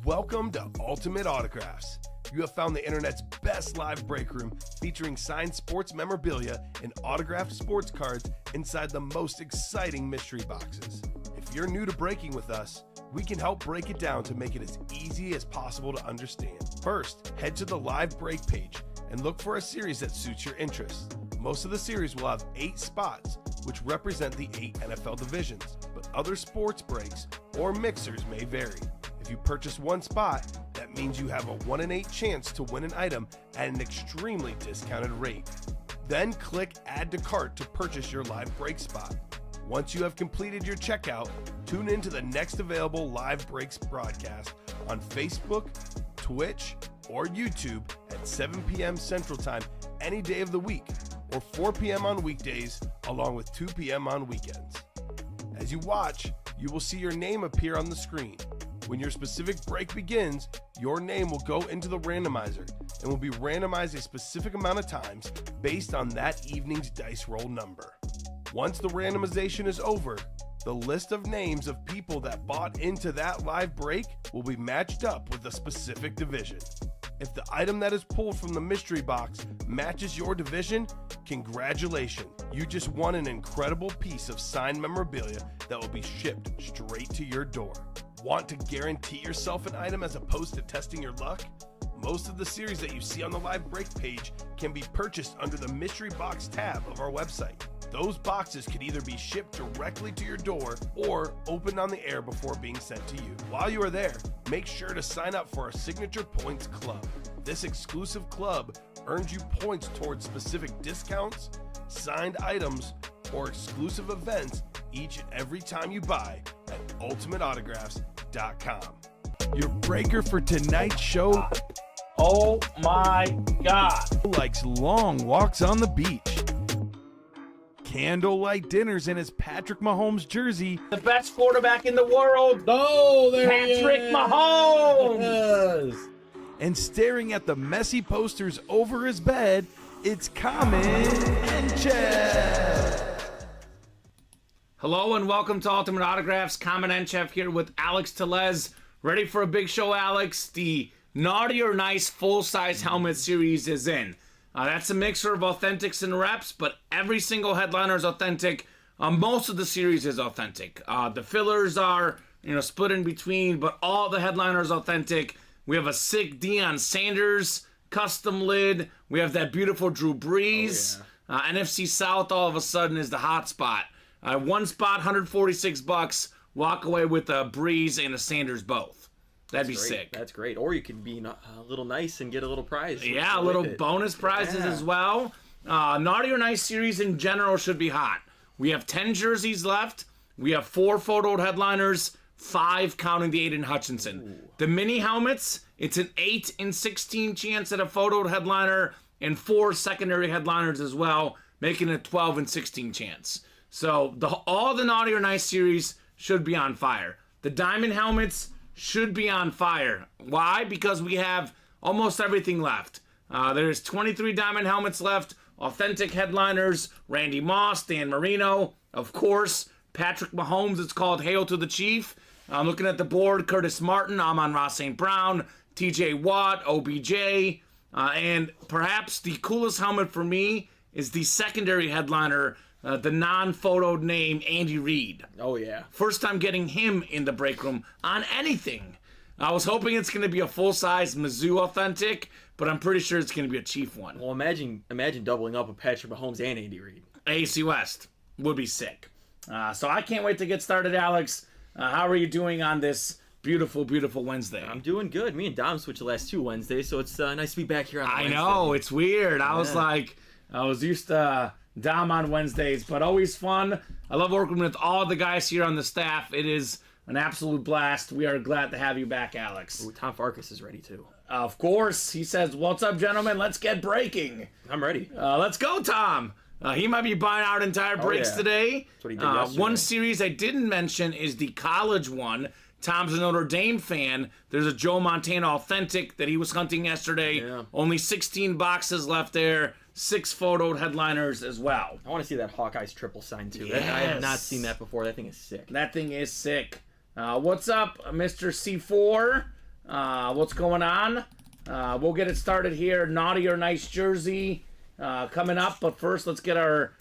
Welcome to Ultimate Autographs. You have found the internet's best live break room featuring signed sports memorabilia and autographed sports cards inside the most exciting mystery boxes. If you're new to breaking with us, we can help break it down to make it as easy as possible to understand. First, head to the live break page and look for a series that suits your interests. Most of the series will have 8 spots, which represent the 8 NFL divisions, but other sports breaks or mixers may vary. If you purchase one spot, that means you have a 1 in 8 chance to win an item at an extremely discounted rate. Then click Add to Cart to purchase your live break spot. Once you have completed your checkout, tune in to the next available live breaks broadcast on Facebook, Twitch, or YouTube at 7 p.m. Central Time any day of the week, or 4 p.m. on weekdays, along with 2 p.m. on weekends. As you watch, you will see your name appear on the screen. When your specific break begins, your name will go into the randomizer and will be randomized a specific amount of times based on that evening's dice roll number. Once the randomization is over, the list of names of people that bought into that live break will be matched up with a specific division. If the item that is pulled from the mystery box matches your division, congratulations, you just won an incredible piece of signed memorabilia that will be shipped straight to your door. Want to guarantee yourself an item as opposed to testing your luck? Most of the series that you see on the live break page can be purchased under the mystery box tab of our website. Those boxes could either be shipped directly to your door or opened on the air before being sent to you. While you are there, make sure to sign up for our Signature Points Club. This exclusive club earns you points towards specific discounts, signed items, or exclusive events each and every time you buy at ultimateautographs.com. Your breaker for tonight's show, Oh my God. likes long walks on the beach, candlelight dinners in his Patrick Mahomes jersey, The best quarterback in the world, Oh, there Patrick Mahomes. and staring at the messy posters over his bed, it's Kamen Entchev. Hello and welcome to Ultimate Autographs. Kamen Entchev here with Alex Tellez. Ready for a big show, Alex? The Naughty or Nice full-size helmet series is in. That's a mixture of authentics and reps, but every single headliner is authentic. Most of the series is authentic. The fillers are, split in between, but all the headliners authentic. We have a sick Deion Sanders custom lid. We have that beautiful Drew Brees. NFC South all of a sudden is the hot spot. One spot, $146. Walk away with a Brees and a Sanders both. That'd be sick. That's great. Or you could be a little nice and get a little prize. Yeah, a little bonus prizes as well. Naughty or Nice series in general should be hot. We have 10 jerseys left. We have 4 photoed headliners, 5 counting the Aiden Hutchinson. Ooh. The mini helmets, it's an 8 in 16 chance at a photoed headliner and 4 secondary headliners as well, making it a 12 in 16 chance. So all the Naughty or Nice series should be on fire. The diamond helmets should be on fire. Why? Because we have almost everything left. There's 23 diamond helmets left, authentic headliners, Randy Moss, Dan Marino, of course, Patrick Mahomes, it's called Hail to the Chief. I'm looking at the board, Curtis Martin, Amon-Ra St. Brown, TJ Watt, OBJ, and perhaps the coolest helmet for me is the secondary headliner, the non-photoed name, Andy Reid. Oh, yeah. First time getting him in the break room on anything. I was hoping it's going to be a full-size Mizzou authentic, but I'm pretty sure it's going to be a Chief one. Well, imagine doubling up with Patrick Mahomes and Andy Reid. AFC West would be sick. So I can't wait to get started, Alex. How are you doing on this beautiful, beautiful Wednesday? I'm doing good. Me and Dom switched the last 2 Wednesdays, so it's nice to be back here on Wednesday. I know, it's weird. I was used to Dom on Wednesdays, but always fun. I love working with all the guys here on the staff. It is an absolute blast. We are glad to have you back, Alex. Ooh, Tom Farkas is ready, too. Of course. He says, "What's up, gentlemen? Let's get breaking." I'm ready. Let's go, Tom. He might be buying out entire breaks today. That's what he did yesterday. One series I didn't mention is the college one. Tom's a Notre Dame fan. There's a Joe Montana authentic that he was hunting yesterday. Yeah. Only 16 boxes left there. 6 photoed headliners as well. I want to see that Hawkeyes triple sign, too. Yes. I have not seen that before. That thing is sick. That thing is sick. What's up, Mr. C4? what's going on. We'll get it started here. Naughty or Nice jersey coming up. But first, let's get our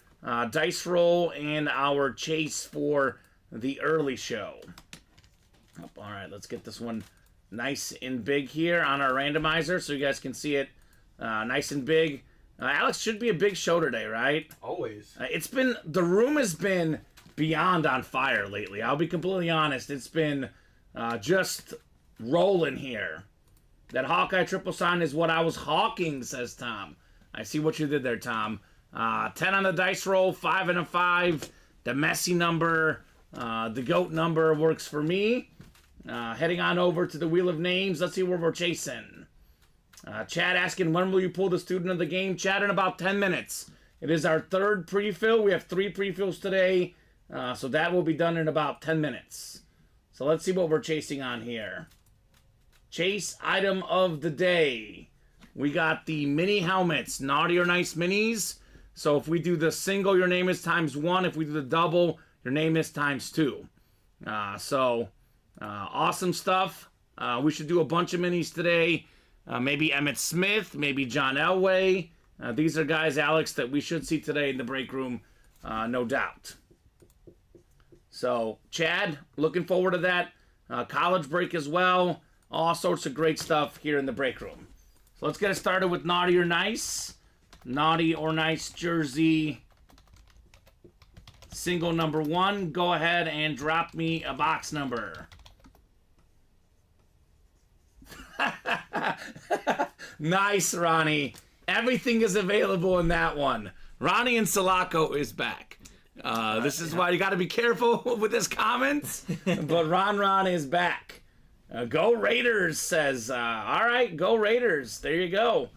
dice roll and our chase for the early show. All right, let's get this one nice and big here on our randomizer so you guys can see it nice and big. Alex, should be a big show today, right? Always. The room has been beyond on fire lately. I'll be completely honest. It's been just rolling here. That Hawkeye triple sign is what I was hawking, says Tom. I see what you did there, Tom. 10 on the dice roll, 5 and a 5. The messy number, the goat number works for me. Heading on over to the Wheel of Names. Let's see where we're chasing. Chad asking, when will you pull the student of the game? Chad, in about 10 minutes. It is our third pre-fill. We have 3 pre-fills today. So that will be done in about 10 minutes. So let's see what we're chasing on here. Chase item of the day. We got the mini helmets. Naughty or Nice minis. So if we do the single, your name is times 1. If we do the double, your name is times 2. Awesome stuff. We should do a bunch of minis today. Maybe Emmett Smith, maybe John Elway. These are guys, Alex, that we should see today in the break room, no doubt. So, Chad, looking forward to that. College break as well. All sorts of great stuff here in the break room. So let's get it started with Naughty or Nice. Naughty or Nice jersey. Single number 1. Go ahead and drop me a box number. Nice, Ronnie. Everything is available in that one. Ronnie and Sulaco is back. This is why you got to be careful with his comments. But Ron is back. Go Raiders, says. All right, go Raiders. There you go.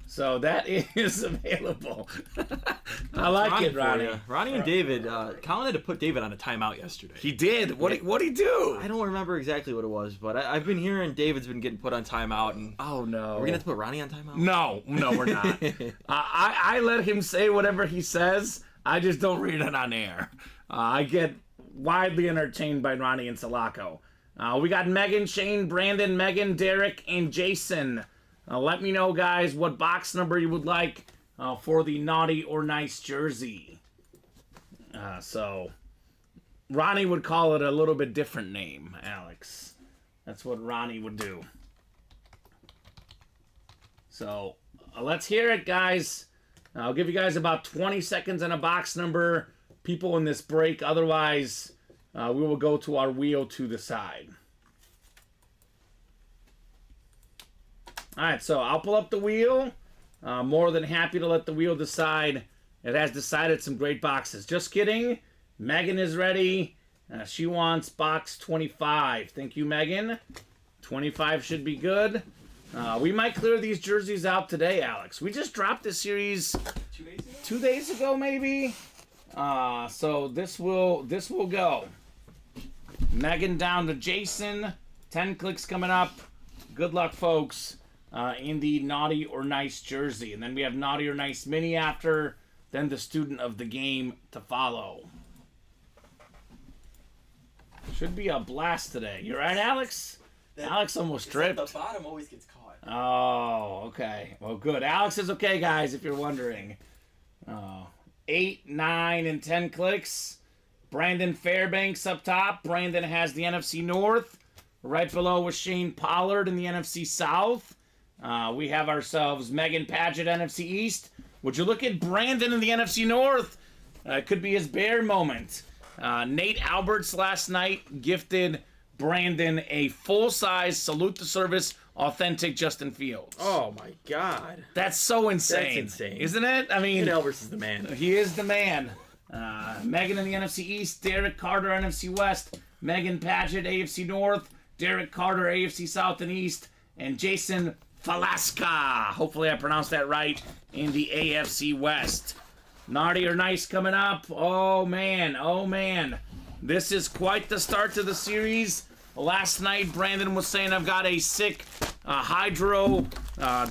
So that is available. I like it, Ronnie. Ronnie and David, Colin had to put David on a timeout yesterday. He did. What'd he do? I don't remember exactly what it was, but I've been hearing David's been getting put on timeout. And oh, no. Are we going to have to put Ronnie on timeout? No, we're not. I let him say whatever he says. I just don't read it on air. I get widely entertained by Ronnie and Sulaco. We got Megan, Shane, Brandon, Megan, Derek, and Jason. Let me know, guys, what box number you would like for the Naughty or Nice jersey. So, Ronnie would call it a little bit different name, Alex. That's what Ronnie would do. So, let's hear it, guys. I'll give you guys about 20 seconds and a box number. People in this break. Otherwise, we will go to our wheel to the side. All right, so I'll pull up the wheel. More than happy to let the wheel decide. It has decided some great boxes. Just kidding. Megan is ready. She wants box 25. Thank you, Megan. 25 should be good. We might clear these jerseys out today, Alex. We just dropped this series 2 days ago? 2 days ago, maybe. So this will go. Megan down to Jason. 10 clicks coming up. Good luck, folks. In the Naughty or Nice jersey. And then we have Naughty or Nice mini after, then the student of the game to follow. Should be a blast today. You right, Alex? Alex almost tripped. The bottom always gets caught. Oh, okay. Well, good. Alex is okay, guys, if you're wondering. 8, 9, and 10 clicks. Brandon Fairbanks up top. Brandon has the NFC North. Right below was Shane Pollard in the NFC South. We have ourselves Megan Padgett, NFC East. Would you look at Brandon in the NFC North? It could be his bear moment. Nate Alberts last night gifted Brandon a full-size Salute to Service authentic Justin Fields. Oh, my God. That's so insane. That's insane. Isn't it? I mean, Nate Alberts is the man. He is the man. Megan in the NFC East. Derek Carter, NFC West. Megan Padgett, AFC North. Derek Carter, AFC South and East. And Jason Falaska, hopefully I pronounced that right, in the AFC West. Naughty or Nice coming up. Oh, man. This is quite the start to the series. Last night, Brandon was saying I've got a sick hydro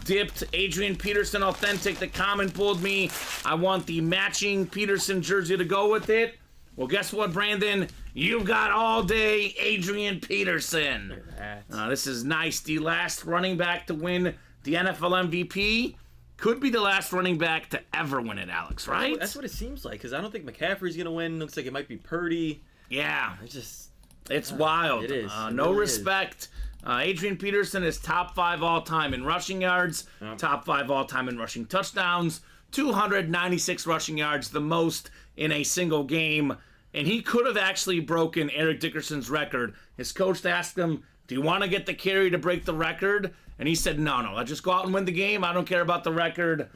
dipped Adrian Peterson authentic that Kamen pulled me. I want the matching Peterson jersey to go with it. Well, guess what, Brandon? You've got all day Adrian Peterson. This is nice. The last running back to win the NFL MVP. Could be the last running back to ever win it, Alex, right? That's what it seems like, because I don't think McCaffrey's going to win. Looks like it might be Purdy. Yeah. It's wild. It is. No respect. Adrian Peterson is top 5 all-time in rushing yards, top 5 all-time in rushing touchdowns, 296 rushing yards, the most in a single game. And he could have actually broken Eric Dickerson's record. His coach asked him, do you want to get the carry to break the record? And he said, no, I just go out and win the game. I don't care about the record.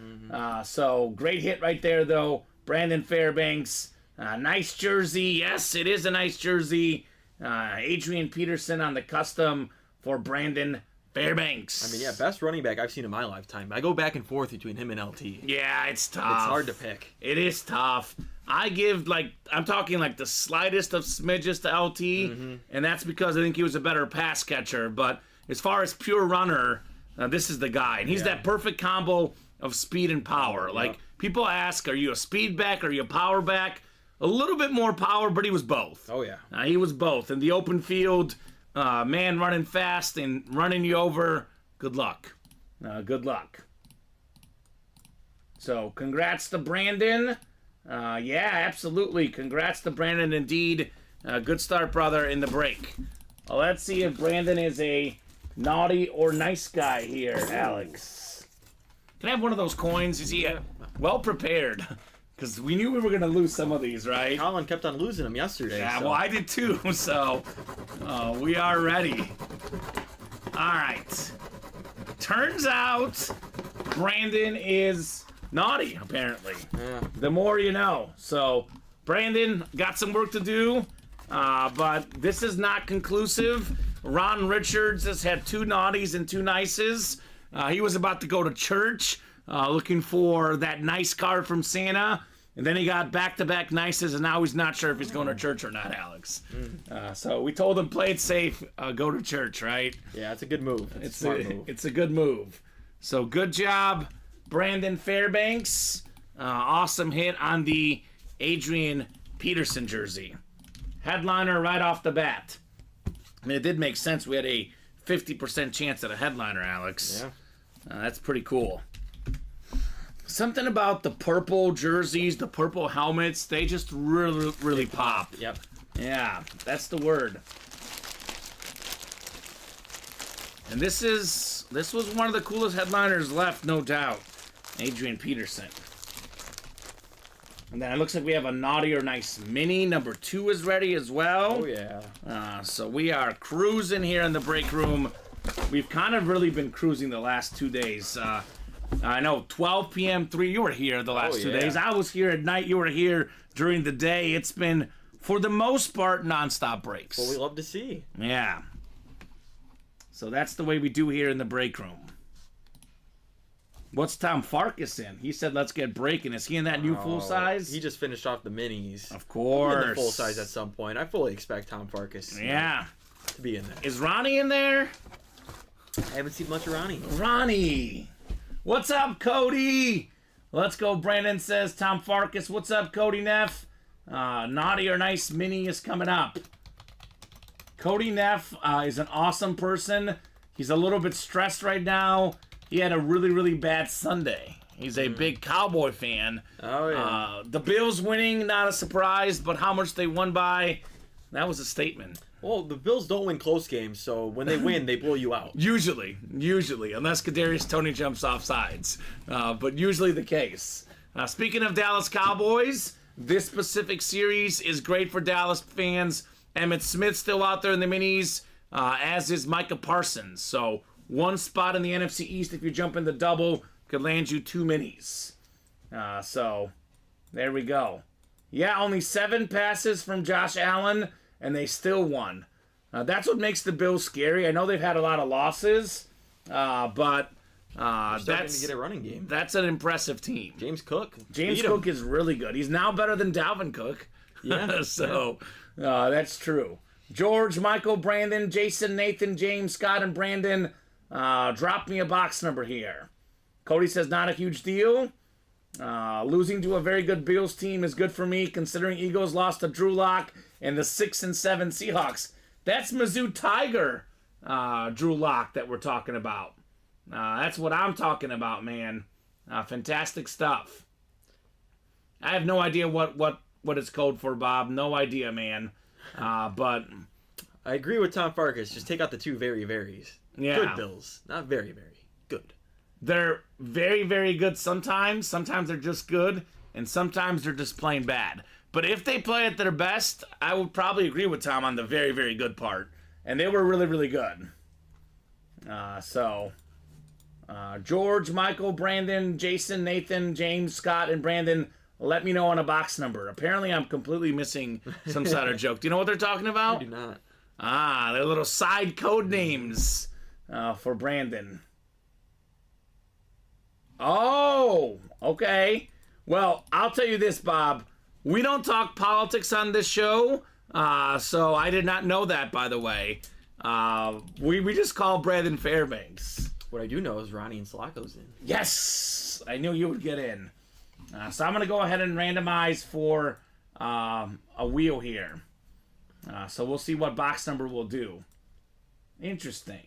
So great hit right there, though. Brandon Fairbanks. Nice jersey. Yes, it is a nice jersey. Adrian Peterson on the custom for Brandon Fairbanks. I mean, yeah, best running back I've seen in my lifetime. I go back and forth between him and LT. Yeah, it's tough. It's hard to pick. It is tough. I give, I'm talking the slightest of smidges to LT, and that's because I think he was a better pass catcher. But as far as pure runner, this is the guy. And he's that perfect combo of speed and power. People ask, are you a speed back? Are you a power back? A little bit more power, but he was both. Oh, yeah. He was both. In the open field, man running fast and running you over, good luck. Good luck. So, congrats to Brandon. Yeah, absolutely. Congrats to Brandon, indeed. Good start, brother, in the break. Let's see if Brandon is a naughty or nice guy here, Alex. Can I have one of those coins? Is he well prepared? Because we knew we were going to lose some of these, right? Colin kept on losing them yesterday. Yeah, well, I did too, so we are ready. All right. Turns out Brandon is naughty, apparently. Yeah. The more you know. So, Brandon got some work to do, but this is not conclusive. Ron Richards has had 2 naughties and 2 nices. He was about to go to church looking for that nice card from Santa, and then he got back-to-back nices, and now he's not sure if he's going to church or not, Alex. So we told him, play it safe, go to church, right? Yeah, it's a good move. It's a smart move. It's a good move. So good job, Brandon Fairbanks. Awesome hit on the Adrian Peterson jersey. Headliner right off the bat. I mean, it did make sense. We had a 50% chance at a headliner, Alex. Yeah. That's pretty cool. Something about the purple jerseys, the purple helmets, they just really pop. Yep. Yeah, that's the word. And this was one of the coolest headliners left, no doubt. Adrian Peterson. And then it looks like we have a naughty or nice mini. Number 2 is ready as well. Oh, yeah. So we are cruising here in the break room. We've kind of really been cruising the last 2 days. I know, 12 p.m., 3, you were here the last 2 days. I was here at night, you were here during the day. It's been, for the most part, nonstop breaks. What we love to see. Yeah. So that's the way we do here in the break room. What's Tom Farkas in? He said, let's get breaking. Is he in that new full size? He just finished off the minis. Of course. He'll be in the full size at some point. I fully expect Tom Farkas to be in there. Is Ronnie in there? I haven't seen much of Ronnie. Ronnie. What's up, Cody? Let's go, Brandon says. Tom Farkas. What's up, Cody Neff? Naughty or nice mini is coming up. Cody Neff is an awesome person. He's a little bit stressed right now. He had a really bad Sunday. He's a big Cowboy fan. Oh, yeah. The Bills winning, not a surprise, but how much they won by, that was a statement. Well, the Bills don't win close games, so when they win, they blow you out. Usually, unless Kadarius Toney jumps off sides, but usually the case. Speaking of Dallas Cowboys, this Pacific Series is great for Dallas fans. Emmitt Smith still out there in the minis, as is Micah Parsons. So one spot in the NFC East, if you jump in the double, could land you 2 minis. So there we go. Yeah, only 7 passes from Josh Allen, and they still won. That's what makes the Bills scary. I know they've had a lot of losses, but that's to get a running game. That's an impressive team. James Cook is really good. He's now better than Dalvin Cook. Yeah. So that's true. George, Michael, Brandon, Jason, Nathan, James, Scott, and Brandon, drop me a box number here. Cody says not a huge deal. Losing to a very good Bills team is good for me, considering Eagles lost to Drew Lock and the 6-7 Seahawks. That's Mizzou Tiger, Drew Lock that we're talking about. That's what I'm talking about, man. Fantastic stuff. I have no idea what it's code for, Bob. No idea, man. But I agree with Tom Farkas. Just take out the two very varies. Yeah. Good Bills. Not very, very good. They're very, very good sometimes. Sometimes they're just good. And sometimes they're just plain bad. But if they play at their best, I would probably agree with Tom on the very, very good part. And they were really, really good. George, Michael, Brandon, Jason, Nathan, James, Scott, and Brandon, let me know on a box number. Apparently I'm completely missing some sort of joke. Do you know what they're talking about? I do not. They're little side code names for Brandon. Oh, okay. Well, I'll tell you this, Bob. We don't talk politics on this show, so I did not know that, by the way. We just call Brandon Fairbanks. What I do know is Ronnie and Sulaco's in. Yes! I knew you would get in. So I'm going to go ahead and randomize for a wheel here. So we'll see what box number we'll do. Interesting.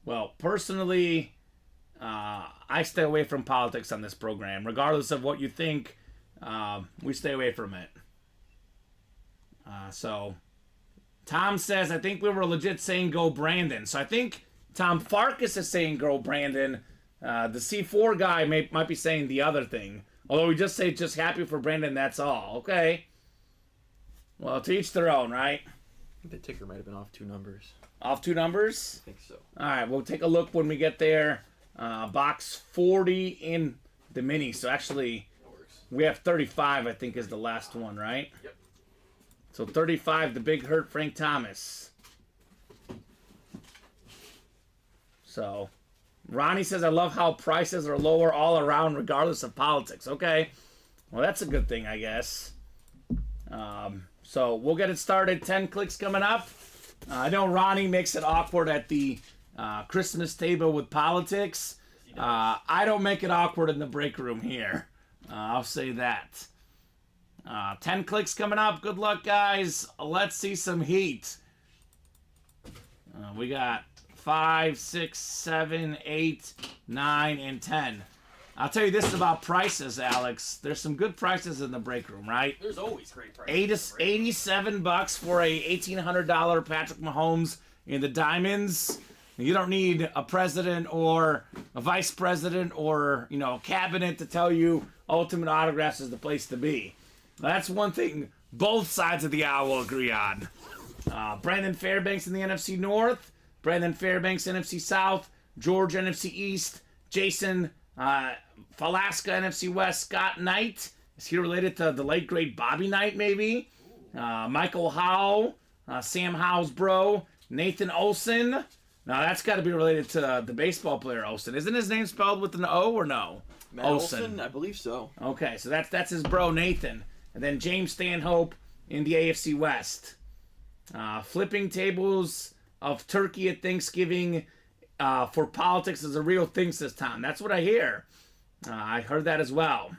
Well, personally, I stay away from politics on this program. Regardless of what you think, we stay away from it. So Tom says, I think we were legit saying go Brandon. So I think Tom Farkas is saying go Brandon. The C4 guy might be saying the other thing. Although we just say just happy for Brandon, that's all. Okay. Well, to each their own, right? I think the ticker might have been off 2 numbers. Off 2 numbers? I think so. All right, we'll take a look when we get there. Box 40 in the mini. So actually, we have 35, I think, is the last one, right? Yep. So 35, the big hurt Frank Thomas. So Ronnie says, I love how prices are lower all around regardless of politics. Okay. Well, that's a good thing, I guess. So we'll get it started. 10 clicks coming up. I know Ronnie makes it awkward at the Christmas table with politics. I don't make it awkward in the break room here. I'll say that. 10 clicks coming up. Good luck, guys. Let's see some heat. We got 5, 6, 7, 8, 9, and 10. I'll tell you this about prices, Alex. There's some good prices in the break room, right? There's always great prices. $87 for a $1,800 Patrick Mahomes in the diamonds. You don't need a president or a vice president or, a cabinet to tell you Ultimate Autographs is the place to be. That's one thing both sides of the aisle will agree on. Brandon Fairbanks in the NFC North, Brandon Fairbanks NFC South, George NFC East, Jason Falaska NFC West, Scott Knight. Is he related to the late great Bobby Knight, maybe? Michael Howe, Sam Howe's bro, Nathan Olson. Now that's got to be related to the baseball player Olson. Isn't his name spelled with an O or no? Matt Olson, I believe so. Okay, so that's his bro Nathan. And then James Stanhope in the AFC West. Flipping tables of turkey at Thanksgiving for politics is a real thing, says Tom. That's what I hear. I heard that as well.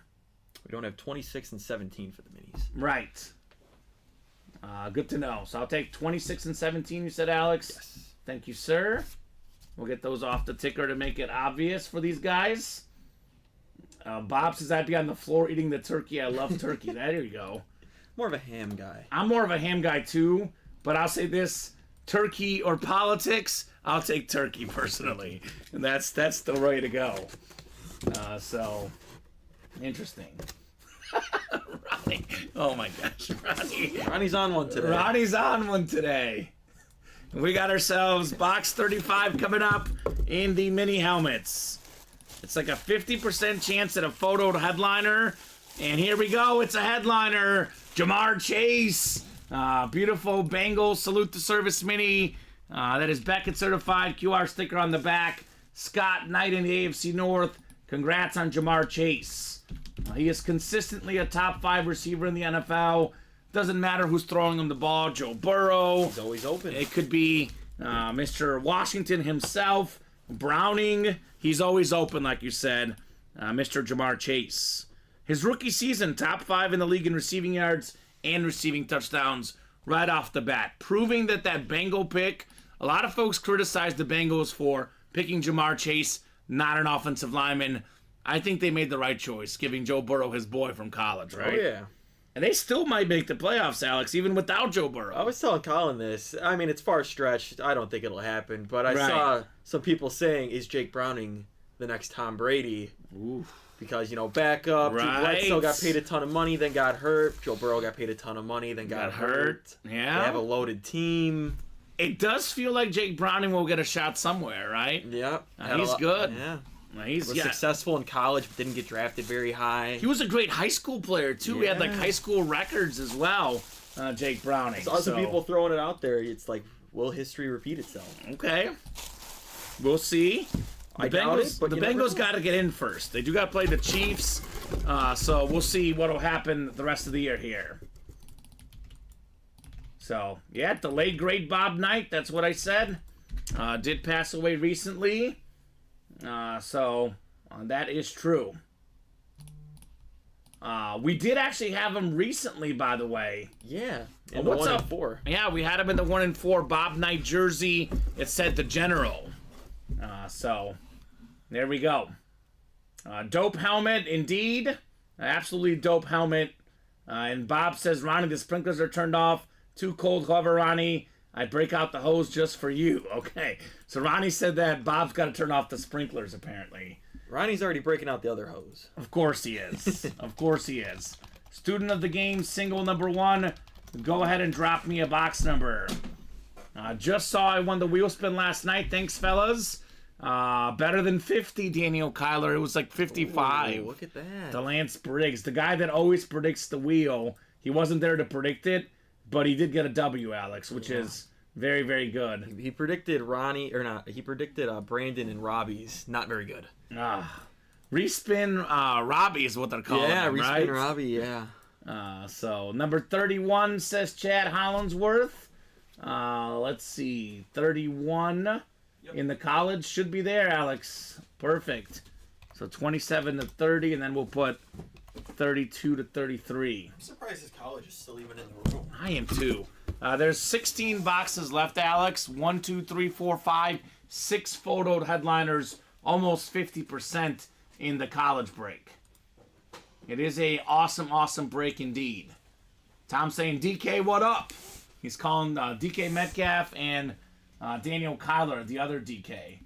We don't have 26 and 17 for the minis. Right. Good to know. So I'll take 26 and 17, you said, Alex? Yes. Thank you, sir. We'll get those off the ticker to make it obvious for these guys. Bob says I'd be on the floor eating the turkey. I love turkey. There you go. More of a ham guy. I'm more of a ham guy, too. But I'll say this. Turkey or politics, I'll take turkey, personally. And that's the way to go. So, interesting. Ronnie. Oh, my gosh. Ronnie's on one today. Ronnie's on one today. We got ourselves box 35 coming up in the mini helmets. It's like a 50% chance at a photoed headliner. And here we go. It's a headliner. Jamar Chase. Beautiful Bengals Salute to Service mini. That is Beckett certified. QR sticker on the back. Scott Knight in the AFC North. Congrats on Jamar Chase. He is consistently a top 5 receiver in the NFL. Doesn't matter who's throwing him the ball. Joe Burrow. He's always open. It could be Mr. Washington himself. Browning. He's always open, like you said. Mr. Jamar Chase. His rookie season, top 5 in the league in receiving yards and receiving touchdowns right off the bat, proving that Bengal pick, a lot of folks criticized the Bengals for picking Jamar Chase, not an offensive lineman. I think they made the right choice, giving Joe Burrow his boy from college, right? Oh, yeah. And they still might make the playoffs, Alex, even without Joe Burrow. I was telling Colin this. I mean, it's far-stretched. I don't think it'll happen. But I saw some people saying, is Jake Browning the next Tom Brady? Oof. Because, backup. Right. Drew Bledsoe got paid a ton of money, then got hurt. Joe Burrow got paid a ton of money, then got hurt. Yeah. They have a loaded team. It does feel like Jake Browning will get a shot somewhere, right? Yep. He's good. Yeah. He's was successful in college, but didn't get drafted very high. He was a great high school player, too. He had, high school records as well, Jake Browning. There's also people throwing it out there. It's like, will history repeat itself? Okay. We'll see. The Bengals got to get in first. They do got to play the Chiefs, so we'll see what will happen the rest of the year here. So, yeah, the late great Bob Knight, that's what I said. Did pass away recently. So that is true. We did actually have him recently, by the way. Yeah. What's up? 4. Yeah, we had him in the 1-4 Bob Knight jersey. It said the General. So there we go. Dope helmet, indeed. Absolutely dope helmet. And Bob says, Ronnie, the sprinklers are turned off. Too cold, however, Ronnie. I break out the hose just for you. Okay. So Ronnie said that Bob's got to turn off the sprinklers, apparently. Ronnie's already breaking out the other hose. Of course he is. Of course he is. Student of the game, single number 1. Go ahead and drop me a box number. Just saw I won the wheel spin last night. Thanks, fellas. Better than 50, Daniel Kyler. It was like 55. Ooh, look at that. To Lance Briggs, the guy that always predicts the wheel. He wasn't there to predict it. But he did get a W, Alex, which is very, very good. He predicted He predicted Brandon and Robbie's not very good. Respin Robbie is what they're calling him, right? Respin Robbie, yeah. So, number 31 says Chad Hollingsworth. Let's see. 31 in the college should be there, Alex. Perfect. So, 27 to 30, and then we'll put 32 to 33. I'm surprised his college is still even in the room. I am too. There's 16 boxes left, Alex. 1, 2, 3, 4, 5, 6 photoed headliners. Almost 50% in the college break. It is a awesome, awesome break indeed. Tom saying, DK, what up? He's calling DK Metcalf and Daniel Kyler, the other DK.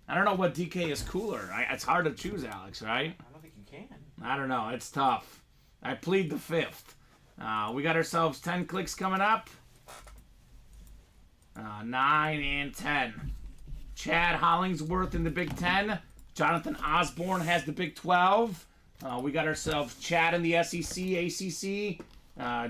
I don't know what DK is cooler. It's hard to choose, Alex, right? I don't think you can. I don't know. It's tough. I plead the 5th. We got ourselves 10 clicks coming up. 9 and 10. Chad Hollingsworth in the Big 10. Jonathan Osborne has the Big 12. We got ourselves Chad in the SEC, ACC.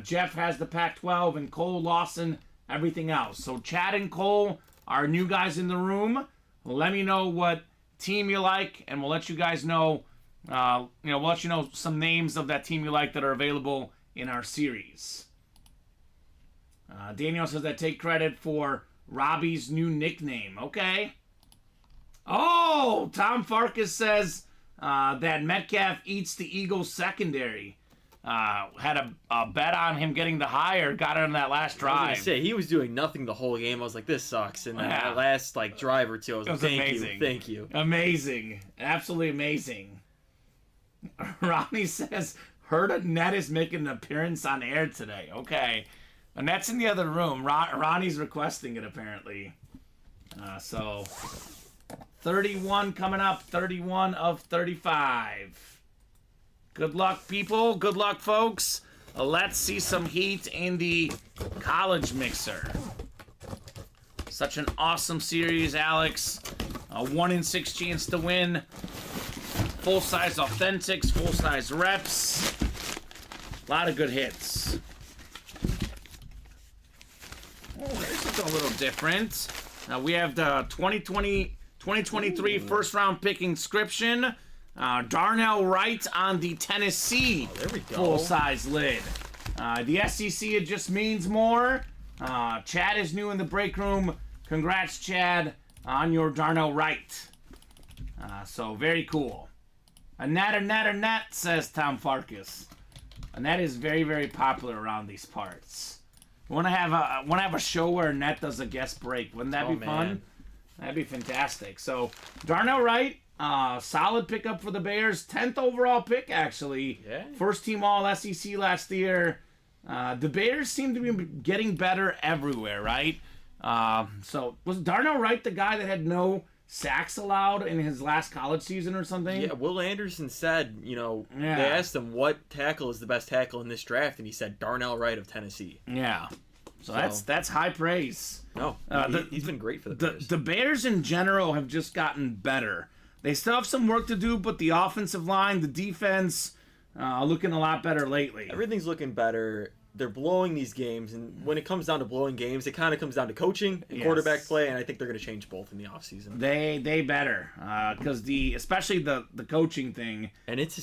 Jeff has the Pac-12, and Cole Lawson, everything else. So Chad and Cole are new guys in the room. Let me know what team you like, and we'll let you guys know. We'll let you know some names of that team you like that are available in our series. Daniel says I take credit for Robbie's new nickname. Okay. Oh, Tom Farkas says that Metcalf eats the Eagles secondary. Had a bet on him getting the hire, got it on that last drive. I was gonna say, he was doing nothing the whole game. I was like, this sucks. And then that last drive or two, I was like, thank you. Amazing. Absolutely amazing. Ronnie says, heard Annette is making an appearance on air today. Okay. Annette's in the other room. Ronnie's requesting it, apparently. So, 31 coming up. 31 of 35. Good luck, people. Good luck, folks. Let's see some heat in the college mixer. Such an awesome series, Alex. A 1 in 6 chance to win. Full-size authentics, full-size reps. A lot of good hits. Oh, there's something a little different. Now we have the 2023 first-round pick inscription. Darnell Wright on the Tennessee full-size lid. The SEC, it just means more. Chad is new in the break room. Congrats, Chad, on your Darnell Wright. So very cool. A net, says Tom Farkas. And that is very, very popular around these parts. Want to have a show where Annette does a guest break? Wouldn't that be fun? Man. That'd be fantastic. So Darnell Wright, solid pickup for the Bears. 10th overall pick, actually. Yeah. First team All SEC last year. The Bears seem to be getting better everywhere, right? So was Darnell Wright the guy that had no sacks allowed in his last college season or something? Yeah, Will Anderson said, they asked him what tackle is the best tackle in this draft, and he said Darnell Wright of Tennessee. Yeah. So that's high praise. No, he's been great for the Bears. The Bears in general have just gotten better. They still have some work to do, but the offensive line, the defense, looking a lot better lately. Everything's looking better. They're blowing these games, and when it comes down to blowing games, it kind of comes down to coaching and quarterback play, and I think they're going to change both in the offseason. They better, because especially the coaching thing. And it's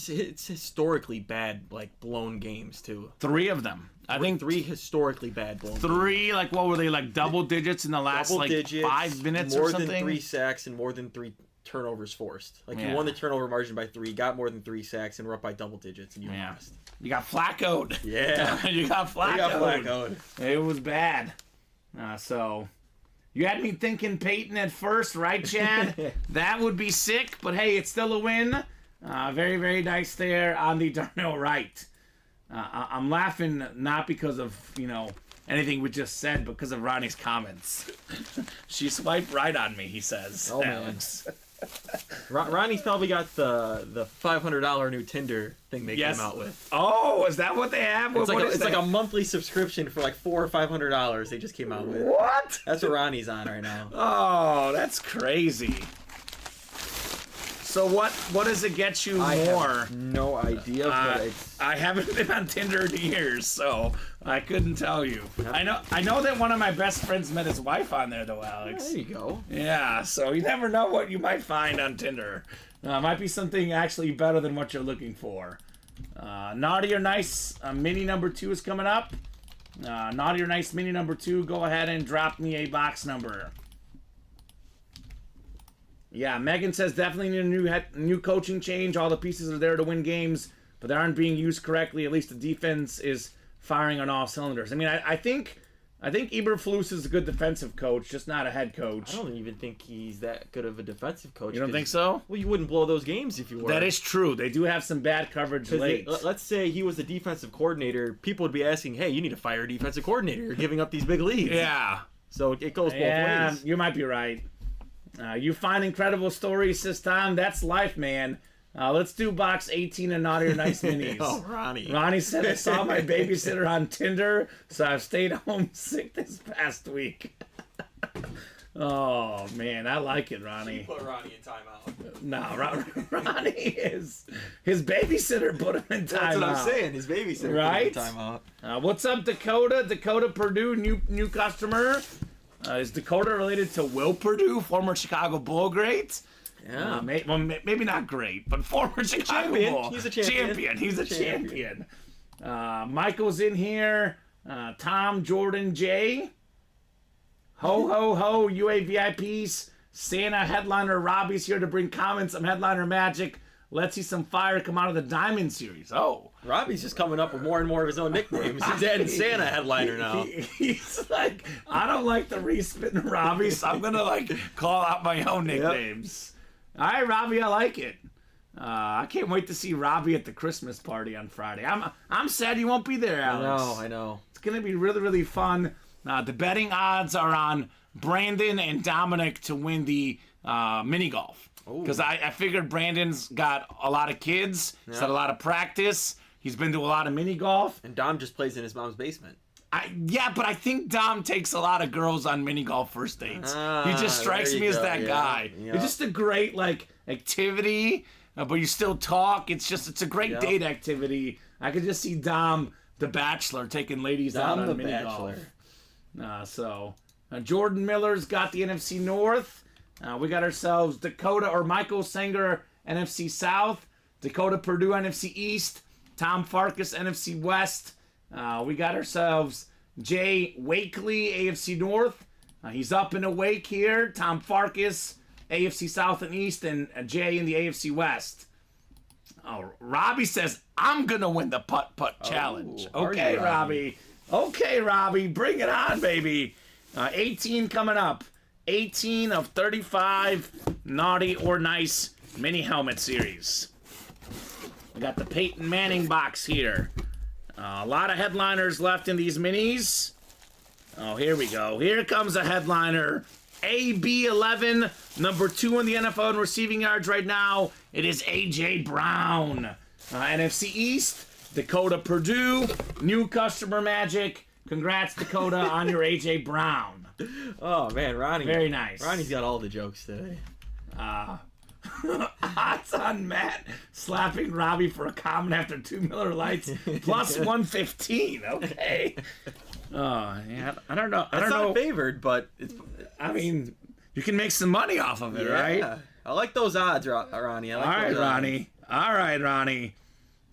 historically bad, like, blown games, too. 3 of them. I think 3 historically bad blown games. 3, like, what were they, like, double digits in the last, double like, digits, 5 minutes or something? More than 3 sacks and more than 3 turnovers forced. Like, Yeah. you won the turnover margin by 3, got more than 3 sacks, and were up by double digits, and you lost. You got Flacco'd. Yeah. You got Flacco'd. You got Flacco'd. It was bad. So, you had me thinking Peyton at first, right, Chad? That would be sick, but hey, it's still a win. Very, very nice there on the Darnell Wright. I'm laughing not because of, anything we just said, but because of Ronnie's comments. She swiped right on me, he says. Oh, Alex. man. Ronnie's probably got the $500 new Tinder thing they came out with. Oh, is that what they have? It's like a monthly subscription for like $400 or $500 they just came out with. What? That's what Ronnie's on right now. Oh, that's crazy. So what does it get you I more? have no idea, but it's... I haven't been on Tinder in years, so I couldn't tell you. I know that one of my best friends met his wife on there, though, Alex. There you go. Yeah, so you never know what you might find on Tinder. Might be something actually better than what you're looking for. Naughty or Nice mini number 2 is coming up. Naughty or Nice mini number 2, go ahead and drop me a box number. Yeah, Megan says definitely need a new coaching change. All the pieces are there to win games, but they aren't being used correctly. At least the defense is firing on all cylinders. I mean, I think Eberflus is a good defensive coach, just not a head coach. I don't even think he's that good of a defensive coach. You don't think so? Well, you wouldn't blow those games if you were. That is true. They do have some bad coverage late. Let's say he was the defensive coordinator. People would be asking, hey, you need to fire a defensive coordinator. You're giving up these big leads. Yeah. So it goes both ways. You might be right. You find incredible stories, says Tom. That's life, man. Let's do box 18 and Naughty or Nice minis. Oh, Ronnie. Ronnie said, I saw my babysitter on Tinder, so I've stayed home sick this past week. Oh, man, I like it, Ronnie. Put Ronnie in timeout. No, Ronnie is... His babysitter put him in timeout. That's what I'm saying. His babysitter right? put him in timeout. What's up, Dakota? Dakota Purdue, new customer. Is Dakota related to Will Purdue, former Chicago Bull great? Yeah. Maybe not great, but former Chicago Bull. He's a champion. He's a champion. Michael's in here. Tom, Jordan, Jay. Ho, ho, ho, UAVIPs. Santa headliner Robbie's here to bring comments some headliner magic. Let's see some fire come out of the Diamond Series. Oh. Robbie's just coming up with more and more of his own nicknames. He's adding Santa headliner now. He's like, I don't like the respin Robbie, so I'm going to call out my own nicknames. Yep. All right, Robbie, I like it. I can't wait to see Robbie at the Christmas party on Friday. I'm sad you won't be there, Alex. I know. It's going to be really, really fun. The betting odds are on Brandon and Dominic to win the mini golf. Because I figured Brandon's got a lot of kids. He's had a lot of practice. He's been to a lot of mini golf. And Dom just plays in his mom's basement. But I think Dom takes a lot of girls on mini golf first dates. He just strikes me as that guy. Yeah. It's just a great activity, but you still talk. It's a great date activity. I could just see Dom, the Bachelor, taking ladies out on mini golf. Jordan Miller's got the NFC North. We got ourselves Dakota or Michael Sanger, NFC South. Dakota Purdue, NFC East. Tom Farkas, NFC West. We got ourselves Jay Wakely, AFC North. He's up and awake here. Tom Farkas, AFC South and East, and Jay in the AFC West. Oh, Robbie says, I'm going to win the putt-putt challenge. are Okay, you, Robbie. Okay, Robbie. Bring it on, baby. 18 coming up. 18 of 35 Naughty or Nice mini helmet series. We got the Peyton Manning box here. A lot of headliners left in these minis. Oh, here we go. Here comes a headliner. AB11, number 2 in the NFL in receiving yards right now. It is A.J. Brown. NFC East, Dakota Purdue. New customer magic. Congrats, Dakota, on your A.J. Brown. Oh, man, Ronnie. Very nice. Ronnie's got all the jokes today. Odds on Matt slapping Robbie for a comment after 2 Miller Lights plus 115. Okay. Yeah, I don't know. It's not favored, but it's. I mean, you can make some money off of it, right? I like those odds, Ronnie. All right, Ronnie.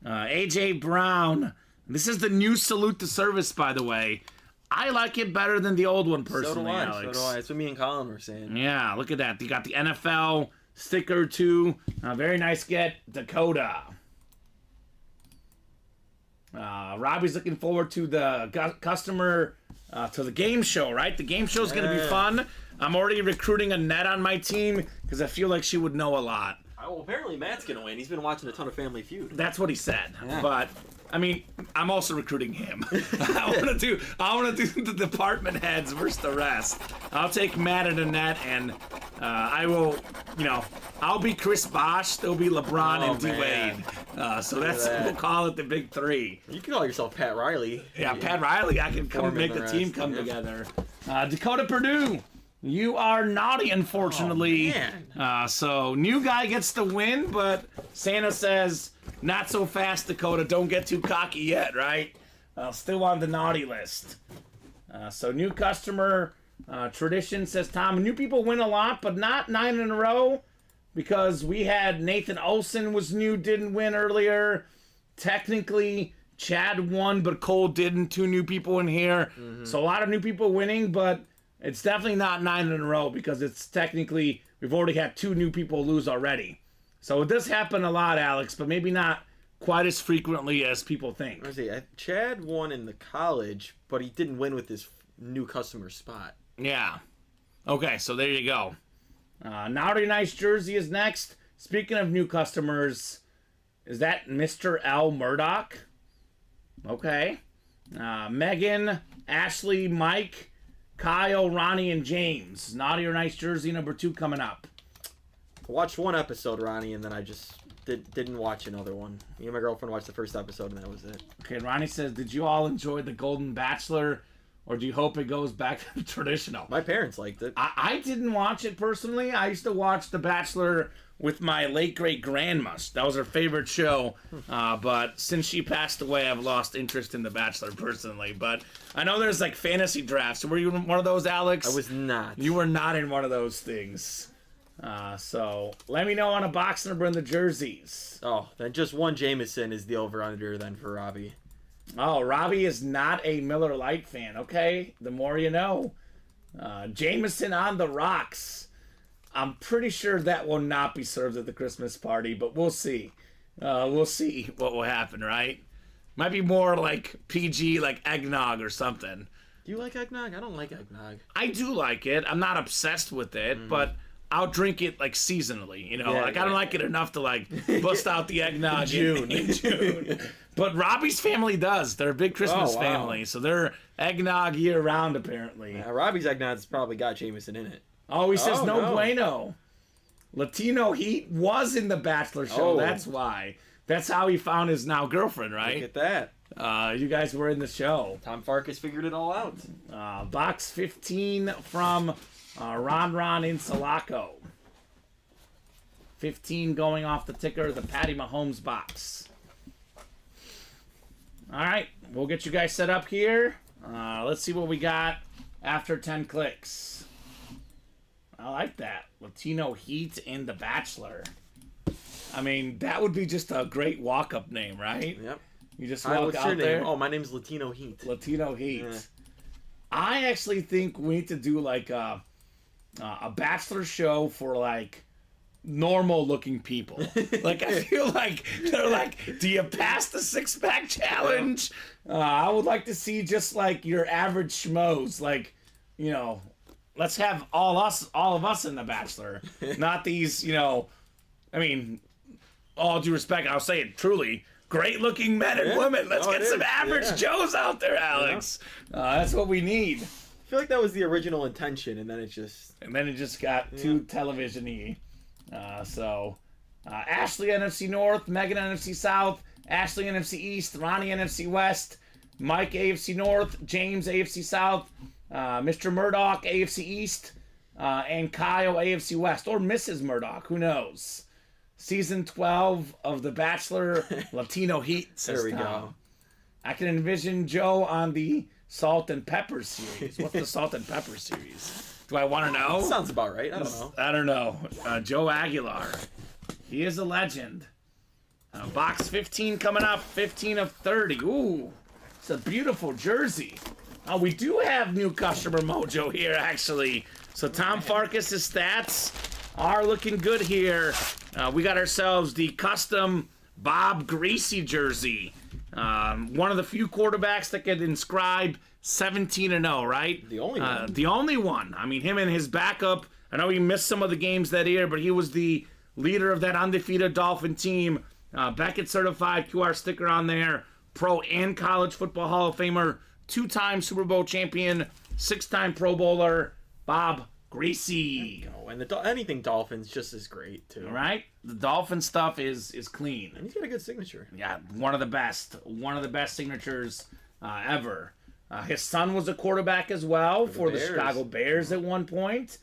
AJ Brown. This is the new salute to service, by the way. I like it better than the old one, personally, Alex. So do I. That's what me and Colin were saying. Yeah, look at that. You got the NFL sticker, too. Very nice get. Dakota. Robbie's looking forward to the customer, to the game show, right? The game show's going to be fun. I'm already recruiting a net on my team because I feel like she would know a lot. Well, apparently Matt's going to win. He's been watching a ton of Family Feud. That's what he said. Yeah. But, I mean, I'm also recruiting him. I want to do the department heads versus the rest. I'll take Matt and Annette, and I will, I'll be Chris Bosh. They'll be LeBron and D-Wade. So we'll call it the big 3. You can call yourself Pat Riley. Yeah, Pat Riley. I can come make the team come together. Dakota Purdue. You are naughty, unfortunately. So new guy gets the win, but Santa says, not so fast, Dakota. Don't get too cocky yet, right? Still on the naughty list. So new customer tradition, says Tom. New people win a lot, but not 9 in a row, because we had Nathan Olsen was new, didn't win earlier. Technically, Chad won, but Cole didn't. 2 new people in here. Mm-hmm. So a lot of new people winning, but it's definitely not 9 in a row, because it's technically, we've already had 2 new people lose already. So it does happen a lot, Alex, but maybe not quite as frequently as people think. Chad won in the college, but he didn't win with his new customer spot. Yeah. Okay, so there you go. Naughty Nice jersey is next. Speaking of new customers, is that Mr. L. Murdoch? Okay. Megan, Ashley, Mike, Kyle, Ronnie, and James. Naughty or Nice jersey number 2 coming up. I watched 1 episode, Ronnie, and then I just didn't watch another one. Me and my girlfriend watched the first episode, and that was it. Okay, Ronnie says, did you all enjoy The Golden Bachelor, or do you hope it goes back to the traditional? My parents liked it. I didn't watch it personally. I used to watch The Bachelor with my late great grandma. That was her favorite show. But since she passed away, I've lost interest in The Bachelor personally. But I know there's like fantasy drafts. Were you in one of those, Alex? I was not. You were not in one of those things. So let me know on a box number and the jerseys. Oh, then just 1 Jameson is the over-under then for Robbie. Oh, Robbie is not a Miller Lite fan. Okay, the more you know. Jameson on the rocks. I'm pretty sure that will not be served at the Christmas party, but we'll see. We'll see what will happen, right? Might be more like PG, like eggnog or something. Do you like eggnog? I don't like eggnog. I do like it. I'm not obsessed with it, but I'll drink it like seasonally. I don't like it enough to like bust out the eggnog in June. But Robbie's family does. They're a big Christmas family, so they're eggnog year round apparently. Robbie's eggnog's probably got Jameson in it. Oh, he says no bueno. Latino Heat was in the Bachelor show. That's why. That's how he found his now girlfriend, right? Look at that. You guys were in the show. Tom Farkas figured it all out. Box 15 from Ron in Sulaco. 15 going off the ticker, the Patty Mahomes box. All right, we'll get you guys set up here. Let's see what we got after 10 clicks. I like that. Latino Heat and The Bachelor. I mean, that would be just a great walk-up name, right? Yep. You just walk out there. Name? Oh, my name's Latino Heat. Latino Heat. Yeah. I actually think we need to do like a Bachelor show for like normal looking people. Like, I feel like they're like, do you pass the 6-pack challenge? I would like to see just like your average schmoes. Like, you know, let's have all of us in The Bachelor, not these, you know, I mean, all due respect, I'll say it truly, great looking men and women. Let's get some average Joes out there, Alex. That's what we need. I feel like that was the original intention, and then it just got too television-y. Ashley NFC North, Megan NFC South, Ashley NFC East, Ronnie NFC West, Mike AFC North, James AFC South, Mr. Murdoch AFC East, and Kyle AFC West, or Mrs. Murdoch, who knows? Season 12 of The Bachelor Latino Heat. There we go. I can envision Joe on the Salt and Pepper series. What's the Salt and Pepper series? Do I want to know? Sounds about right. I don't know. Joe Aguilar. He is a legend. Box 15 coming up. 15 of 30. Ooh, it's a beautiful jersey. We do have new customer mojo here, actually. So Tom Farkas' stats are looking good here. We got ourselves the custom Bob Greasy jersey. One of the few quarterbacks that could inscribe 17-0, right? The only one. The only one. I mean, him and his backup. I know he missed some of the games that year, but he was the leader of that undefeated Dolphin team. Beckett certified QR sticker on there. Pro and college football Hall of Famer. 2-time Super Bowl champion. 6-time Pro Bowler. Bob Greasy. And anything Dolphins just is great too. Right? The Dolphin stuff is clean. And he's got a good signature. Yeah, one of the best signatures ever. His son was a quarterback as well for the Chicago Bears at one point.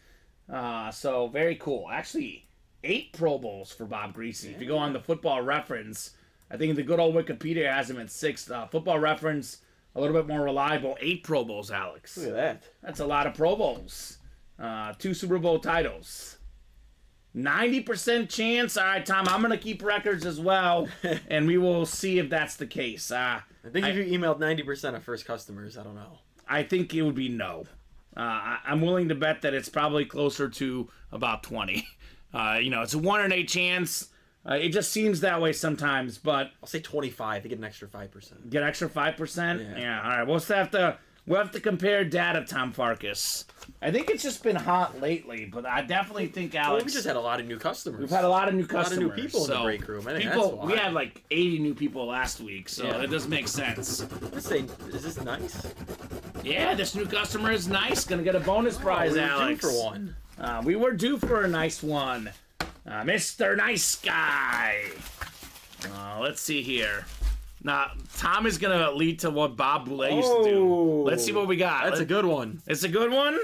So very cool. Actually, 8 Pro Bowls for Bob Greasy. Yeah. If you go on the Football Reference, I think the good old Wikipedia has him at 6. Football Reference, a little bit more reliable. 8 Pro Bowls, Alex. Look at that. That's a lot of Pro Bowls. 2 Super Bowl titles. 90% chance. All right, Tom, I'm going to keep records as well, and we will see if that's the case. I think if you emailed 90% of first customers, I don't know. I think it would be no. I'm willing to bet that it's probably closer to about 20. It's a 1 in 8 chance. It just seems that way sometimes, but I'll say 25 to get an extra 5%. Get extra 5%? Yeah. All right. We'll have to compare data, Tom Farkas. I think it's just been hot lately, but I definitely think, Alex... Well, we just had a lot of new customers. We've had a lot of new customers. A lot of new people in the break room. We had like 80 new people last week, so that does make sense. Let's say, is this nice? Yeah, this new customer is nice. Gonna get a bonus prize, Alex. We were due for one. We were due for a nice one. Mr. Nice Guy. Let's see here. Now, Tom is going to lead to what Bob Boulay used to do. Let's see what we got. That's a good one. It's a good one?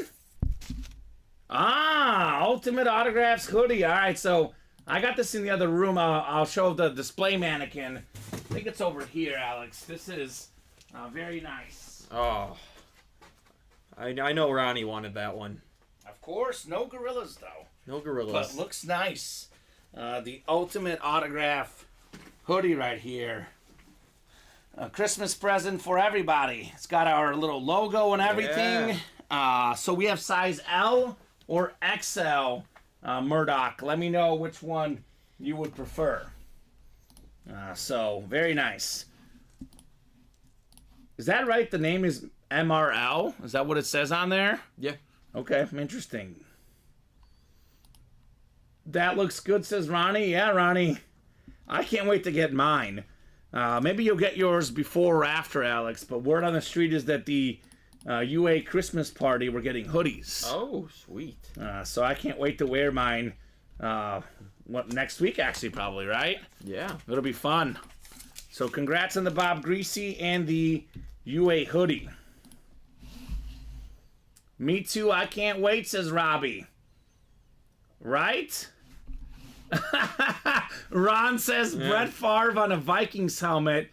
Ultimate Autographs hoodie. All right, so I got this in the other room. I'll show the display mannequin. I think it's over here, Alex. This is very nice. Oh. I know Ronnie wanted that one. Of course. No gorillas, though. No gorillas. But looks nice. The Ultimate Autograph hoodie right here. A Christmas present for everybody. It's got our little logo and everything. Yeah. So we have size L or XL. Murdoch, let me know which one you would prefer. So, very nice. Is that right? The name is MRL? Is that what it says on there? Yeah. Okay, interesting. That looks good, says Ronnie. Yeah, Ronnie. I can't wait to get mine. Maybe you'll get yours before or after, Alex, but word on the street is that the UA Christmas party, we're getting hoodies. Oh, sweet. So I can't wait to wear mine next week, actually, probably, right? Yeah. It'll be fun. So congrats on the Bob Greasy and the UA hoodie. Me too, I can't wait, says Robbie. Right? Ron says Brett Favre on a Vikings helmet.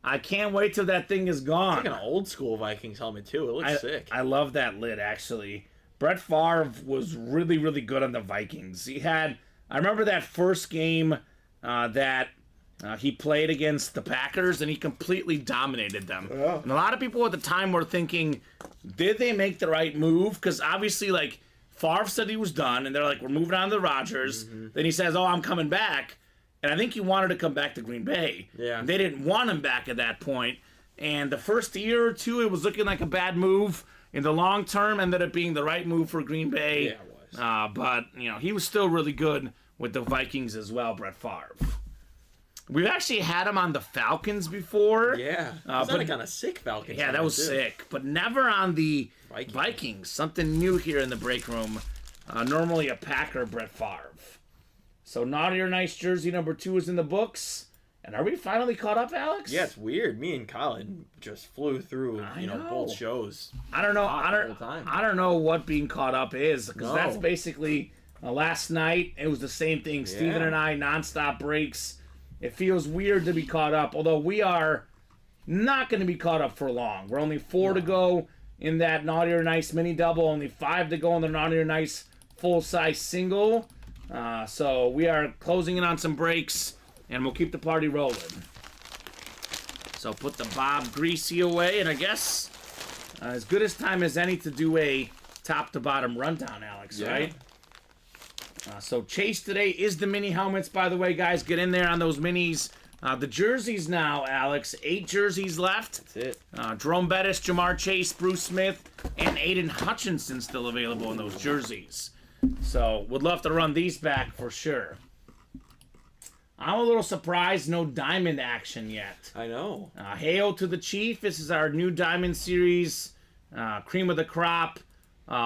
I can't wait till that thing is gone. It's like an old school Vikings helmet too. It looks sick. I love that lid, actually. Brett Favre was really, really good on the Vikings. I remember that first game that he played against the Packers, and he completely dominated them. Yeah. And a lot of people at the time were thinking, did they make the right move? Because obviously, like, Favre said he was done, and they're like, we're moving on to the Rodgers. Then he says, I'm coming back. And I think he wanted to come back to Green Bay. Yeah. They didn't want him back at that point. And the first year or two, it was looking like a bad move. In the long term, ended up being the right move for Green Bay. Yeah, it was. But, he was still really good with the Vikings as well, Brett Favre. We've actually had him on the Falcons before. Yeah. He's on a kind of sick Falcons. Yeah, that was sick. But never on the Vikings. Vikings. Something new here in the break room. Normally a Packer, Brett Favre. So Naughty or Nice jersey number 2 is in the books. And are we finally caught up, Alex? Yeah, it's weird. Me and Colin just flew through, know. both shows. I don't know. The whole time. I don't know what being caught up is, because that's basically last night. It was the same thing. Steven and I nonstop breaks. It feels weird to be caught up, although we are not going to be caught up for long. We're only 4 to go in that Naughty or Nice mini double. Only 5 to go in the Naughty or Nice full size single. So we are closing in on some breaks, and we'll keep the party rolling. So put the Bob Greasy away, and I guess as good as time as any to do a top-to-bottom rundown, Alex, right? So Chase today is the mini helmets, by the way, guys. Get in there on those minis. The jerseys now, Alex. 8 jerseys left. That's it. Jerome Bettis, Jamar Chase, Bruce Smith, and Aiden Hutchinson still available in those jerseys. So would love to run these back for sure. I'm a little surprised no diamond action yet. I know. Hail to the Chief. This is our new diamond series. Cream of the crop.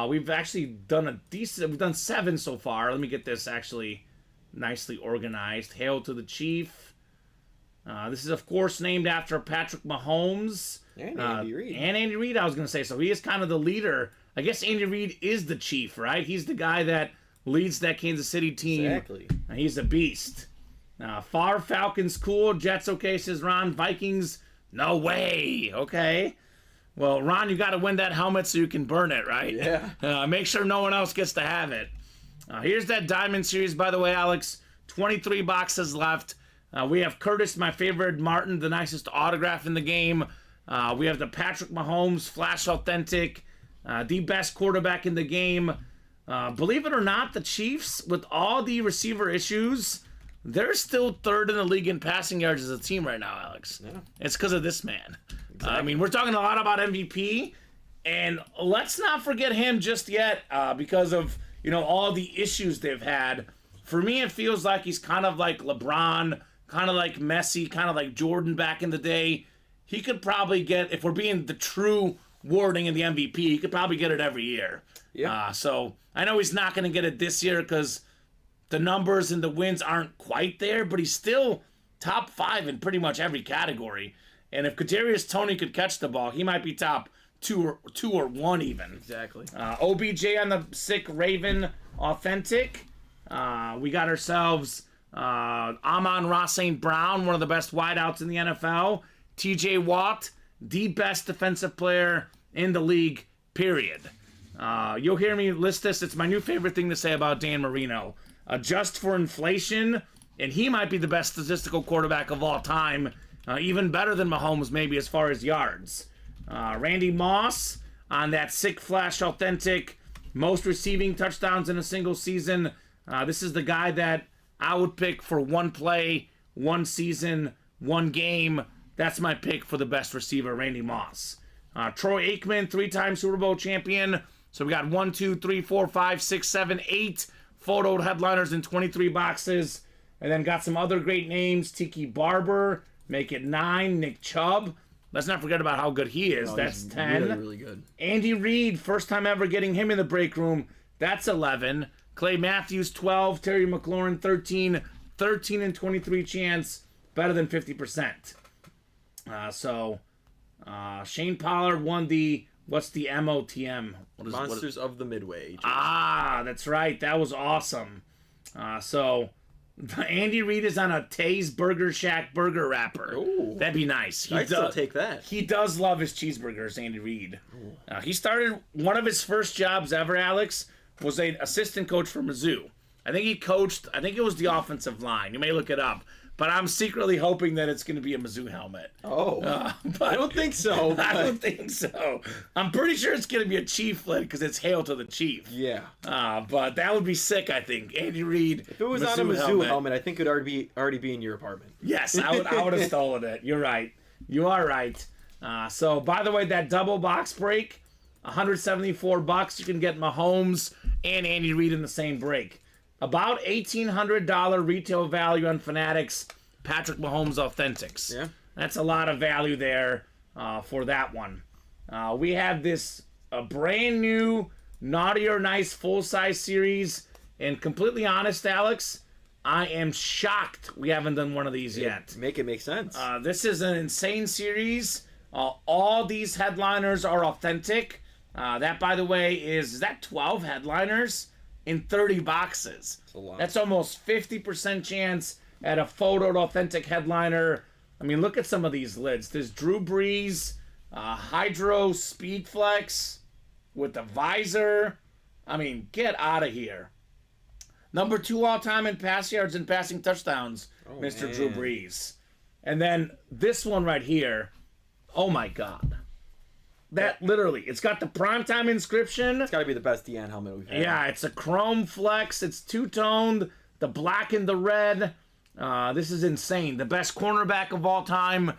We've actually done we've done 7 so far. Let me get this actually nicely organized. Hail to the Chief. This is, of course, named after Patrick Mahomes. And Andy Reid. And Andy Reid, I was going to say. So he is kind of the leader. I guess Andy Reid is the chief, right? He's the guy that leads that Kansas City team. Exactly. He's a beast. Favre, Falcons, cool. Jets, okay, says Ron. Vikings, no way. Okay. Well, Ron, you got to win that helmet so you can burn it, right? Yeah. Make sure no one else gets to have it. Here's that Diamond Series, by the way, Alex. 23 boxes left. We have Curtis, my favorite, Martin, the nicest autograph in the game. We have the Patrick Mahomes Flash Authentic, the best quarterback in the game. Believe it or not, the Chiefs, with all the receiver issues, they're still 3rd in the league in passing yards as a team right now, Alex. Yeah. It's because of this man. Exactly. I mean, we're talking a lot about MVP, and let's not forget him just yet because of, all the issues they've had. For me, it feels like he's kind of like LeBron, kind of like Messi, kind of like Jordan back in the day. He could probably get, if we're being the true wording in the MVP, he could probably get it every year. Yeah. So I know he's not going to get it this year because the numbers and the wins aren't quite there, but he's still top 5 in pretty much every category. And if Kadarius Toney could catch the ball, he might be top 2 or 1 even. Exactly. OBJ on the sick Raven Authentic. We got ourselves Amon-Ra St. Brown, one of the best wideouts in the NFL. TJ Watt, the best defensive player in the league, period. You'll hear me list this. It's my new favorite thing to say about Dan Marino. Adjust for inflation, and he might be the best statistical quarterback of all time, even better than Mahomes maybe as far as yards. Randy Moss on that sick Flash Authentic, most receiving touchdowns in a single season. This is the guy that I would pick for 1 play, 1 season, 1 game. That's my pick for the best receiver, Randy Moss. Troy Aikman, 3-time Super Bowl champion. So we got 1, 2, 3, 4, 5, 6, 7, 8 photoed headliners in 23 boxes. And then got some other great names. Tiki Barber, make it 9. Nick Chubb. Let's not forget about how good he is. That's 10. Really, really good. Andy Reid, first time ever getting him in the break room. That's 11. Clay Matthews, 12. Terry McLaurin, 13. 13 and 23 chance. Better than 50%. Shane Pollard won the, what's the MOTM? Monsters of the Midway. That's right. That was awesome. Andy Reid is on a Tay's Burger Shack burger wrapper. Ooh. That'd be nice. I'd still take that. He does love his cheeseburgers, Andy Reid. He started, one of his first jobs ever, Alex, was an assistant coach for Mizzou. I think he coached, I think it was the offensive line. You may look it up. but I'm secretly hoping that it's going to be a Mizzou helmet. Oh, But I don't think so. I don't think so. I'm pretty sure it's going to be a Chief lid because it's Hail to the Chief. Yeah. But that would be sick, I think. Andy Reid. If it was on a Mizzou helmet, I think it would already be in your apartment. Yes, I would have stolen it. You're right. You are right. So, by the way, that double box break, $174. You can get Mahomes and Andy Reid in the same break. About $1,800 retail value on Fanatics Patrick Mahomes Authentics. Yeah. That's a lot of value there for that one. We have this brand new Naughty or Nice full-size series. And completely honest, Alex, I am shocked we haven't done one of these yet. Make it make sense. This is an insane series. All these headliners are authentic. That, by the way, is that 12 headliners in 30 boxes? That's a lot. That's almost 50% chance at a photoed authentic headliner. I mean, look at some of these lids. There's Drew Brees, Hydro Speed Flex with the visor. I mean, get out of here. Number 2 all-time in pass yards and passing touchdowns, Mr. Man. Drew Brees. And then this one right here, oh my God. That literally, it's got the primetime inscription. It's got to be the best Deion helmet we've had. Yeah, it's a chrome flex. It's two-toned, the black and the red. This is insane. The best cornerback of all time.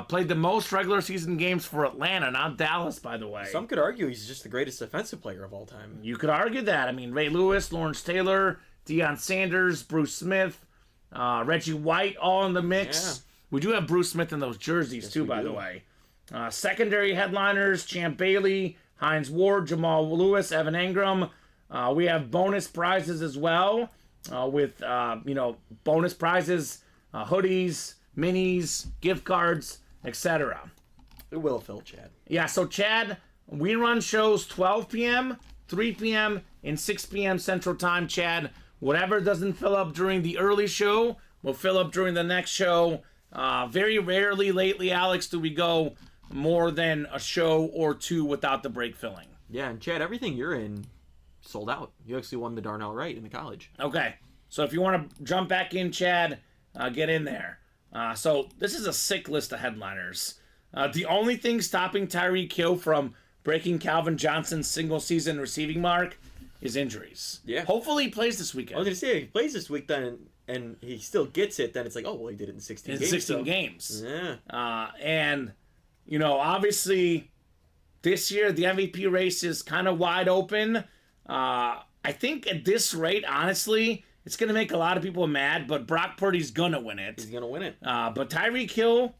Played the most regular season games for Atlanta, not Dallas, by the way. Some could argue he's just the greatest defensive player of all time. You could argue that. I mean, Ray Lewis, Lawrence Taylor, Deion Sanders, Bruce Smith, Reggie White, all in the mix. Yeah. We do have Bruce Smith in those jerseys, too, by the way. Secondary headliners, Champ Bailey, Hines Ward, Jamal Lewis, Evan Engram. We have bonus prizes as well with, bonus prizes, hoodies, minis, gift cards, etc. It will fill, Chad. Yeah, so Chad, we run shows 12 p.m., 3 p.m., and 6 p.m. Central Time, Chad. Whatever doesn't fill up during the early show will fill up during the next show. Very rarely lately, Alex, do we go more than a show or two without the break filling. Yeah, and Chad, everything you're in sold out. You actually won the Darnell Wright in the college. Okay, so if you want to jump back in, Chad, get in there. So this is a sick list of headliners. The only thing stopping Tyreek Hill from breaking Calvin Johnson's single-season receiving mark is injuries. Yeah. Hopefully he plays this weekend. I was going to say, if he plays this week then and he still gets it, then it's like, oh, well, he did it in 16 in games. 16 games. Yeah. And, obviously this year the MVP race is kind of wide open. I think at this rate, honestly, it's going to make a lot of people mad, but Brock Purdy's going to win it. He's going to win it. But Tyreek Hill,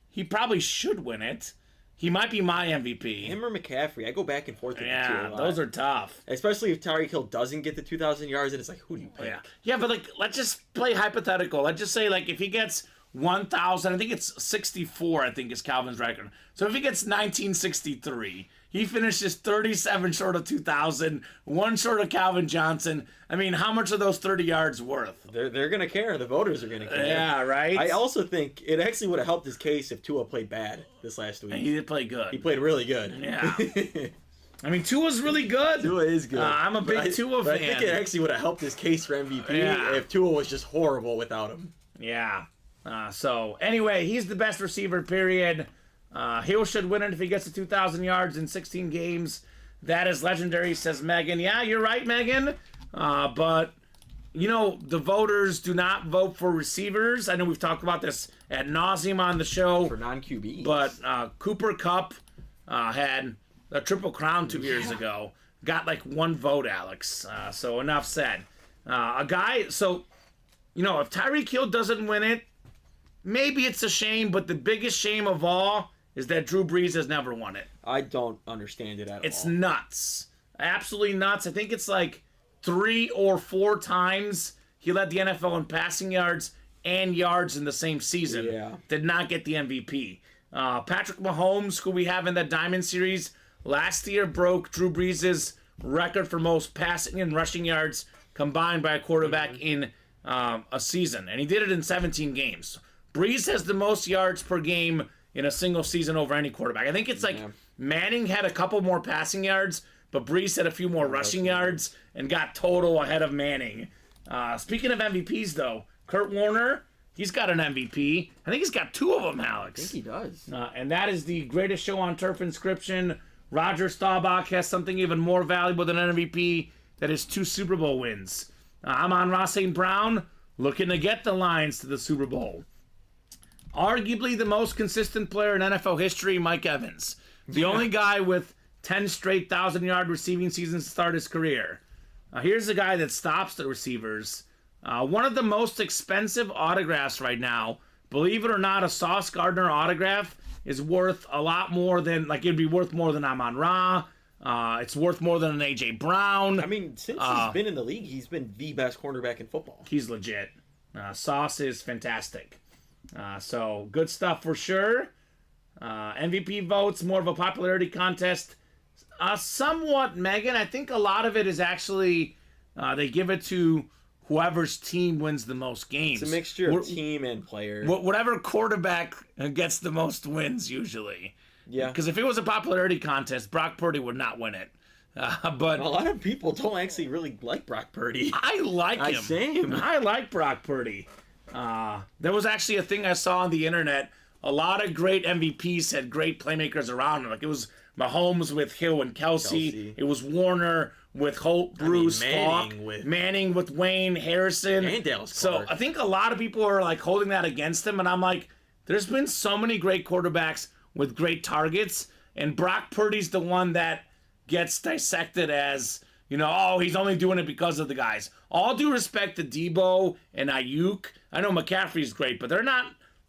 he probably should win it. He might be my MVP. Him or McCaffrey. I go back and forth with the two a lot. Those are tough. Especially if Tyreek Hill doesn't get the 2,000 yards, and it's like, who do you pick? Yeah, but let's just play hypothetical. Let's just say if he gets 1,000, I think it's 64, I think is Calvin's record. So if he gets 1963, he finishes 37 short of 2,000, 1 short of Calvin Johnson. I mean, how much are those 30 yards worth? They're going to care. The voters are going to care. Yeah, right? I also think it actually would have helped his case if Tua played bad this last week. He did play good. He played really good. Yeah. I mean, Tua's really good. Tua is good. I'm a big Tua fan. I think it actually would have helped his case for MVP if Tua was just horrible without him. Yeah. So, anyway, he's the best receiver, period. Hill should win it if he gets to 2,000 yards in 16 games. That is legendary, says Megan. Yeah, you're right, Megan. But, the voters do not vote for receivers. I know we've talked about this ad nauseum on the show. For non-QBs. But Cooper Kupp had a triple crown 2 years ago. Got 1 vote, Alex. So enough said. If Tyreek Hill doesn't win it, maybe it's a shame, but the biggest shame of all is that Drew Brees has never won it. I don't understand it at all. It's nuts. Absolutely nuts. I think it's 3 or 4 times he led the NFL in passing yards and yards in the same season. Yeah. Did not get the MVP. Patrick Mahomes, who we have in the Diamond Series, last year broke Drew Brees' record for most passing and rushing yards combined by a quarterback in a season. And he did it in 17 games. Brees has the most yards per game in a single season over any quarterback. I think it's Manning had a couple more passing yards, but Brees had a few more rushing yards and got total ahead of Manning. Speaking of MVPs, though, Kurt Warner, He's got an MVP. I think he's got 2 of them, Alex. I think he does. And that is the greatest show on turf inscription. Roger Staubach has something even more valuable than an MVP. That is 2 Super Bowl wins. Amon-Ra St. Brown looking to get the Lions to the Super Bowl. Arguably the most consistent player in NFL history, Mike Evans. The only guy with 10 straight 1,000-yard receiving seasons to start his career. Here's a guy that stops the receivers. One of the most expensive autographs right now. Believe it or not, a Sauce Gardner autograph is worth a lot more than, like, it'd be worth more than Amon-Ra. It's worth more than an A.J. Brown. I mean, since he's been in the league, he's been the best cornerback in football. He's legit. Sauce is fantastic. So, good stuff for sure. MVP votes, more of a popularity contest. Somewhat, Megan. I think a lot of it is actually, they give it to whoever's team wins the most games. It's a mixture of team and player. Whatever quarterback gets the most wins, usually. Yeah. Because if it was a popularity contest, Brock Purdy would not win it. But a lot of people don't actually really like Brock Purdy. I like him. Same. I like Brock Purdy. There was actually a thing I saw on the internet. A lot of great MVPs had great playmakers around them. Like, it was Mahomes with Hill and Kelsey. It was Warner with Holt, Bruce, Manning with Wayne, Harrison. And Dallas So Clark. I think a lot of people are like holding that against him, and I'm like, there's been so many great quarterbacks with great targets, and Brock Purdy's the one that gets dissected as, you know, oh, he's only doing it because of the guys. All due respect to Debo and Ayuk. I know McCaffrey's great, but they're not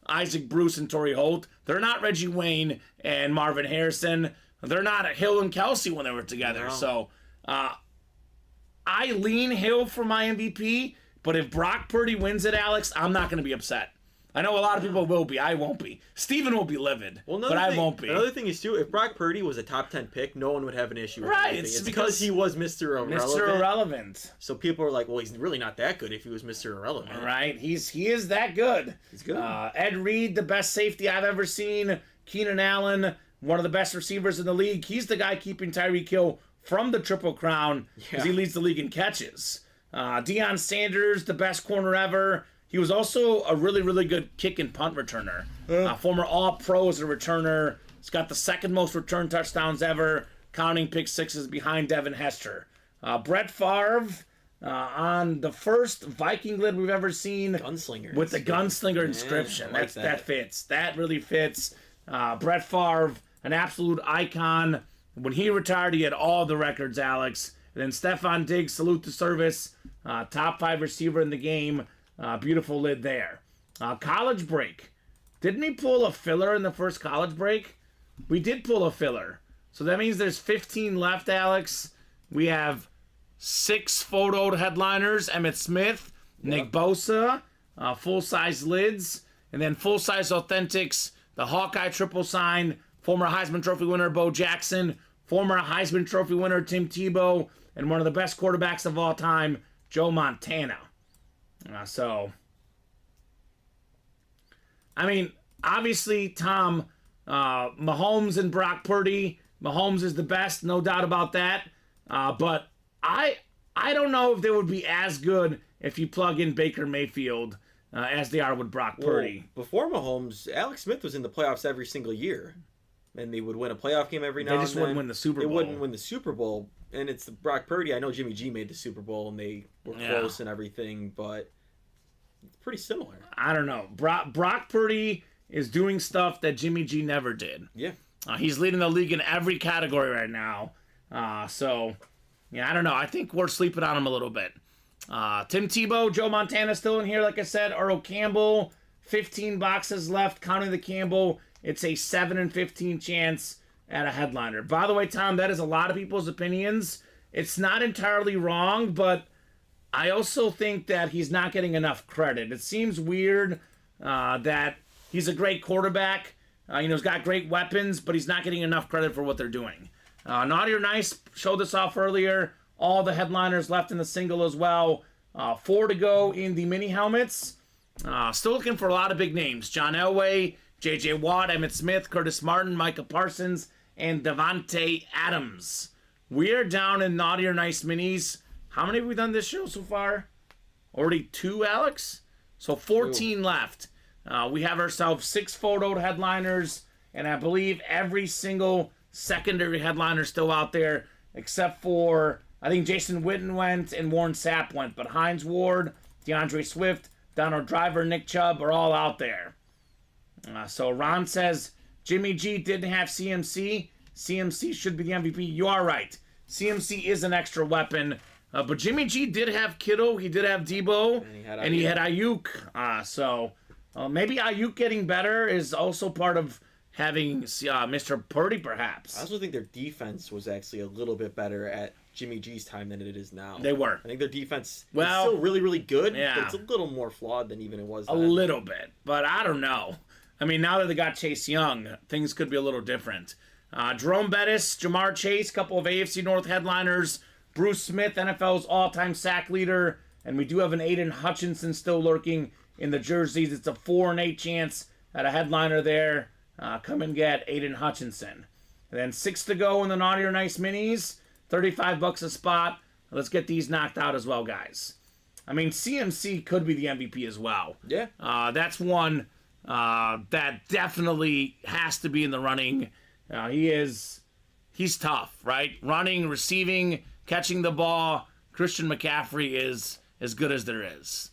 Isaac Bruce and Torrey Holt. They're not Reggie Wayne and Marvin Harrison. They're not Hill and Kelsey when they were together. No. So I lean Hill for my MVP, but if Brock Purdy wins it, Alex, I'm not going to be upset. I know a lot of people will be. I won't be. Steven will be livid, but I won't be. Another thing is, too, if Brock Purdy was a top 10 pick, no one would have an issue with right, anything. It's because he was Mr. Irrelevant. Mr. Irrelevant. So people are like, well, he's really not that good if he was Mr. Irrelevant. Right. He is that good. He's good. Ed Reed, the best safety I've ever seen. Keenan Allen, one of the best receivers in the league. He's the guy keeping Tyreek Hill from the Triple Crown because he leads the league in catches. Deion Sanders, the best corner ever. He was also a really, really good kick and punt returner. Former All-Pro as a returner. He's got the second most return touchdowns ever, counting pick sixes behind Devin Hester. Brett Favre on the first Viking lid we've ever seen. Gunslinger. With the gunslinger inscription. That fits. That really fits. Brett Favre, an absolute icon. When he retired, he had all the records, Alex. And then Stephon Diggs, salute to service. Top 5 receiver in the game. Beautiful lid there. College break. Didn't we pull a filler in the first college break? We did pull a filler. So that means there's 15 left, Alex. We have 6 photoed headliners. Emmitt Smith, Nick Bosa, full-size lids, and then full-size authentics, the Hawkeye triple sign, former Heisman Trophy winner Bo Jackson, former Heisman Trophy winner Tim Tebow, and one of the best quarterbacks of all time, Joe Montana. I mean, obviously, Tom, Mahomes and Brock Purdy. Mahomes is the best, no doubt about that. But I don't know if they would be as good if you plug in Baker Mayfield as they are with Brock Purdy. Before Mahomes, Alex Smith was in the playoffs every single year. And they would win a playoff game every now and then. They just wouldn't win the Super Bowl. They wouldn't win the Super Bowl. And it's Brock Purdy. I know Jimmy G made the Super Bowl, and they were close and everything, but it's pretty similar. I don't know. Brock Purdy is doing stuff that Jimmy G never did. Yeah. He's leading the league in every category right now. I don't know. I think we're sleeping on him a little bit. Tim Tebow, Joe Montana still in here, like I said. Earl Campbell, 15 boxes left, counting the Campbell. It's a 7 in 15 chance at a headliner. By the way, Tom, that is a lot of people's opinions. It's not entirely wrong, but I also think that he's not getting enough credit. It seems weird that he's a great quarterback. He's got great weapons, but he's not getting enough credit for what they're doing. Naughty or Nice showed this off earlier. All the headliners left in the single as well. 4 to go in the mini helmets. Still looking for a lot of big names. John Elway, J.J. Watt, Emmitt Smith, Curtis Martin, Micah Parsons, and Devontae Adams. We are down in Naughty or Nice minis. How many have we done this show so far? Already 2, Alex? So 14 left. We have ourselves 6 photoed headliners, and I believe every single secondary headliner still out there, except for, I think Jason Witten went and Warren Sapp went, but Hines Ward, DeAndre Swift, Donald Driver, Nick Chubb are all out there. So Ron says Jimmy G didn't have CMC. CMC should be the MVP. You are right. CMC is an extra weapon. But Jimmy G did have Kittle. He did have Debo. And he had Ayuk. So maybe Ayuk getting better is also part of having Mr. Purdy, perhaps. I also think their defense was actually a little bit better at Jimmy G's time than it is now. They were. I think their defense is still really, really good, yeah, but it's a little more flawed than even it was then. A little bit, but I don't know. I mean, now that they got Chase Young, things could be a little different. Jerome Bettis, Jamar Chase, couple of AFC North headliners, Bruce Smith, NFL's all-time sack leader, and we do have an Aiden Hutchinson still lurking in the jerseys. It's a 4 in 8 chance at a headliner there. Come and get Aiden Hutchinson. And then 6 to go in the Naughty or Nice minis. $35 a spot. Let's get these knocked out as well, guys. I mean, CMC could be the MVP as well. Yeah. That's one that definitely has to be in the running. He's tough, right? Running, receiving, catching the ball. Christian McCaffrey is as good as there is.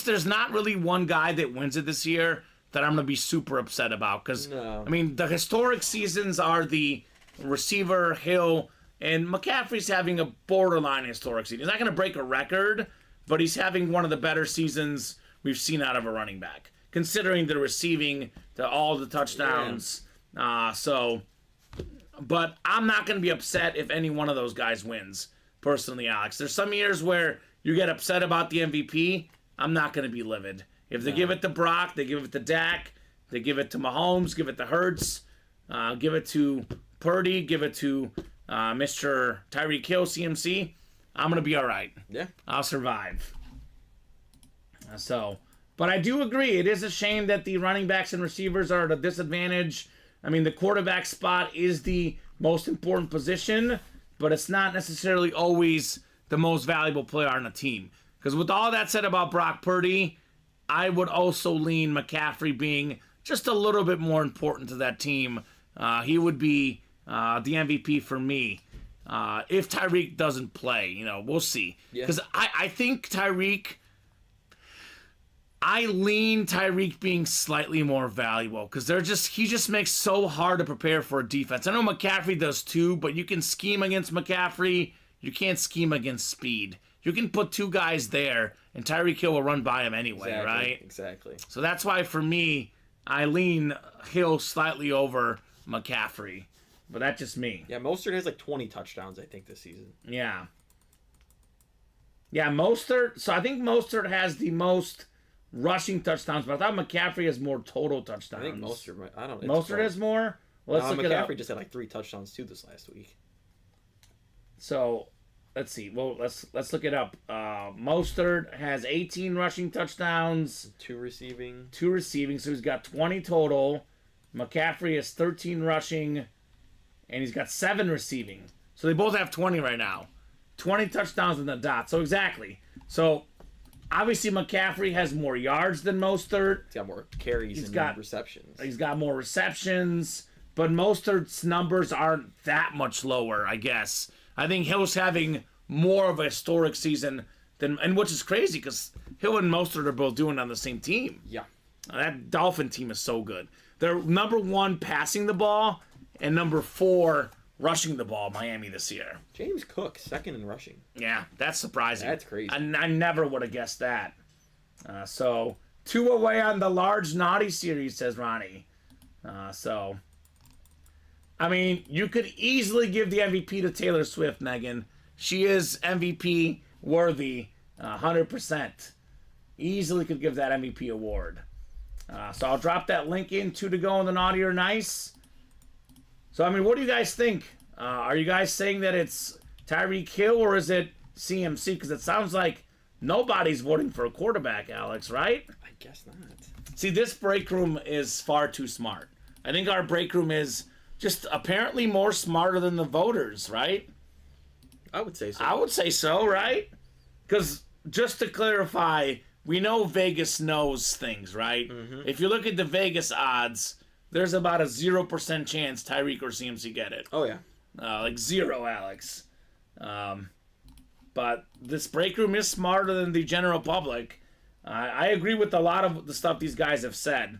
There's not really one guy that wins it this year that I'm going to be super upset about. Because, I mean, the historic seasons are the receiver, Hill, and McCaffrey's having a borderline historic season. He's not going to break a record, but he's having one of the better seasons we've seen out of a running back, considering the receiving, all the touchdowns. Yeah. But I'm not going to be upset if any one of those guys wins, personally, Alex. There's some years where you get upset about the MVP. I'm not going to be livid. If they give it to Brock, they give it to Dak, they give it to Mahomes, give it to Hurts, give it to Purdy, give it to Mr. Tyreek Hill, CMC, I'm going to be all right. Yeah. I'll survive. But I do agree, it is a shame that the running backs and receivers are at a disadvantage. I mean, the quarterback spot is the most important position, but it's not necessarily always the most valuable player on a team. Because with all that said about Brock Purdy, I would also lean McCaffrey being just a little bit more important to that team. He would be the MVP for me. If Tyreek doesn't play, we'll see. Because I think I lean Tyreek being slightly more valuable because he just makes so hard to prepare for a defense. I know McCaffrey does too, but you can scheme against McCaffrey. You can't scheme against speed. You can put 2 guys there, and Tyreek Hill will run by him anyway, right? Exactly. So that's why, for me, I lean Hill slightly over McCaffrey. But that's just me. Yeah, Mostert has like 20 touchdowns, I think, this season. Yeah. Yeah, Mostert. So I think Mostert has the most rushing touchdowns, but I thought McCaffrey has more total touchdowns. I think Mostert, Mostert has more? Well, let's look it up. McCaffrey just had like 3 touchdowns too this last week. So, let's see. Well, let's look it up. Mostert has 18 rushing touchdowns. 2 receiving. 2 receiving, so he's got 20 total. McCaffrey has 13 rushing, and he's got 7 receiving. So they both have 20 right now. 20 touchdowns in the dot. So exactly. So obviously McCaffrey has more yards than Mostert. He's got more carries and receptions. He's got more receptions, but Mostert's numbers aren't that much lower, I guess. I think Hill's having more of a historic season and which is crazy because Hill and Mostert are both doing it on the same team. Yeah. That Dolphin team is so good. They're number 1 passing the ball and number 4 rushing the ball, Miami, this year. James Cook, 2nd in rushing. Yeah, that's surprising. That's crazy. I never would have guessed that. So 2 away on the large naughty series, says Ronnie. I mean, you could easily give the MVP to Taylor Swift, Megan. She is MVP worthy, 100%. Easily could give that MVP award. So I'll drop that link in, 2 to go on the Naughty or Nice. So, I mean, what do you guys think? Are you guys saying that it's Tyreek Hill or is it CMC? Because it sounds like nobody's voting for a quarterback, Alex, right? I guess not. See, this break room is far too smart. I think our break room is just apparently more smarter than the voters, right? I would say so. I would say so, right? Because just to clarify, we know Vegas knows things, right? Mm-hmm. If you look at the Vegas odds, there's about a 0% chance Tyreek or CMC get it. Oh, yeah. Like 0, Alex. But this break room is smarter than the general public. I agree with a lot of the stuff these guys have said,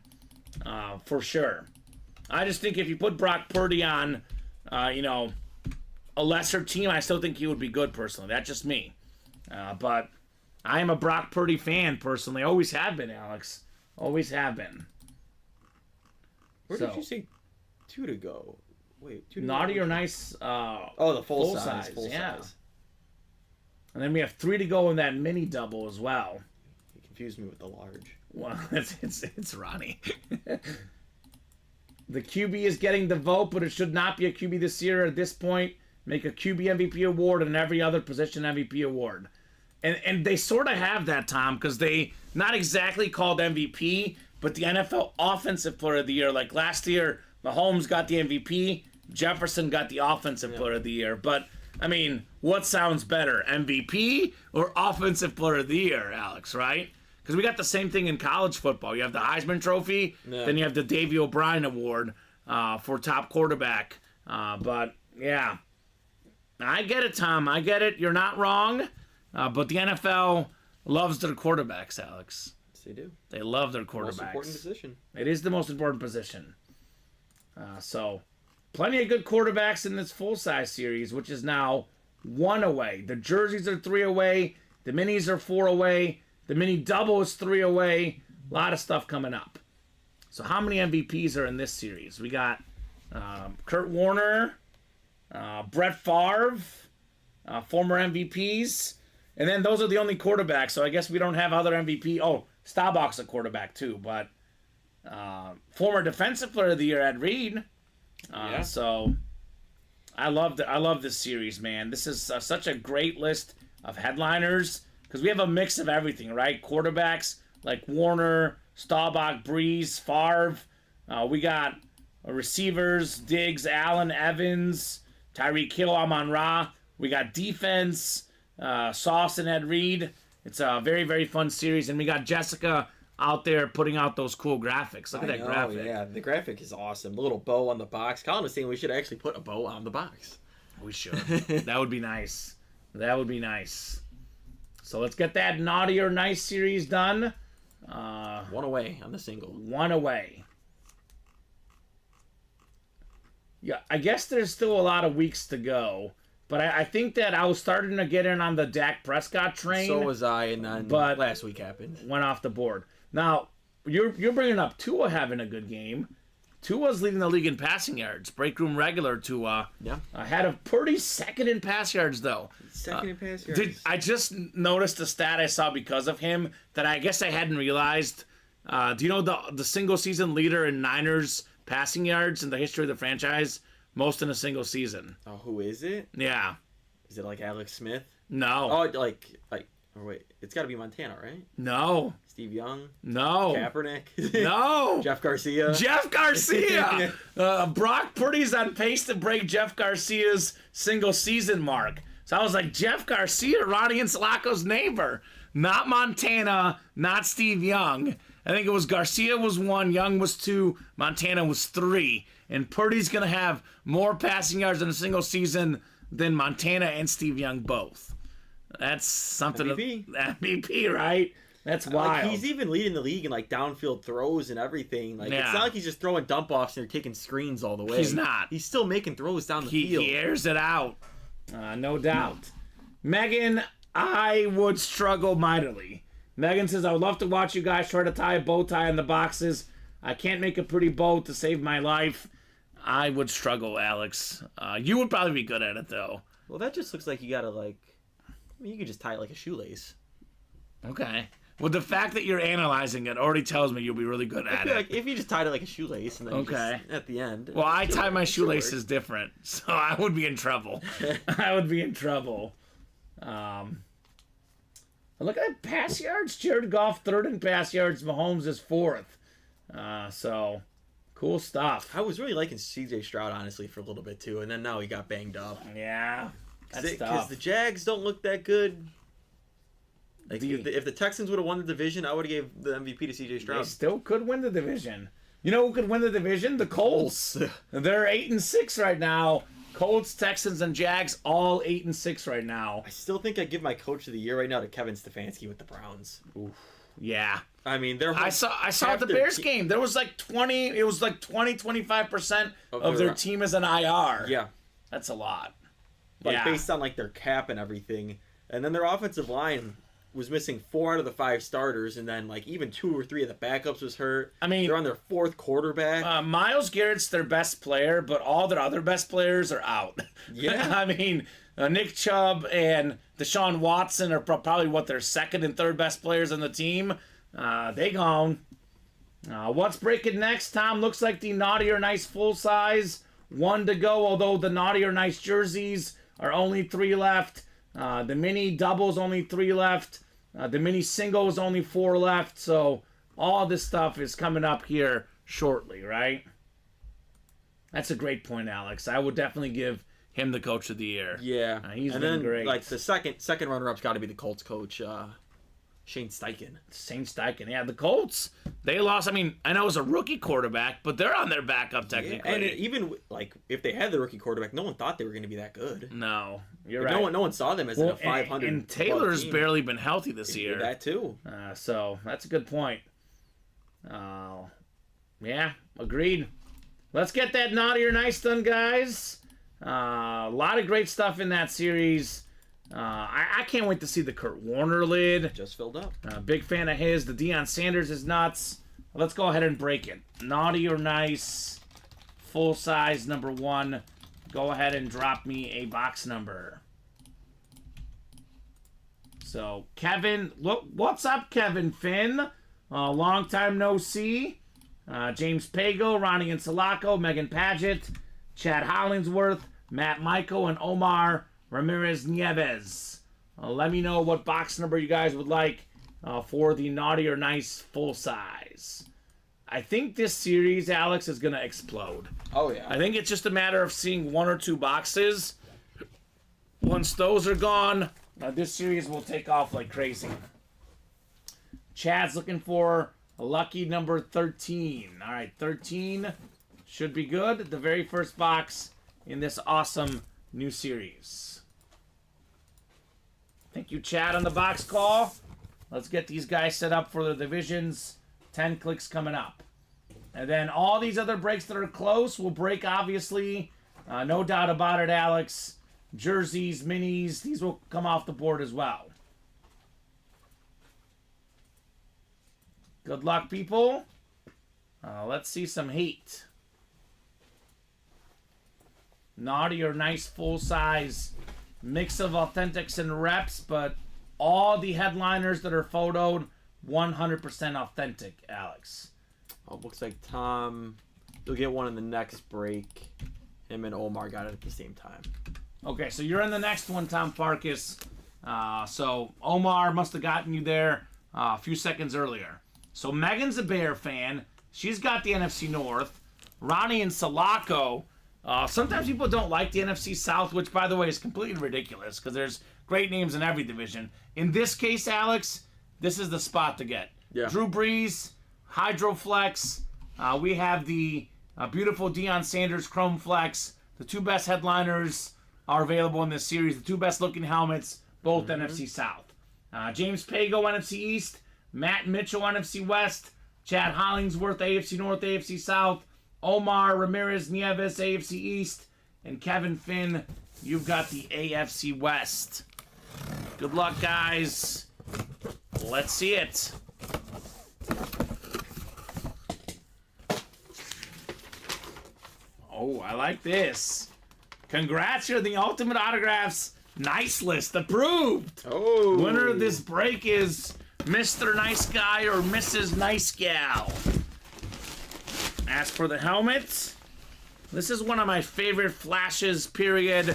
for sure. I just think if you put Brock Purdy on, a lesser team, I still think he would be good personally. That's just me. But I am a Brock Purdy fan personally. Always have been, Alex. Always have been. Where did you say 2 to go? Wait, 2 to Naughty go? or nice? The full size. Full yeah. size. And then we have 3 to go in that mini double as well. You confused me with the large. Well, it's Ronnie. The QB is getting the vote, but it should not be a QB this year at this point. Make a QB MVP award and every other position MVP award. And they sort of have that, Tom, because they not exactly called MVP, but the NFL Offensive Player of the Year. Like last year, Mahomes got the MVP, Jefferson got the Offensive Player of the Year. But, I mean, what sounds better, MVP or Offensive Player of the Year, Alex, right? Because we got the same thing in college football. You have the Heisman Trophy, then you have the Davey O'Brien Award for top quarterback. But, yeah, I get it, Tom. I get it. You're not wrong. But the NFL loves their quarterbacks, Alex. Yes, they do. They love their quarterbacks. Most important position. It is the most important position. So, plenty of good quarterbacks in this full-size series, which is now 1 away. The jerseys are 3 away. The minis are 4 away. The mini double is 3 away. A lot of stuff coming up. So, how many MVPs are in this series? We got Kurt Warner, Brett Favre, former MVPs. And then those are the only quarterbacks, so I guess we don't have other MVP. Oh, Staubach's a quarterback too, but former Defensive Player of the Year, Ed Reed. So I love this series, man. This is such a great list of headliners because we have a mix of everything, right? Quarterbacks like Warner, Staubach, Breeze, Favre. We got receivers, Diggs, Allen, Evans, Tyreek Hill, Amon-Ra. We got defense. Sauce and Ed Reed. It's a very, very fun series. And we got Jessica out there putting out those cool graphics. Look at that graphic. Yeah, the graphic is awesome. The little bow on the box. Colin was saying we should actually put a bow on the box. We should. That would be nice. That would be nice. So let's get that naughty or nice series done. 1 away on the single. 1 away. Yeah, I guess there's still a lot of weeks to go. But I think that I was starting to get in on the Dak Prescott train. So was I, and then last week happened. Went off the board. Now, you're bringing up Tua having a good game. Tua's leading the league in passing yards. Break room regular Tua. Yeah. Had a pretty second in pass yards, though. Second in pass yards. I just noticed a stat I saw because of him that I guess I hadn't realized. Do you know the single season leader in Niners passing yards in the history of the franchise? Most in a single season. Oh, who is it? Yeah. Is it like Alex Smith? No. Oh, or wait, it's got to be Montana, right? No. Steve Young? No. Kaepernick? No. Jeff Garcia? Jeff Garcia! Brock Purdy's on pace to break Jeff Garcia's single season mark. So I was like, Jeff Garcia, Ronnie and Sulaco's neighbor. Not Montana, not Steve Young. I think it was Garcia was 1, Young was 2, Montana was 3. And Purdy's going to have more passing yards in a single season than Montana and Steve Young both. That's something. MVP. MVP, right? That's wild. He's even leading the league in downfield throws and everything. It's not like he's just throwing dump offs and they're taking screens all the way. He's not. He's still making throws down the field. He airs it out, no doubt. Megan, I would struggle mightily. Megan says, I would love to watch you guys try to tie a bow tie on the boxes. I can't make a pretty bow to save my life. I would struggle, Alex. You would probably be good at it, though. Well, that just looks like you gotta, you could just tie it like a shoelace. Okay. Well, the fact that you're analyzing it already tells me you'll be really good at it. Like if you just tied it like a shoelace and then just, at the end. Well, I tie my shoelaces different, so I would be in trouble. I would be in trouble. Look at that pass yards. Jared Goff 3rd in pass yards. Mahomes is 4th. So... cool stuff. I was really liking C.J. Stroud, honestly, for a little bit, too. And then now he got banged up. Yeah. Because the Jags don't look that good. Like, if the Texans would have won the division, I would have gave the MVP to C.J. Stroud. They still could win the division. You know who could win the division? The Colts. They're 8-6 right now. Colts, Texans, and Jags all 8-6 right now. I still think I'd give my coach of the year right now to Kevin Stefanski with the Browns. Oof. Yeah. I mean, they're I saw the Bears game. There was like 25% of their team is an IR. Yeah. That's a lot. Like, based on, like, their cap and everything. And then their offensive line was missing 4 out of the 5 starters, and then, like, even 2 or 3 of the backups was hurt. I mean, they're on their 4th quarterback. Myles Garrett's their best player, but all their other best players are out. Yeah. I mean, Nick Chubb and Deshaun Watson are probably their 2nd and 3rd best players on the team. They gone. What's breaking next, Tom? Looks like the Naughty or Nice full size. 1 to go, although the Naughty or Nice jerseys are only 3 left. The mini doubles only 3 left. The mini singles only 4 left. So all this stuff is coming up here shortly, right? That's a great point, Alex. I would definitely give him the coach of the year. Yeah, he's been great. Like the second runner-up's got to be the Colts coach, Shane Steichen. Yeah, the Colts, they lost. I mean, I know it was a rookie quarterback, but they're on their backup technically. Yeah, and even like if they had the rookie quarterback, no one thought they were going to be that good. No, you're like, right. No one saw them as a 500. And Taylor's barely been healthy this year. That too. So that's a good point. Yeah, agreed. Let's get that Naughty or Nice done, guys. A lot of great stuff in that series. I can't wait to see the Kurt Warner lid. Just filled up. Big fan of his. The Deion Sanders is nuts. Let's go ahead and break it. Naughty or Nice, full size number 1. Go ahead and drop me a box number. So, Kevin, look, what's up, Kevin Finn? Long time no see. James Pago, Ronnie Insulaco, Megan Paget, Chad Hollingsworth, Matt Michael, and Omar Ramirez Nieves. Let me know what box number you guys would like for the Naughty or Nice full size. I think this series, Alex, is going to explode. Oh, yeah. I think it's just a matter of seeing 1 or 2 boxes. Once those are gone, this series will take off like crazy. Chad's looking for a lucky number 13. All right, 13 should be good. The very first box in this awesome new series. Thank you, Chad, on the box call. Let's get these guys set up for the divisions. 10 clicks coming up. And then all these other breaks that are close will break, obviously. No doubt about it, Alex. Jerseys, minis, these will come off the board as well. Good luck, people. Let's see some hate. Naughty or Nice full size. Mix of authentics and reps, but all the headliners that are photoed, 100% authentic, Alex. Oh, looks like Tom, you'll get one in the next break. Him and Omar got it at the same time. Okay, so you're in the next one, Tom Farkas. So Omar must have gotten you there a few seconds earlier. So Megan's a Bear fan. She's got the NFC North. Ronnie and Sulaco. Sometimes people don't like the NFC South, which, by the way, is completely ridiculous because there's great names in every division. In this case, Alex, this is the spot to get. Yeah. Drew Brees, Hydroflex. We have the beautiful Deion Sanders Chrome Flex. The 2 best headliners are available in this series. The 2 best looking helmets, both NFC South. James Pago, NFC East. Matt Mitchell, NFC West. Chad Hollingsworth, AFC North, AFC South. Omar Ramirez Nieves, AFC East. And Kevin Finn, you've got the AFC West. Good luck, guys. Let's see it. Oh, I like this. Congrats, you're the Ultimate Autographs Nice List approved. Oh. Winner of this break is Mr. Nice Guy or Mrs. Nice Gal. As for the helmets, this is one of my favorite flashes, period.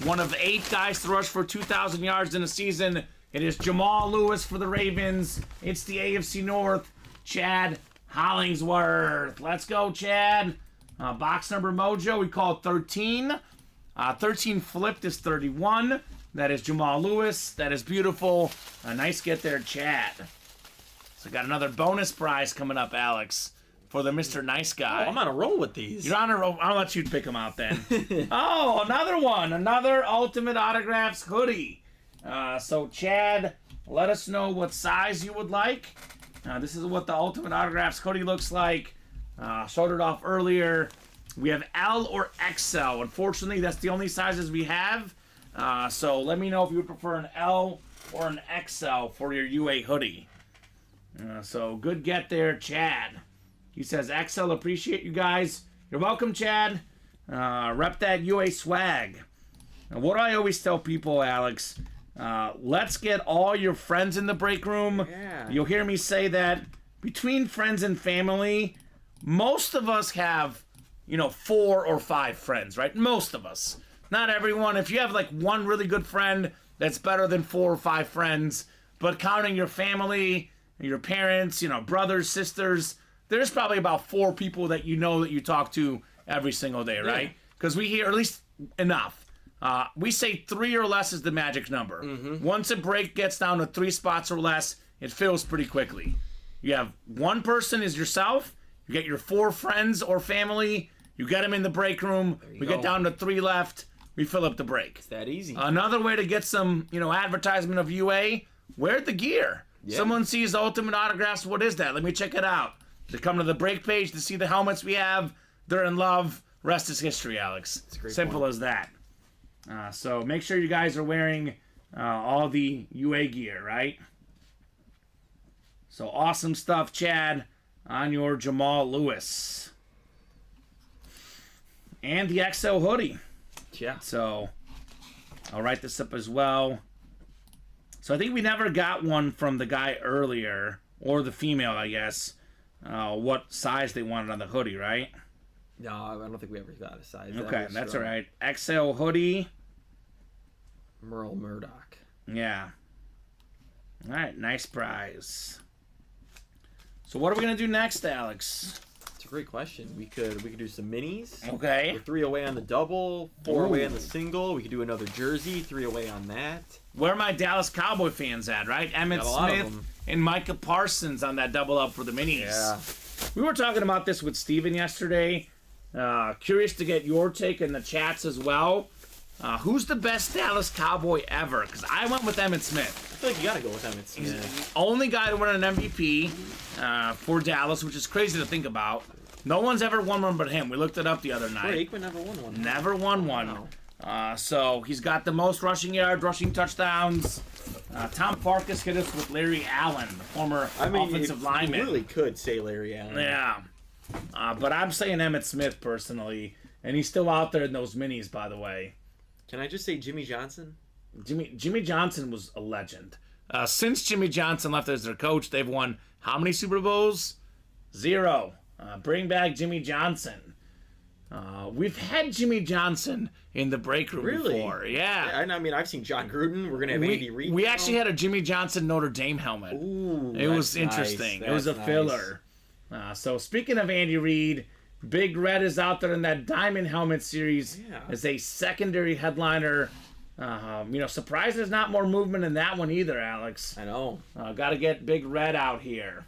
One of 8 guys to rush for 2,000 yards in a season. It is Jamal Lewis for the Ravens. It's the AFC North, Chad Hollingsworth. Let's go, Chad. Box number mojo, we call it 13. 13 flipped is 31. That is Jamal Lewis. That is beautiful. A nice get there, Chad. So got another bonus prize coming up, Alex, for the Mr. Nice Guy. Oh, I'm on a roll with these. You're on a roll. I'll let you pick them out then. Oh, another one. Another Ultimate Autographs hoodie. So, Chad, let us know what size you would like. This is what the Ultimate Autographs hoodie looks like. Showed it off earlier. We have L or XL. Unfortunately, that's the only sizes we have. So let me know if you would prefer an L or an XL for your UA hoodie. So good get there, Chad. He says, XL, appreciate you guys. You're welcome, Chad. Rep that UA swag. Now, what do I always tell people, Alex? Let's get all your friends in the break room. Yeah. You'll hear me say that between friends and family, most of us have, 4 or 5 friends, right? Most of us. Not everyone. If you have like one really good friend, that's better than 4 or 5 friends. But counting your family, your parents, brothers, sisters, there's probably about 4 people that that you talk to every single day, right? Because we hear at least enough. We say 3 or less is the magic number. Mm-hmm. Once a break gets down to 3 spots or less, it fills pretty quickly. You have one person is yourself. You get your 4 friends or family. You get them in the break room. We get down to 3 left. We fill up the break. It's that easy. Another way to get some, advertisement of UA, wear the gear. Yeah. Someone sees the Ultimate Autographs. What is that? Let me check it out. They come to the break page to see the helmets we have. They're in love. Rest is history, Alex. Simple as that. So make sure you guys are wearing all the UA gear, right? So awesome stuff, Chad, on your Jamal Lewis. And the XL hoodie. Yeah. So I'll write this up as well. So I think we never got one from the guy earlier, or the female, I guess, what size they wanted on the hoodie, right? No, I don't think we ever got a size. Okay, that's all right. XL hoodie. Merle Murdoch. Yeah. All right, nice prize. So what are we going to do next, Alex? It's a great question. We could do some minis. Okay. We're 3 away on the double, 4 away on the single. We could do another jersey, 3 away on that. Where are my Dallas Cowboy fans at, right? Emmett Smith and Micah Parsons on that double up for the minis. Yeah. We were talking about this with Steven yesterday. Curious to get your take in the chats as well. Who's the best Dallas Cowboy ever? Because I went with Emmitt Smith. I feel like you got to go with Emmitt Smith. He's the only guy to win an MVP for Dallas, which is crazy to think about. No one's ever won one but him. We looked it up the other night. Aikman never won one. Never won one. So he's got the most rushing yards, rushing touchdowns. Tom Farkas hit us with Larry Allen, the former offensive lineman. You really could say Larry Allen. Yeah. But I'm saying Emmitt Smith personally, and he's still out there in those minis, by the way. Can I just say Jimmy Johnson? Jimmy Johnson was a legend. Since Jimmy Johnson left as their coach, they've won how many Super Bowls? 0. Bring back Jimmy Johnson. We've had Jimmy Johnson in the break room before. Yeah. I mean, I've seen John Gruden. We're going to have Andy Reid. We actually had a Jimmy Johnson Notre Dame helmet. Ooh, it was interesting. Nice. It was a filler. So speaking of Andy Reid, Big Red is out there in that Diamond Helmet series as a secondary headliner. Surprised there's not more movement in that one either, Alex. I know. Got to get Big Red out here.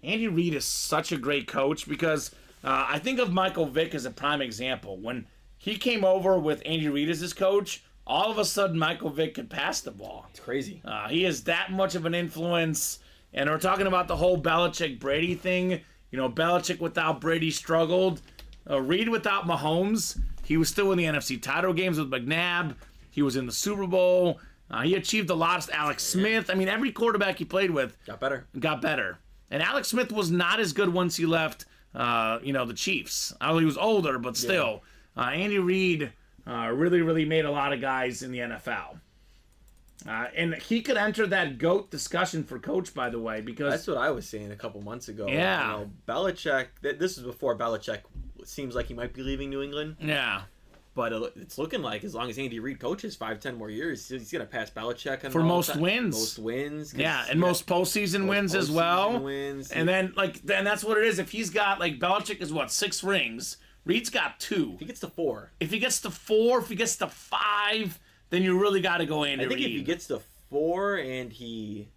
Andy Reid is such a great coach because I think of Michael Vick as a prime example. When he came over with Andy Reid as his coach, all of a sudden Michael Vick could pass the ball. It's crazy. He is that much of an influence. And we're talking about the whole Belichick-Brady thing. Belichick without Brady struggled. Reid without Mahomes, he was still in the NFC title games with McNabb. He was in the Super Bowl. He achieved a lot. Alex Smith. I mean, every quarterback he played with got better. And Alex Smith was not as good once he left, the Chiefs. He was older, but still. Andy Reid really, really made a lot of guys in the NFL. And he could enter that GOAT discussion for coach, by the way, because... That's what I was saying a couple months ago. Yeah. Belichick, this is before Belichick seems like he might be leaving New England. Yeah. But it's looking like as long as Andy Reid coaches 5-10 more years, he's going to pass Belichick for most wins. Most wins. Yeah, and most postseason wins as well. Wins. And then that's what it is. If he's got, Belichick is 6 rings. Reid's got 2. If he gets to 4. If he gets to 4, if he gets to 5, then you really got to go Andy I think Reid. if he gets to 4 and he,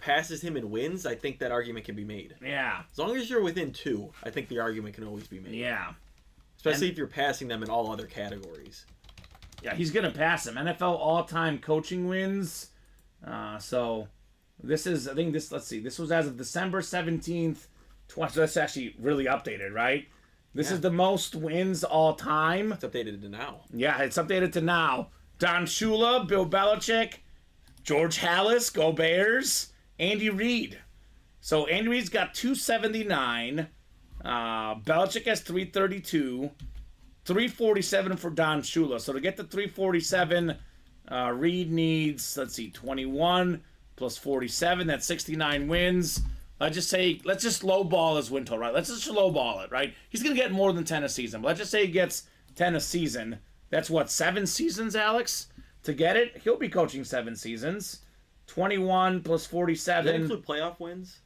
passes him and wins, I think that argument can be made. Yeah. As long as you're within 2, I think the argument can always be made. Yeah. Especially if you're passing them in all other categories. Yeah, he's going to pass him. NFL all-time coaching wins. So this is, I think this, let's see, this was as of December 17th, so that's actually really updated, right? This is the most wins all time. It's updated to now. Yeah, it's updated to now. Don Shula, Bill Belichick, George Halas, go Bears, Andy Reid. So Andy Reid's got 279. Belichick has 332. 347 for Don Shula. So to get to 347, Reid needs, 21 plus 47. That's 69 wins. Let's just lowball his win total, right? Let's just lowball it, right? He's going to get more than 10 a season. But let's just say he gets 10 a season. That's what, 7 seasons, Alex? To get it, he'll be coaching 7 seasons. 21 plus 47. Does that include playoff wins?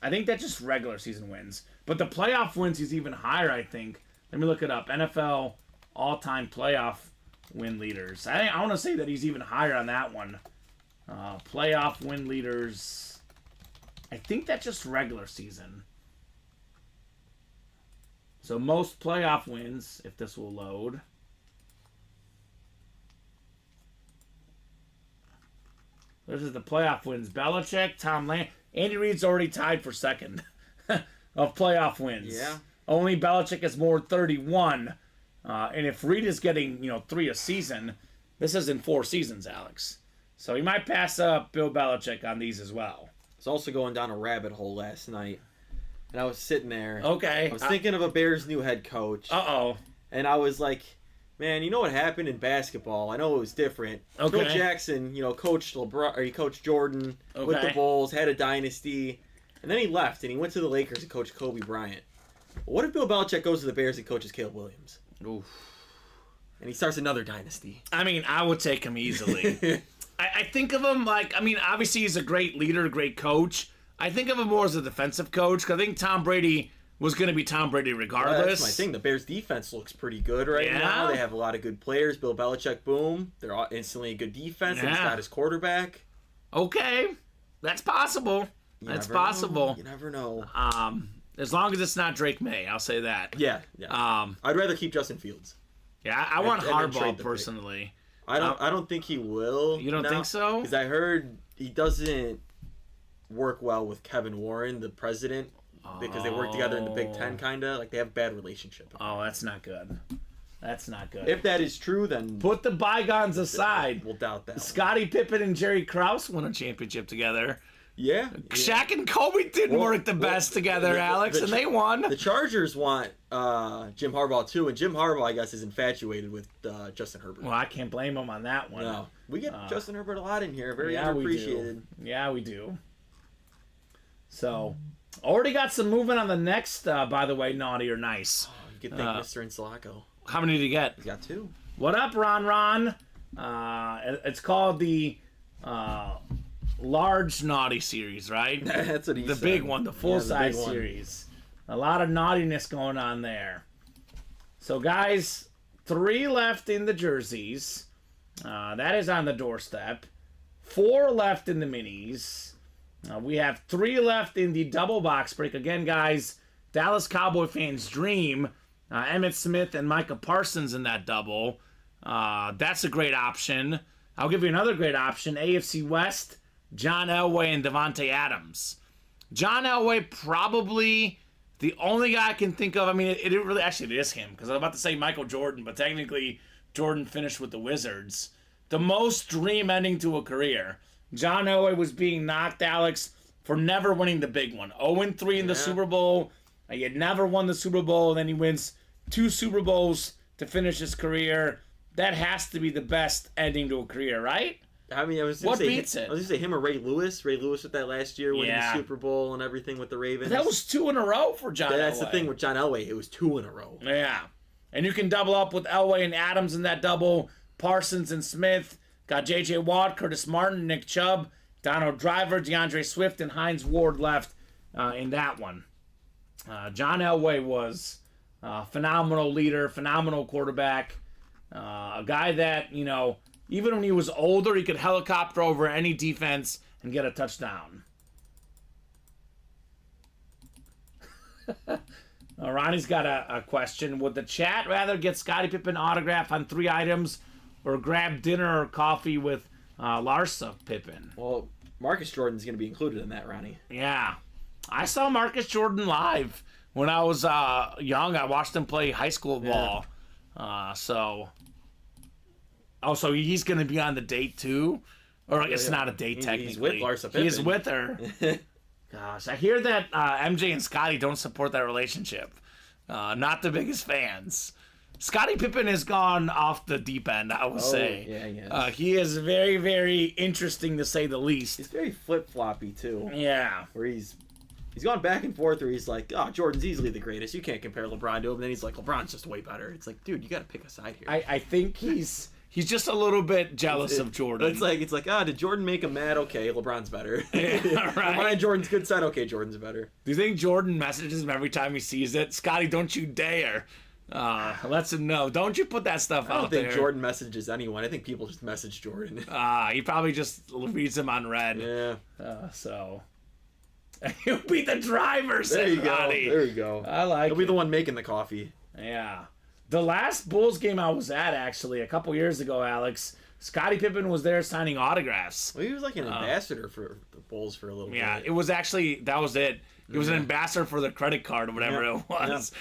I think that's just regular season wins. But the playoff wins, he's even higher, I think. Let me look it up. NFL all-time playoff win leaders. I want to say that he's even higher on that one. Playoff win leaders. I think that's just regular season. So most playoff wins, if this will load. This is the playoff wins. Belichick, Tom Landry. Andy Reid's already tied for second of playoff wins. Yeah. Only Belichick has more 31. And if Reid is getting, 3 a season, this is in 4 seasons, Alex. So he might pass up Bill Belichick on these as well. I was also going down a rabbit hole last night. And I was sitting there. Okay. I was thinking of a Bears new head coach. Uh-oh. And I was like, man, you know what happened in basketball? I know it was different. Okay. Phil Jackson, coached LeBron, or he coached Jordan with the Bulls, had a dynasty, and then he left and he went to the Lakers and coached Kobe Bryant. What if Bill Belichick goes to the Bears and coaches Caleb Williams? Oof. And he starts another dynasty. I mean, I would take him easily. I think of him obviously he's a great leader, great coach. I think of him more as a defensive coach because I think Tom Brady was going to be Tom Brady regardless. Well, that's my thing. The Bears' defense looks pretty good right now. They have a lot of good players. Bill Belichick, boom. They're instantly a good defense. And he's got his quarterback. Okay. That's possible. That's possible. You never know. As long as it's not Drake May, I'll say that. Yeah. I'd rather keep Justin Fields. Yeah, I want Harbaugh personally. I don't think he will. You don't think so? Because I heard he doesn't work well with Kevin Warren, the president, because they work together in the Big Ten, kind of. Like, they have a bad relationship. Oh, that's not good. That's not good. If that is true, then... Put the bygones aside. We'll doubt that. Scottie Pippen and Jerry Krause won a championship together. Yeah. Shaq and Kobe didn't work the best together, Alex, and they won. The Chargers want Jim Harbaugh, too, and Jim Harbaugh, I guess, is infatuated with Justin Herbert. Well, I can't blame him on that one. No. We get Justin Herbert a lot in here. Very yeah, underappreciated. Yeah, we do. So, already got some movement on the next, by the way, naughty or nice. Oh, you could thank Mr. Insalako. How many did he get? He's got 2. What up, Ron? It's called the large naughty series, right? That's what he said. The big one, the full-size series. A lot of naughtiness going on there. So, guys, 3 left in the jerseys. That is on the doorstep. 4 left in the minis. We have 3 left in the double box break. Again, guys, Dallas Cowboy fans' dream. Emmitt Smith and Micah Parsons in that double. That's a great option. I'll give you another great option. AFC West, John Elway and Devontae Adams. John Elway probably the only guy I can think of. I mean, it really actually it is him because I was about to say Michael Jordan, but technically Jordan finished with the Wizards. The most dream ending to a career. John Elway was being knocked, Alex, for never winning the big one. 0-3 in the Super Bowl. He had never won the Super Bowl, and then he wins 2 Super Bowls to finish his career. That has to be the best ending to a career, right? I mean, what beats it? I was going to say him or Ray Lewis. Ray Lewis with that last year, winning the Super Bowl and everything with the Ravens. But that was 2 in a row for John Elway. That's the thing with John Elway. It was 2 in a row. Yeah. And you can double up with Elway and Adams in that double. Parsons and Smith. Got J.J. Watt, Curtis Martin, Nick Chubb, Donald Driver, DeAndre Swift, and Hines Ward left in that one. John Elway was a phenomenal leader, phenomenal quarterback. A guy that, even when he was older, he could helicopter over any defense and get a touchdown. Ronnie's got a question. Would the chat rather get Scottie Pippen autograph on 3 items or grab dinner or coffee with Larsa Pippen? Well, Marcus Jordan's going to be included in that, Ronnie. Yeah. I saw Marcus Jordan live when I was young. I watched him play high school ball. So he's going to be on the date too? Or it's not a date technically. He's with Larsa Pippen. He's with her. Gosh, I hear that MJ and Scottie don't support that relationship. Not the biggest fans. Scottie Pippen has gone off the deep end, I would say. Yeah, he is very, very interesting to say the least. He's very flip-floppy too. Yeah. Where he's gone back and forth where he's like, oh, Jordan's easily the greatest. You can't compare LeBron to him. And then he's like, LeBron's just way better. It's like, dude, you got to pick a side here. I think he's just a little bit jealous of Jordan. It's like, did Jordan make him mad? Okay, LeBron's better. Yeah, right. LeBron Jordan's good side. Okay, Jordan's better. Do you think Jordan messages him every time he sees it? Scottie, don't you dare. Lets him know. Don't you put that stuff out there. I don't think Jordan messages anyone. I think people just message Jordan. He probably just reads them on red. Yeah. So. He'll be the driver, There you Scottie. go. There you go. I like He'll be the one making the coffee. Yeah. The last Bulls game I was at, actually, a couple years ago, Alex, Scottie Pippen was there signing autographs. Well, he was like an ambassador for the Bulls for a little bit. Yeah, it was actually, that was it. He was an ambassador for the credit card or whatever it was.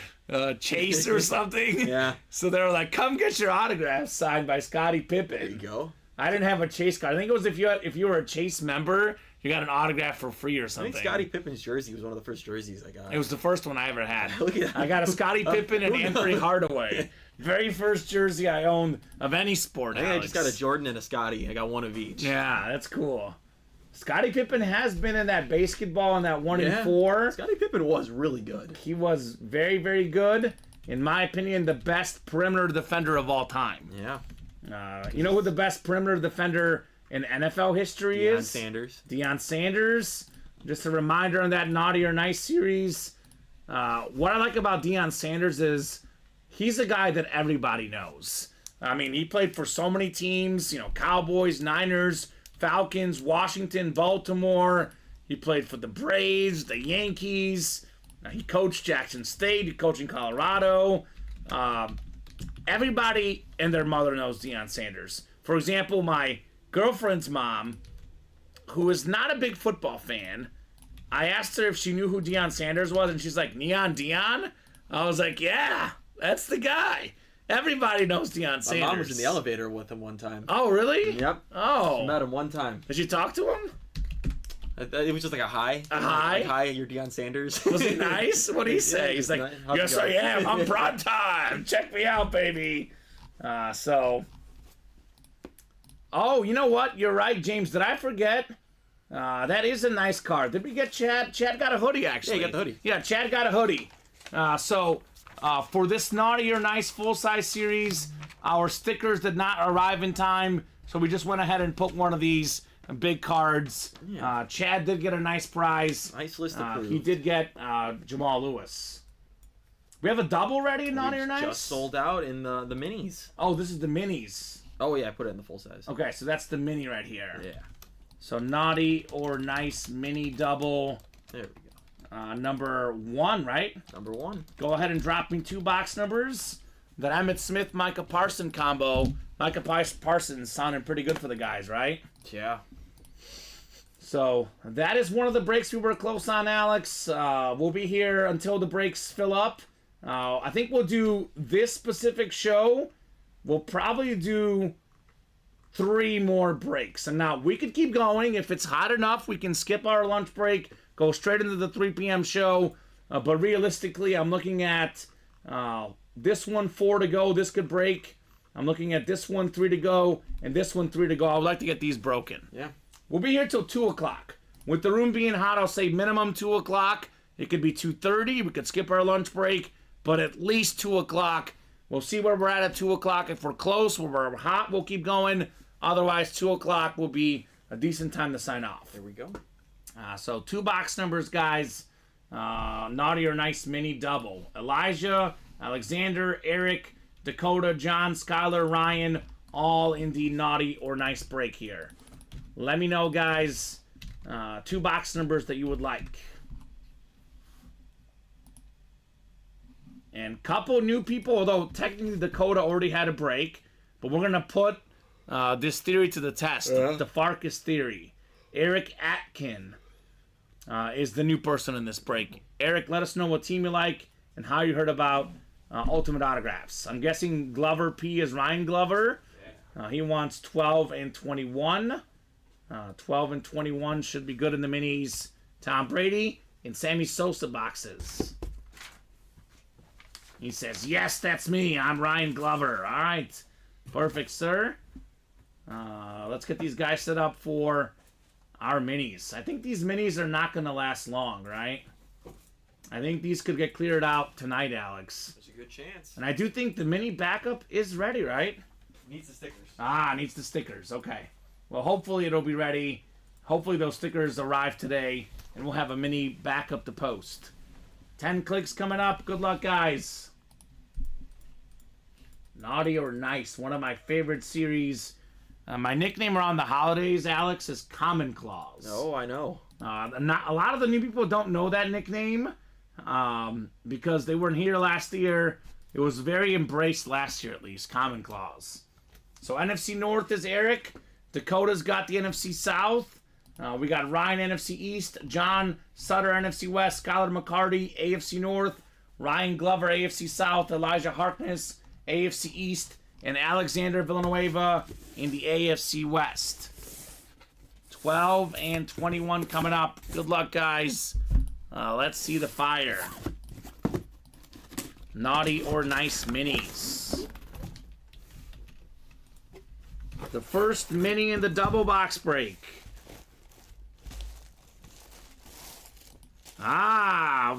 Chase or something. Yeah. So they were like, come get your autograph signed by Scottie Pippen. There you go. I didn't have a Chase card. I think it was if you were a Chase member, you got an autograph for free or something. I think Scottie Pippen's jersey was one of the first jerseys I got. It was the first one I ever had. Look at that. I got a Scottie Pippen and Anthony Hardaway. Very first jersey I owned of any sport, I think Alex. I just got a Jordan and a Scottie. I got one of each. Yeah, that's cool. Scottie Pippen has been in that basketball in that 1 and 4. Scottie Pippen was really good. He was very, very good. In my opinion, the best perimeter defender of all time. Yeah. You know who the best perimeter defender in NFL history Deion is? Sanders. Deion Sanders. Just a reminder on that Naughty or Nice series. What I like about Deion Sanders is he's a guy that everybody knows. I mean, he played for so many teams, Cowboys, Niners, Falcons, Washington, Baltimore. He played for the Braves, the Yankees. He coached Jackson State. He coached in Colorado. Everybody and their mother knows Deion Sanders. For example, my girlfriend's mom, who is not a big football fan, I asked her if she knew who Deion Sanders was, and she's like, Neon Deion? I was like, yeah, that's the guy. Everybody knows Deion Sanders. My mom was in the elevator with him one time. Oh, really? Yep. Oh. Met him one time. Did you talk to him? It was just like a hi. A hi? Like, hi, you're Deion Sanders. Was he nice? What did he say? He's like, yes, I am. I'm prime time. Check me out, baby. Oh, you know what? You're right, James. Did I forget? That is a nice card. Did we get Chad? Chad got a hoodie, actually. Yeah, he got the hoodie. Yeah, Chad got a hoodie. For this Naughty or Nice full-size series, our stickers did not arrive in time, so we just went ahead and put one of these big cards. Yeah. Chad did get a nice prize. Nice list approved. He did get Jamal Lewis. We have a double ready in Naughty or Nice? Just sold out in the minis. Oh, this is the minis. Oh, yeah, I put it in the full size. Okay, so that's the mini right here. Yeah. So Naughty or Nice mini double. There we go. Number 1, right? Number 1. Go ahead and drop me 2 box numbers. That Emmitt Smith, Micah Parsons combo. Micah Parsons sounding pretty good for the guys, right? Yeah. So that is one of the breaks we were close on, Alex. We'll be here until the breaks fill up. I think we'll do this specific show. We'll probably do 3 more breaks. And now we could keep going. If it's hot enough, we can skip our lunch break, go straight into the 3 p.m. show. But realistically, I'm looking at this one 4 to go. This could break. I'm looking at this one 3 to go, and this one 3 to go. I would like to get these broken. Yeah. We'll be here till 2 o'clock. With the room being hot, I'll say minimum 2 o'clock. It could be 2:30. We could skip our lunch break, but at least 2 o'clock. We'll see where we're at 2 o'clock. If we're close, where we're hot, we'll keep going. Otherwise, 2 o'clock will be a decent time to sign off. There we go. So 2 box numbers, guys. Naughty or Nice mini double. Elijah, Alexander, Eric, Dakota, John, Skylar, Ryan, all in the naughty or nice break here. Let me know, guys, 2 box numbers that you would like. And couple new people, although technically Dakota already had a break, but we're going to put this theory to the test. The Farkas theory. Eric Atkin is the new person in this break. Eric, let us know what team you like and how you heard about Ultimate Autographs. I'm guessing Glover P is Ryan Glover. He wants 12 and 21. 12 and 21 should be good in the minis. Tom Brady and Sammy Sosa boxes. He says, yes, that's me. I'm Ryan Glover. All right. Perfect, sir. Let's get these guys set up for our minis. I think these minis are not going to last long, right? I think these could get cleared out tonight, Alex. There's a good chance. And I do think the mini backup is ready, right? Needs the stickers. Needs the stickers. Okay. Well, hopefully it'll be ready. Hopefully those stickers arrive today, and we'll have a mini backup to post. 10 clicks coming up. Good luck, guys. Naughty or Nice, one of my favorite series. My nickname around the holidays, Alex, is Common Claws. Oh, I know. Not a lot of the new people don't know that nickname because they weren't here last year. It was very embraced last year, at least, Common Claws. So NFC North is Eric. Dakota's got the NFC South. We got Ryan, NFC East. John Sutter, NFC West. Skylar McCarty, AFC North. Ryan Glover, AFC South. Elijah Harkness, AFC East. And Alexander Villanueva in the AFC West. 12 and 21 coming up. Good luck, guys. Let's see the fire. Naughty or Nice minis. The first mini in the double box break.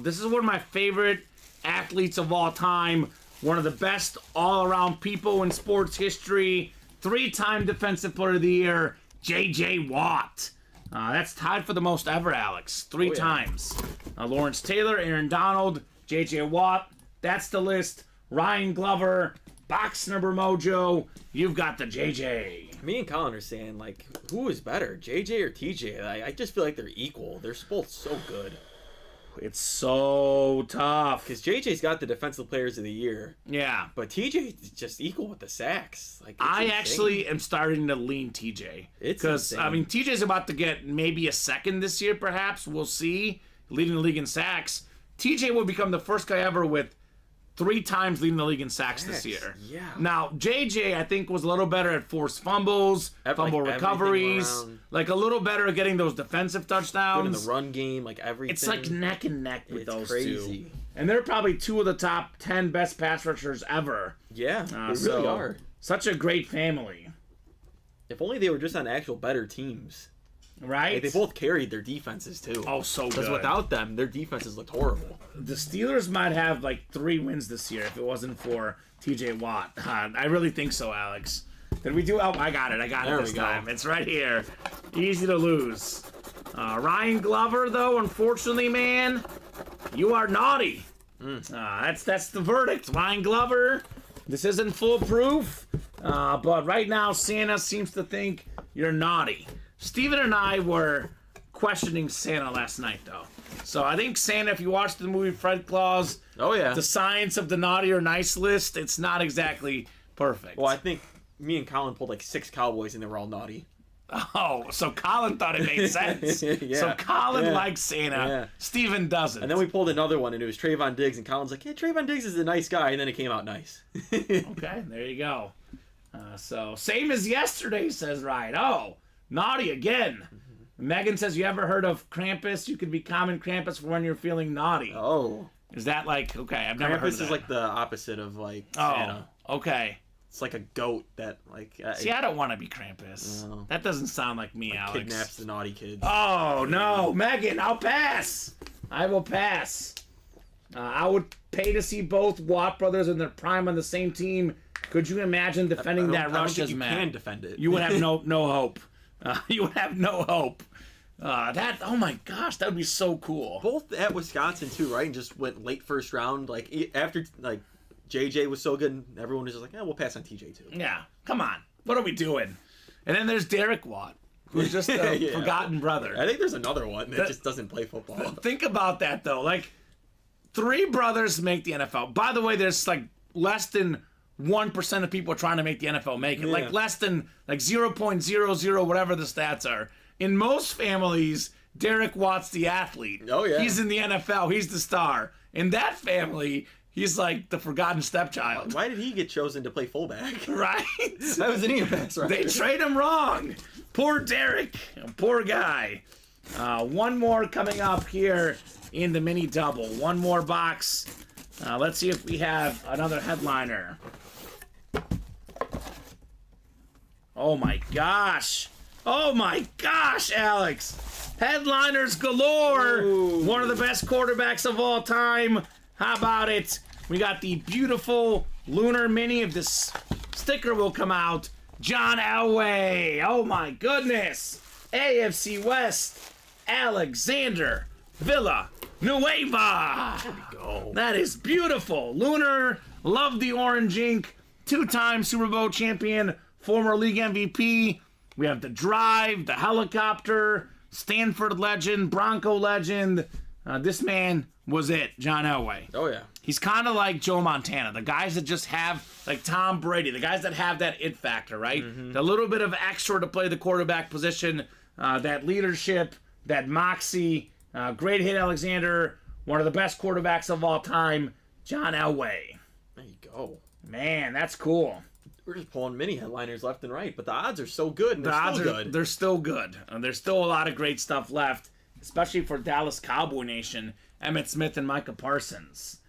This is one of my favorite athletes of all time. One of the best all-around people in sports history. 3-time Defensive Player of the Year, J.J. Watt. That's tied for the most ever, Alex. 3 times. Lawrence Taylor, Aaron Donald, J.J. Watt. That's the list. Ryan Glover, box number mojo. You've got the J.J. Me and Colin are saying, like, who is better, J.J. or T.J.? I just feel like they're equal. They're both so good. It's so tough. Because JJ's got the Defensive Players of the Year. Yeah. But TJ's just equal with the sacks. Like, I actually am starting to lean TJ. Because, I mean, TJ's about to get maybe a second this year, perhaps. We'll see. Leading the league in sacks. TJ will become the first guy ever with 3 times leading the league in sacks this year. Yeah. Now, JJ, I think, was a little better at forced fumbles, fumble recoveries, like a little better at getting those defensive touchdowns. Good in the run game, like everything. It's like neck and neck with those crazy. 2. And they're probably 2 of the top 10 best pass rushers ever. Yeah, they really are. Such a great family. If only they were just on actual better teams. Right? Like, they both carried their defenses, too. Oh, so good. Because without them, their defenses looked horrible. The Steelers might have, like, 3 wins this year if it wasn't for T.J. Watt. I really think so, Alex. Did we do... Oh, I got it this time. It's right here. Easy to lose. Ryan Glover, though, unfortunately, man, you are naughty. That's the verdict. Ryan Glover, this isn't foolproof, but right now Santa seems to think you're naughty. Steven and I were questioning Santa last night, though. So I think Santa, if you watched the movie Fred Claus, the science of the naughty or nice list, it's not exactly perfect. Well, I think me and Colin pulled like 6 Cowboys and they were all naughty. Oh, so Colin thought it made sense. So Colin likes Santa. Yeah. Steven doesn't. And then we pulled another one and it was Trayvon Diggs and Colin's like, yeah, Trayvon Diggs is a nice guy. And then it came out nice. Okay, there you go. So same as yesterday, says Ryan. Oh, naughty again. Megan says, you ever heard of Krampus? You could be common Krampus for when you're feeling naughty. Oh. Is that like, okay, I've never heard of that. Krampus is like the opposite of like Santa. Okay. It's like a goat that like... See, I don't want to be Krampus. No. That doesn't sound like me, Alex. Kidnaps the naughty kids. Oh, no. Megan, I'll pass. I will pass. I would pay to see both Watt brothers in their prime on the same team. Could you imagine defending that rush as man? You can defend it. You would have no hope. You would have no hope. Oh my gosh, that would be so cool. Both at Wisconsin too, right? And just went late first round. Like after like JJ was so good, and everyone was just like, "Yeah, we'll pass on TJ too." Yeah, come on. What are we doing? And then there's Derek Watt, who's just a forgotten brother. I think there's another one that just doesn't play football. Think about that, though. Like, 3 brothers make the NFL. By the way, there's like less than 1% of people trying to make the NFL make it. Yeah. Like less than like 0.00 whatever the stats are. In most families, Derek Watt's the athlete. Oh, yeah. He's in the NFL. He's the star. In that family, he's like the forgotten stepchild. Why did he get chosen to play fullback? Right? That was an EMS, right? They trade him wrong. Poor Derek. Poor guy. One more coming up here in the mini double. One more box. Let's see if we have another headliner. Oh my gosh. Oh my gosh, Alex. Headliners galore. Ooh. One of the best quarterbacks of all time. How about it? We got the beautiful Lunar Mini. If this sticker will come out, John Elway. Oh my goodness. AFC West, Alexander Villanueva. There we go. That is beautiful. Lunar, love the orange ink. 2-time Super Bowl champion, former league MVP. We have the drive, the helicopter, Stanford legend, Bronco legend. This man was it, John Elway. Oh, yeah. He's kind of like Joe Montana, the guys that just have, like Tom Brady, the guys that have that it factor, right? Mm-hmm. The little bit of extra to play the quarterback position, that leadership, that moxie. Great hit, Alexander. One of the best quarterbacks of all time, John Elway. There you go. Man, that's cool. We're just pulling mini headliners left and right, but the odds are so good, and They're still good. There's still a lot of great stuff left, especially for Dallas Cowboy Nation, Emmitt Smith and Micah Parsons.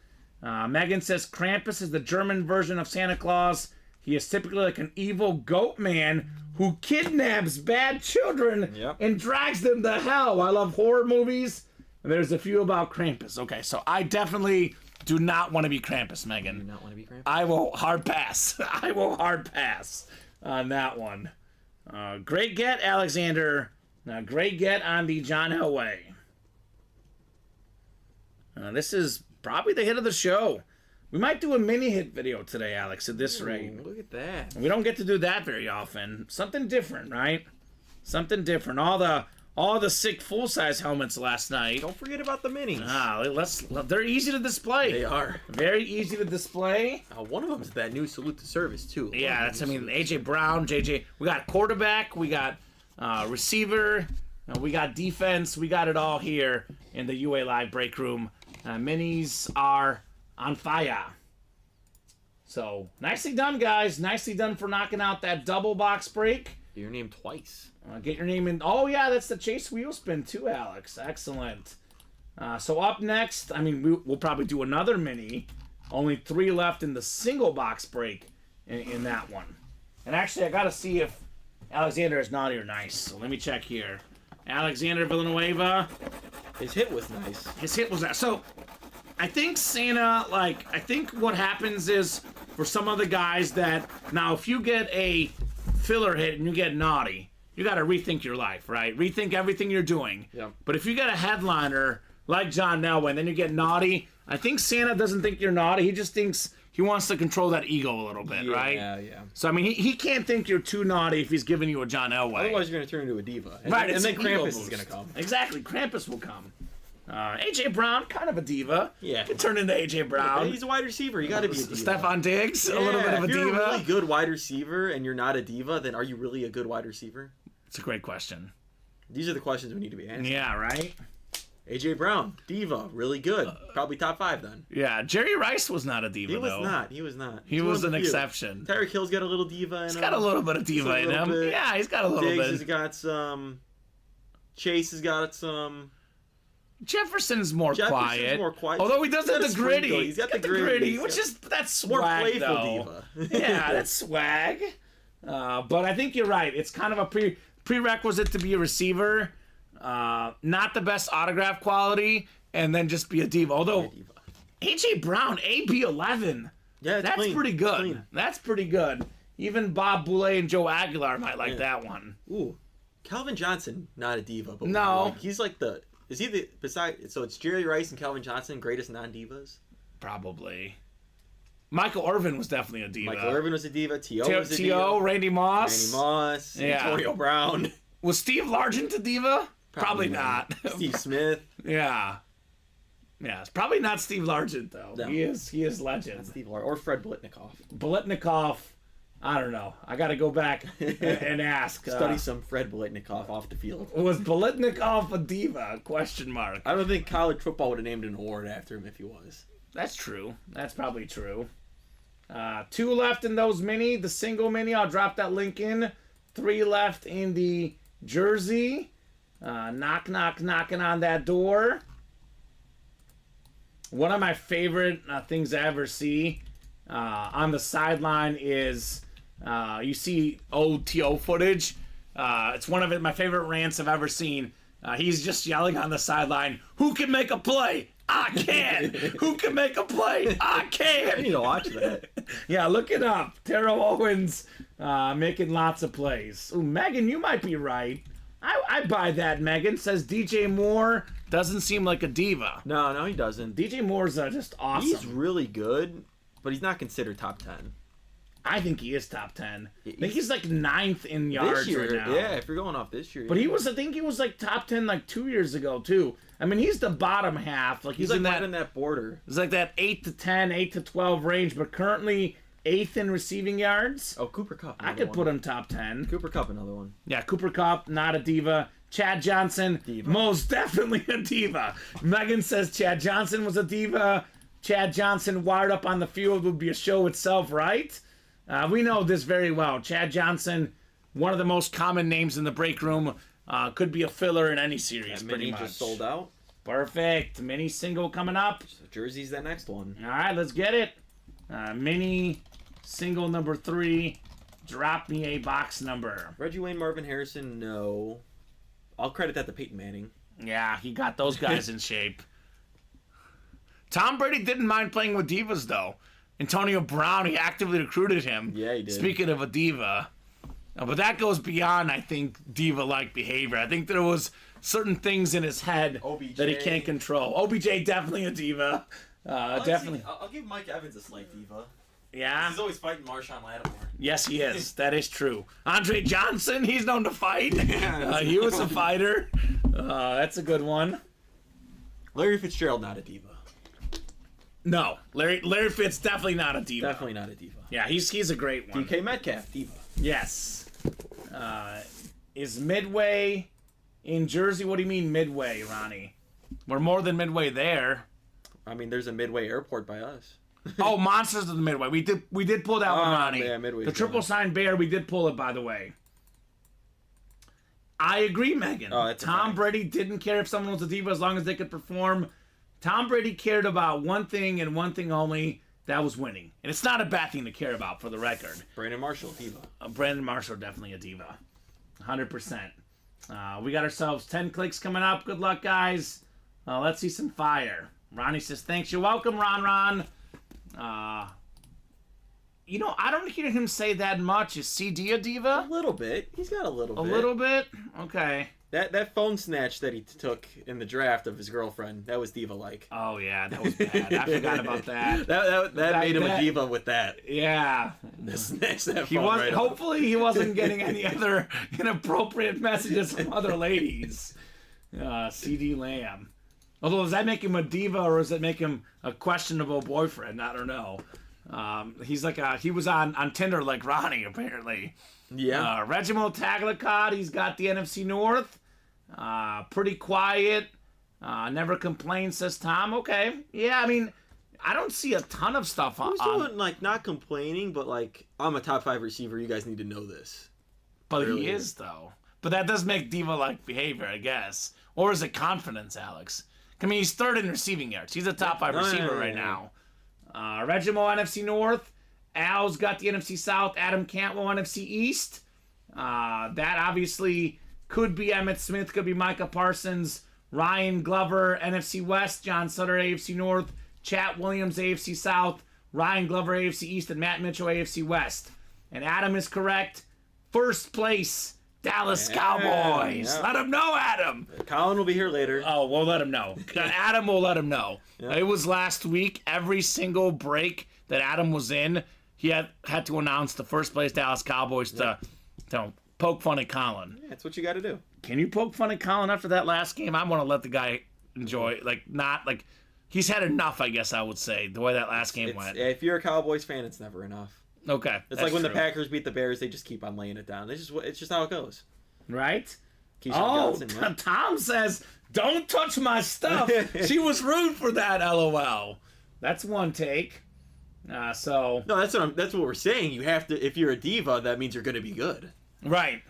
Megan says Krampus is the German version of Santa Claus. He is typically like an evil goat man who kidnaps bad children and drags them to hell. I love horror movies. And there's a few about Krampus. Okay, so I definitely do not want to be Krampus, Megan. Do not want to be Krampus? I will hard pass. I will hard pass on that one. Great get, Alexander. Great get on the John Elway. This is probably the hit of the show. We might do a mini hit video today, Alex, at this rate. Look at that. We don't get to do that very often. Something different, right? Something different. All the sick full-size helmets last night. Don't forget about the minis. They're easy to display. They are. Very easy to display. One of them is that new salute to service, too. Yeah, AJ Brown, JJ. We got quarterback, we got receiver, we got defense, we got it all here in the UA Live break room. Minis are on fire. So, nicely done, guys. Nicely done for knocking out that double box break. Get your name twice. Get your name in. Oh, yeah, that's the Chase Wheel Spin, too, Alex. Excellent. So, up next, we'll probably do another mini. Only 3 left in the single box break in that one. And actually, I got to see if Alexander is naughty or nice. So, let me check here. Alexander Villanueva. His hit was nice. His hit was that. So, I think Santa, I think what happens is for some of the guys that, now if you get a filler hit and you get naughty, you got to rethink your life, right? Rethink everything you're doing. Yeah. But if you get a headliner like John Elway and then you get naughty, I think Santa doesn't think you're naughty. He just thinks he wants to control that ego a little bit, right? Yeah. So, he can't think you're too naughty if he's giving you a John Elway. Otherwise, you're going to turn into a diva. Right, And then it's an ego Krampus is boost. going to come. Exactly, Krampus will come. AJ Brown, kind of a diva. Yeah. Could turn into AJ Brown. He's a wide receiver. You got to be a diva. Stephon Diggs, a little bit of a if you're diva. a really good wide receiver and you're not a diva, then are you really a good wide receiver? It's a great question. These are the questions we need to be asking. Yeah, right? AJ Brown, diva, really good. Probably top 5 then. Yeah, Jerry Rice was not a diva, He was though. not. He was not. He He's was one of an the few. exception. Tyreek Hill's got a little diva in him. He's got a little bit of diva in him. bit. Yeah, he's got a little Diggs bit. has got some. Chase has got some. Jefferson's more quiet. more quiet. Although he does have the gritty. He's got the gritty. Which is, that's More swag, playful though. diva. Yeah, that's swag. But I think you're right. It's kind of a prerequisite to be a receiver. Not the best autograph quality, and then just be a diva. Although, AJ Brown, AB11. Yeah, that's clean. pretty good. Clean. That's pretty good. Even Bob Boulay and Joe Aguilar might like that one. Ooh, Calvin Johnson, not a diva, but No. he's like the. Is he the so it's Jerry Rice and Calvin Johnson, greatest non-divas? Probably. Michael Irvin was definitely a diva. Michael Irvin was a diva. T.O. was a diva. T.O., Randy Moss. Randy Moss. Yeah. Antonio Brown. Was Steve Largent a diva? Probably not. Steve Smith. Yeah. Yeah, it's probably not Steve Largent, though. No. He is legend. Steve Largent. Or Fred Blitnikoff. Blitnikoff, I don't know. I got to go back and ask. Study some Fred Blitnikoff off the field. Was Blitnikoff a diva? Question mark. I don't think college football would have named an award after him if he was. That's true. That's probably true. 2 left in those mini. The single mini, I'll drop that link in. 3 left in the jersey. Knocking on that door. One of my favorite things I ever see on the sideline is you see old T.O. footage. It's one of my favorite rants I've ever seen. He's just yelling on the sideline, "Who can make a play? I can! Who can make a play? I can!" I need to watch that. Yeah, look it up. Terrell Owens making lots of plays. Ooh, Megan, you might be right. I buy that, Megan. Says DJ Moore doesn't seem like a diva. No, he doesn't. DJ Moore's just awesome. He's really good, but he's not considered top 10. I think he is top 10. I think he's like 9th in yards this year, right now. Yeah, if you're going off this year. But I think he was like top 10 like 2 years ago too. I mean, he's the bottom half. Like he's in like that, right in that border. It's like that 8 to 10, 8 to 12 range, but currently 8th in receiving yards. Oh, Cooper Kupp. I could put him top 10. Cooper Kupp, another one. Yeah, Cooper Kupp, not a diva. Chad Johnson, diva. Most definitely a diva. Megan says Chad Johnson was a diva. Chad Johnson wired up on the field would be a show itself, right? We know this very well. Chad Johnson, one of the most common names in the break room, could be a filler in any series, pretty much. Just sold out. Perfect. Mini single coming up. So Jersey's that next one. All right, let's get it. Mini single number 3. Drop me a box number. Reggie Wayne, Marvin Harrison, no. I'll credit that to Peyton Manning. Yeah, he got those guys in shape. Tom Brady didn't mind playing with divas, though. Antonio Brown, he actively recruited him. Yeah, he did. Speaking of a diva. But that goes beyond, I think, diva-like behavior. I think there was certain things in his head OBJ. that he can't control. OBJ, definitely a diva. Definitely. I'll give Mike Evans a slight diva. Yeah. He's always fighting Marshawn Lattimore. Yes, he is. That is true. Andre Johnson, he's known to fight. He was a fighter. That's a good one. Larry Fitzgerald, not a diva. No, Larry Fitz, definitely not a diva. Definitely not a diva. Yeah, he's a great one. DK Metcalf, diva. Yes. Is Midway in Jersey? What do you mean Midway, Ronnie? We're more than midway there. I mean, there's a Midway airport by us. Oh, Monsters of the Midway. We did pull that one, Ronnie. Yeah, Midway's the triple sign bear, we did pull it, by the way. I agree, Megan. Oh, that's Tom Brady didn't care if someone was a diva as long as they could perform. Tom Brady cared about one thing and one thing only. That was winning. And it's not a bad thing to care about, for the record. Brandon Marshall, diva. Brandon Marshall, definitely a diva. 100%. We got ourselves 10 clicks coming up. Good luck, guys. Let's see some fire. Ronnie says, thanks. You're welcome, Ron. I don't hear him say that much. Is CD a diva? A little bit. He's got a little bit. A little bit? Okay. That phone snatch that he took in the draft of his girlfriend, that was diva-like. Oh, yeah, that was bad. I forgot about that. that made him a diva with that. Yeah. Snatch that He phone was right hopefully he wasn't getting any other inappropriate messages from other ladies. CD Lamb. Although, does that make him a diva or does it make him a questionable boyfriend? I don't know. He was on Tinder like Ronnie, apparently. Yeah. Reginald Tagliacott, he's got the NFC North. Pretty quiet. Never complains, says Tom. Okay. Yeah, I mean, I don't see a ton of stuff on. He's doing, not complaining, but, I'm a top 5 receiver. You guys need to know this. But really he is, though. But that does make diva-like behavior, I guess. Or is it confidence, Alex? I mean, he's 3rd in receiving yards. He's a top 5 receiver right now. Reginald, NFC North. Al's got the NFC South. Adam Cantwell, NFC East. That obviously could be Emmitt Smith, could be Micah Parsons. Ryan Glover, NFC West. John Sutter, AFC North. Chat Williams, AFC South. Ryan Glover, AFC East. And Matt Mitchell, AFC West. And Adam is correct. First place, Dallas Cowboys. Yeah. Let him know, Adam. Colin will be here later. Oh, we'll let him know. Adam will let him know. Yeah. It was last week. Every single break that Adam was in, he had to announce the first place Dallas Cowboys to poke fun at Colin. Yeah, that's what you got to do. Can you poke fun at Colin after that last game? I want to let the guy enjoy, he's had enough, I guess I would say, the way that last game went. If you're a Cowboys fan, it's never enough. Okay. It's like when the Packers beat the Bears, they just keep on laying it down. It's just how it goes. Right? Keyshawn Johnson, right? Tom says, don't touch my stuff. She was rude for that, LOL. That's one take. No, that's what we're saying. You have to, if you're a diva, that means you're going to be good. Right.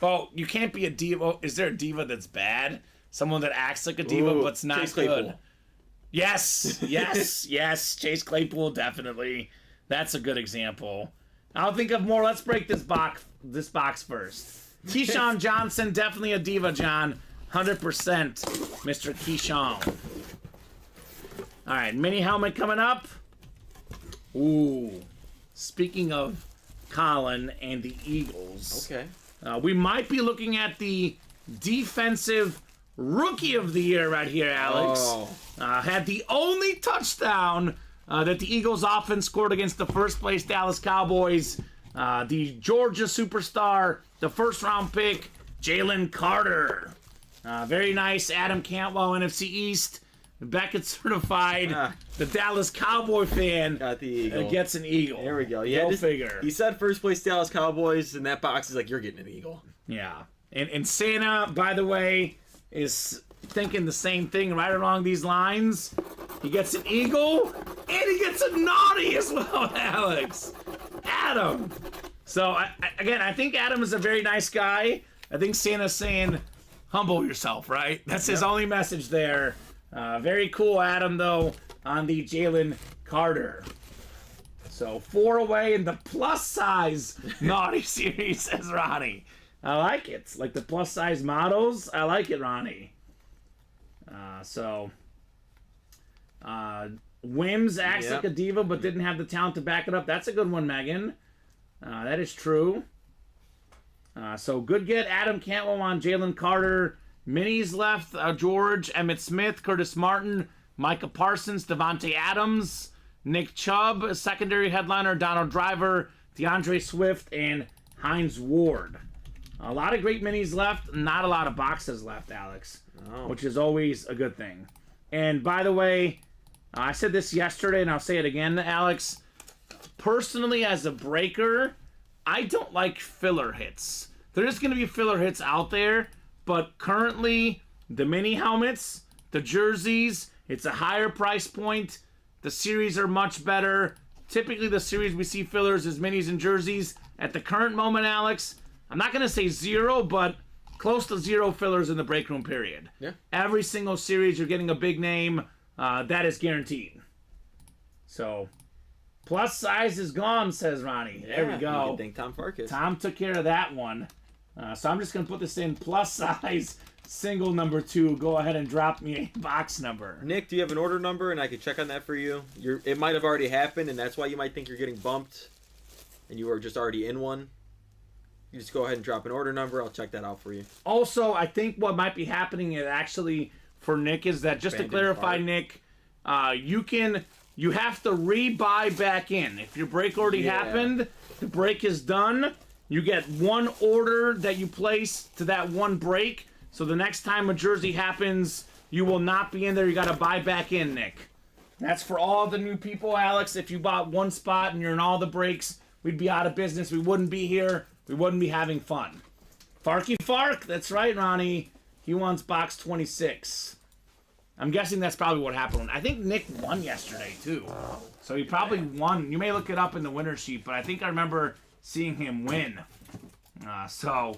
Well, you can't be a diva. Is there a diva that's bad? Someone that acts like a diva but's not Chase good. Claypool. Yes. Chase Claypool, definitely. That's a good example. I'll think of more. Let's break this box first. Keyshawn Johnson, definitely a diva, John. 100%, Mr. Keyshawn. All right, mini helmet coming up. Ooh. Speaking of Colin and the Eagles. Okay. We might be looking at the defensive rookie of the year right here, Alex. Had the only touchdown that the Eagles offense scored against the first place Dallas Cowboys. The Georgia superstar, the first round pick, Jalen Carter. Very nice. Adam Cantwell, NFC East. Beckett certified. The Dallas Cowboy fan got the Eagle. Gets an Eagle. There we go. Go figure. He said first place Dallas Cowboys, and that box is like, you're getting an Eagle. Yeah. And Santa, by the way, is thinking the same thing right along these lines. He gets an Eagle, and he gets a naughty as well, Alex. Adam. So, I think Adam is a very nice guy. I think Santa's saying, humble yourself, right? That's his only message there. Very cool, Adam, though, on the Jalen Carter. So 4 away in the plus size naughty series, says Ronnie. I like it. Like the plus size models. I like it, Ronnie. Wims acts like a diva but didn't have the talent to back it up. That's a good one, Megan. That is true. So good get. Adam Cantwell on Jalen Carter. Minis left. George, Emmitt Smith, Curtis Martin, Micah Parsons, Devontae Adams, Nick Chubb, a secondary headliner, Donald Driver, DeAndre Swift, and Hines Ward. A lot of great minis left. Not a lot of boxes left, Alex, which is always a good thing. And by the way, I said this yesterday, and I'll say it again, Alex. Personally, as a breaker, I don't like filler hits. There's going to be filler hits out there, but currently, the mini helmets, the jerseys, it's a higher price point. The series are much better. Typically, the series we see fillers is minis and jerseys. At the current moment, Alex, I'm not going to say 0, but close to 0 fillers in the break room period. Yeah. Every single series, you're getting a big name. That is guaranteed. So, plus size is gone, says Ronnie. There we go. You can thank Tom Farkas. Tom took care of that one. So I'm just going to put this in plus size, single number 2. Go ahead and drop me a box number. Nick, do you have an order number, and I could check on that for you? It might have already happened, and that's why you might think you're getting bumped, and you were just already in one. You just go ahead and drop an order number. I'll check that out for you. Also, I think what might be happening is actually for Nick is that, just to clarify, Nick, you have to re-buy back in. If your break already happened, the break is done. You get one order that you place to that one break. So the next time a jersey happens, you will not be in there. You got to buy back in, Nick. That's for all the new people, Alex. If you bought one spot and you're in all the breaks, we'd be out of business. We wouldn't be here. We wouldn't be having fun. Farky Fark, that's right, Ronnie. He wants box 26. I'm guessing that's probably what happened. I think Nick won yesterday, too. So he probably won. You may look it up in the winner sheet, but I think I remember seeing him win. So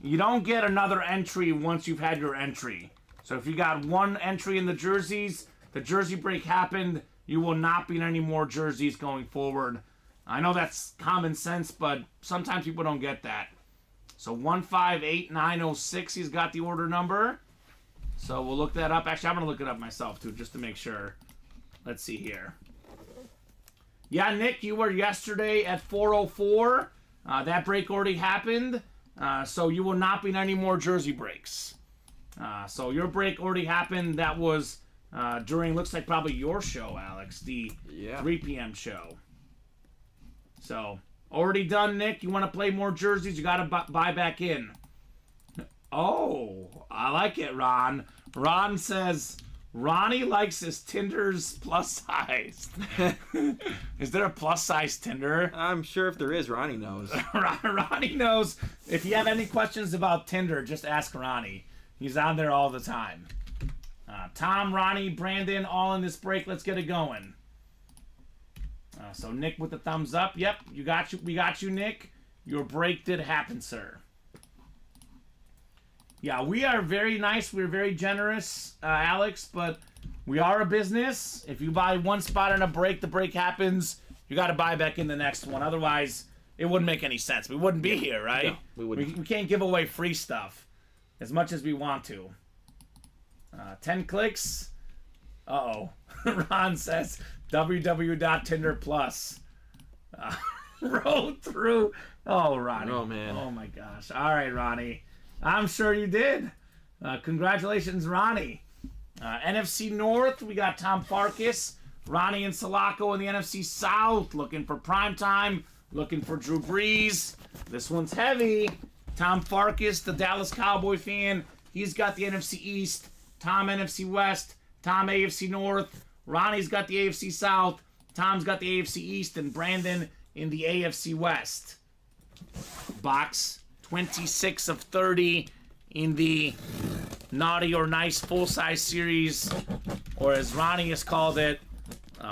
you don't get another entry once you've had your entry. So if you got one entry in the jerseys, the jersey break happened, you will not be in any more jerseys going forward. I know that's common sense, but sometimes people don't get that. So 158906, he's got the order number. So we'll look that up. Actually, I'm going to look it up myself, too, just to make sure. Let's see here. Yeah, Nick, you were yesterday at 404. That break already happened. So you will not be in any more jersey breaks. So your break already happened. That was during, looks like probably your show, Alex, the 3 p.m. show. So, already done, Nick. You want to play more jerseys? You got to buy back in. Oh, I like it, Ron. Ron says Ronnie likes his Tinders plus size. Is there a plus size Tinder? I'm sure if there is, Ronnie knows. Ronnie knows. If you have any questions about Tinder, just ask Ronnie. He's on there all the time. Tom, Ronnie, Brandon, all in this break. Let's get it going. So Nick with the thumbs up. Yep, we got you, Nick. Your break did happen, sir. Yeah, we are very nice. We're very generous, Alex, but we are a business. If you buy one spot in a break, the break happens. You got to buy back in the next one. Otherwise, it wouldn't make any sense. We wouldn't be here, right? No, we wouldn't. We can't give away free stuff as much as we want to. 10 clicks. Uh-oh. Ron says www.tinderplus. Roll through. Oh, Ronnie. Oh, man. Oh, my gosh. All right, Ronnie. I'm sure you did. Congratulations, Ronnie. NFC North, we got Tom Farkas, Ronnie and Sulaco in the NFC South, looking for primetime, looking for Drew Brees. This one's heavy. Tom Farkas, the Dallas Cowboy fan, he's got the NFC East. Tom NFC West, Tom AFC North, Ronnie's got the AFC South, Tom's got the AFC East, and Brandon in the AFC West. Box 26 of 30 in the Naughty or Nice full-size series, or as Ronnie has called it,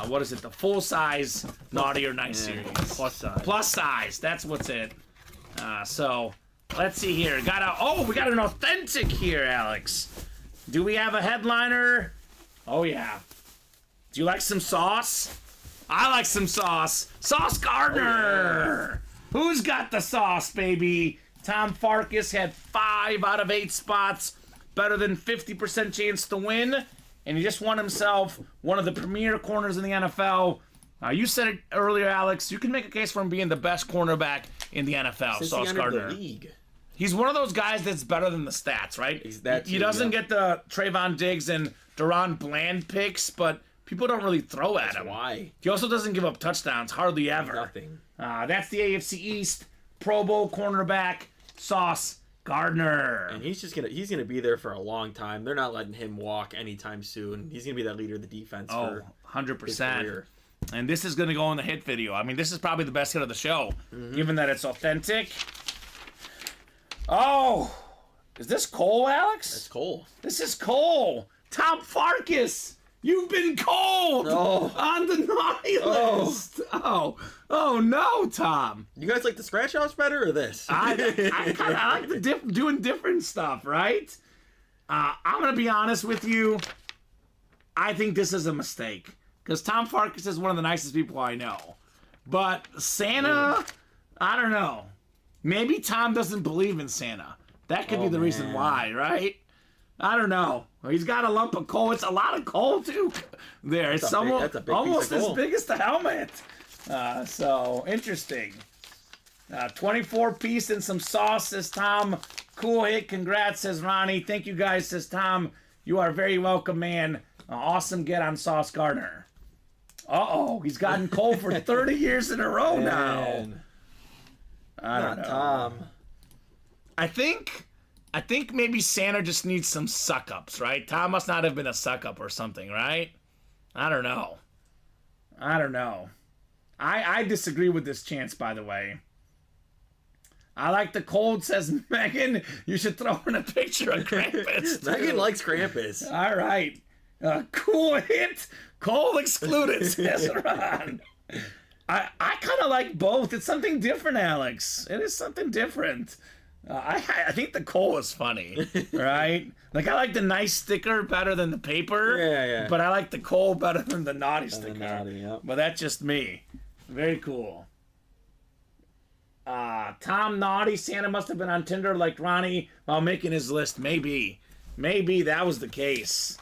what is it? The full-size Naughty or Nice series. Plus size. Plus size. That's what's it. So let's see here. We got an authentic here, Alex. Do we have a headliner? Oh yeah. Do you like some sauce? I like some sauce. Sauce Gardner. Oh, yeah. Who's got the sauce, baby? Tom Farkas had 5 out of 8 spots, better than 50% chance to win, and he just won himself one of the premier corners in the NFL. You said it earlier, Alex. You can make a case for him being the best cornerback in the NFL. Since Sauce he entered Gardner. the league. He's one of those guys that's better than the stats, right? He doesn't get the Trayvon Diggs and Duron Bland picks, but people don't really throw at him. Why? He also doesn't give up touchdowns, hardly ever. Nothing. That's the AFC East Pro Bowl cornerback, Sauce Gardner. And he's gonna be there for a long time. They're not letting him walk anytime soon. He's gonna be that leader of the defense for 100%. his career. And this is going to go in the hit video. I mean, this is probably the best hit of the show, given that it's authentic. Oh, is this Cole, Alex? That's Cole. This is Cole. Tom Farkas. You've been cold on the naughty list. Oh no, Tom. You guys like the scratch offs better or this? I like the doing different stuff, right? I'm gonna be honest with you. I think this is a mistake because Tom Farkas is one of the nicest people I know. But Santa, I don't know. Maybe Tom doesn't believe in Santa. That could be the reason why, right? I don't know. He's got a lump of coal. It's a lot of coal, too. There. It's almost as big as the helmet. So, interesting. 24 piece and some sauce, says Tom. Cool hit. Congrats, says Ronnie. Thank you, guys, says Tom. You are very welcome, man. Awesome get on Sauce Gardner. Uh-oh. He's gotten coal for 30 years in a row now. I don't know. Tom. I think maybe Santa just needs some suck-ups, right? Tom must not have been a suck-up or something, right? I don't know. I disagree with this chance, by the way. I like the cold, says Megan. You should throw in a picture of Krampus. Megan likes Krampus. All right. Cool hit. Cole excluded, says Ron. I kind of like both. It's something different, Alex. It is something different. I think the Cole is funny, right? Like, I like the nice sticker better than the paper. Yeah. But I like the Cole better than the naughty sticker. The naughty, yep. But that's just me. Very cool. Tom Naughty, Santa must have been on Tinder like Ronnie while making his list. Maybe that was the case.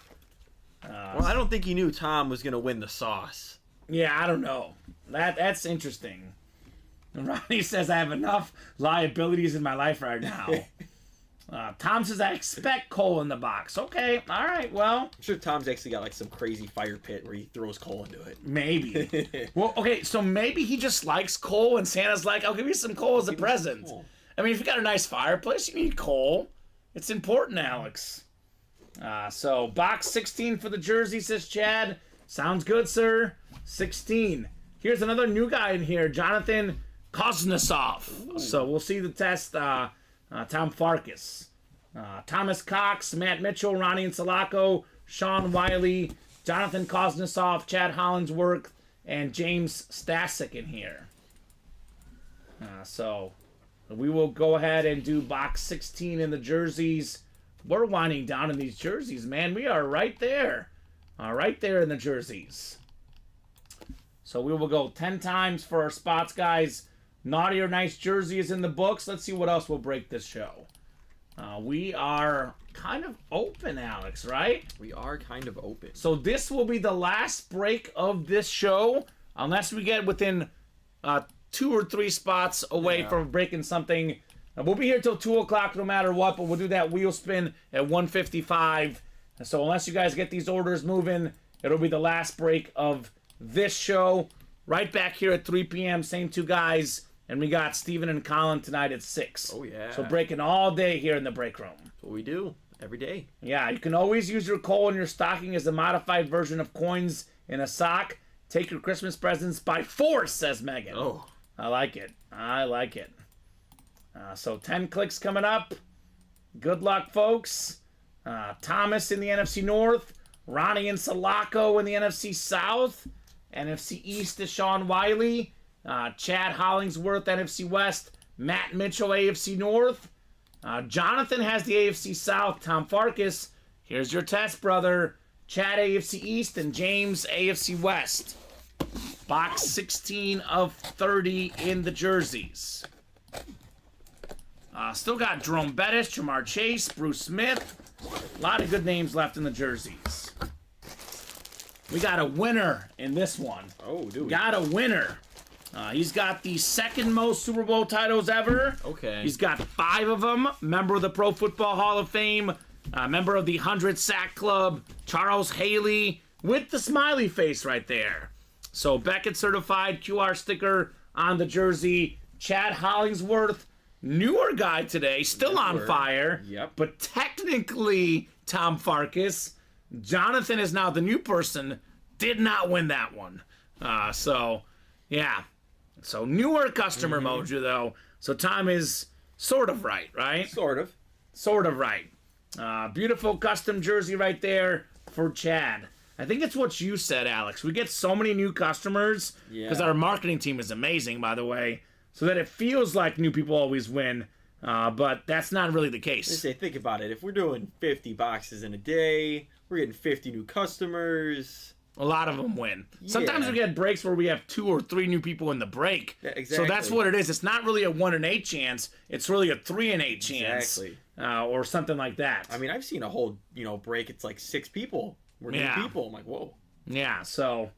Well, I don't think he knew Tom was going to win the sauce. Yeah, I don't know. That's interesting. Ronnie says, I have enough liabilities in my life right now. Tom says, I expect Cole in the box. Okay, all right, well. I'm sure Tom's actually got like some crazy fire pit where he throws Cole into it. Maybe. Well, okay, so maybe he just likes coal, and Santa's like, I'll give you some coal as a present. I mean, if you got a nice fireplace, you need coal. It's important, Alex. So, box 16 for the jersey, says Chad. Sounds good, sir. 16. Here's another new guy in here, Jonathan Kuznetsov. So, we'll see the test. Tom Farkas. Thomas Cox, Matt Mitchell, Ronnie Insalaco, Sean Wiley, Jonathan Kuznetsov, Chad Hollingsworth, and James Stasek in here. So we will go ahead and do box 16 in the jerseys. We're winding down in these jerseys, man. We are right there. Right there in the jerseys. So we will go 10 times for our spots, guys. Naughty or Nice jersey is in the books. Let's see what else will break this show. We are kind of open, Alex, right? We are kind of open. So this will be the last break of this show, unless we get within 2 or 3 spots away from breaking something. We'll be here till 2 o'clock no matter what, but we'll do that wheel spin at 1:55. So unless you guys get these orders moving, it'll be the last break of this show. Right back here at 3 p.m., same 2 guys. And we got Steven and Colin tonight at 6. Oh, yeah. So breaking all day here in the break room. That's what we do every day. Yeah, you can always use your coal in your stocking as a modified version of coins in a sock. Take your Christmas presents by force, says Megan. Oh. I like it. I like it. So 10 clicks coming up. Good luck, folks. Thomas in the NFC North. Ronnie and Sulaco in the NFC South. NFC East is Sean Wiley. Chad Hollingsworth, NFC West. Matt Mitchell, AFC North. Jonathan has the AFC South. Tom Farkas, here's your test, brother. Chad, AFC East, and James, AFC West. Box 16 of 30 in the jerseys. Still got Jerome Bettis, Jamar Chase, Bruce Smith. A lot of good names left in the jerseys. We got a winner in this one. Oh, do we? Got a winner. He's got the second most Super Bowl titles ever. Okay. He's got 5 of them. Member of the Pro Football Hall of Fame. Member of the 100 Sack Club. Charles Haley with the smiley face right there. So Beckett certified QR sticker on the jersey. Chad Hollingsworth, newer guy today, still on fire. Yep. But technically, Tom Farkas, Jonathan is now the new person. Did not win that one. Yeah. So newer customer mojo though. So Tom is sort of right? Sort of. Sort of right. Beautiful custom jersey right there for Chad. I think it's what you said, Alex. We get so many new customers because our marketing team is amazing, by the way, so that it feels like new people always win, but that's not really the case. They say, think about it. If we're doing 50 boxes in a day, we're getting 50 new customers. A lot of them win. Sometimes we get breaks where we have 2 or 3 new people in the break. Yeah, exactly. So that's what it is. It's not really a 1 in 8 chance. It's really a 3 in 8 chance. Exactly. Or something like that. I mean, I've seen a whole, break. It's like 6 people. We're new people. I'm like, whoa. Yeah, so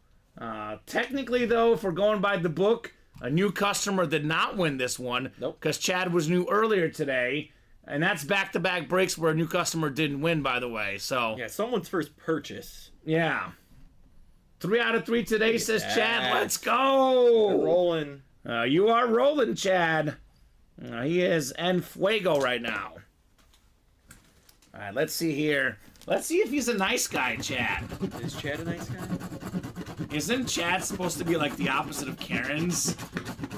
technically, though, if we're going by the book, a new customer did not win this one. Nope. Because Chad was new earlier today. And that's back-to-back breaks where a new customer didn't win, by the way. So yeah, someone's first purchase. Yeah. 3 out of 3 today, says Chad. Let's go. We're rolling. You are rolling, Chad. He is en fuego right now. All right, let's see here. Let's see if he's a nice guy, Chad. Is Chad a nice guy? Isn't Chad supposed to be like the opposite of Karen's?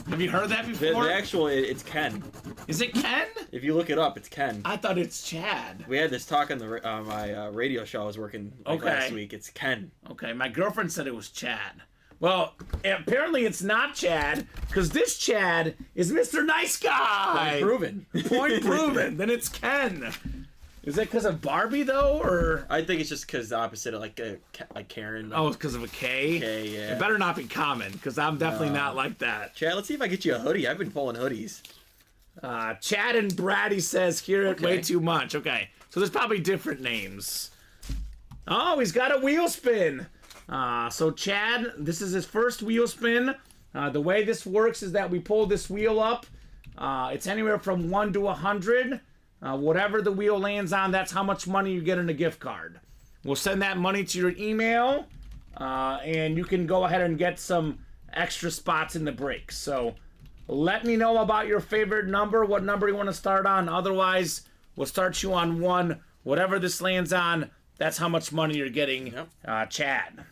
Have you heard that before? The actual, it's Ken. Is it Ken? If you look it up, it's Ken. I thought it's Chad. We had this talk on the my radio show I was working last week. It's Ken. Okay, my girlfriend said it was Chad. Well, apparently it's not Chad, because this Chad is Mr. Nice Guy. Point proven. Point proven. Then it's Ken. Is that because of Barbie, though, or? I think it's just because the opposite of like Karen. Oh, it's because of a K? K, yeah. It better not be Common, because I'm definitely not like that. Chad, let's see if I get you a hoodie. I've been pulling hoodies. Chad and Brady says, hear it way too much. Okay, so there's probably different names. Oh, he's got a wheel spin. So Chad, this is his first wheel spin. The way this works is that we pull this wheel up. It's anywhere from 1 to 100. Whatever the wheel lands on, that's how much money you get in a gift card. We'll send that money to your email, and you can go ahead and get some extra spots in the break. So let me know about your favorite number, what number you want to start on. Otherwise, we'll start you on 1. Whatever this lands on, that's how much money you're getting, Chad.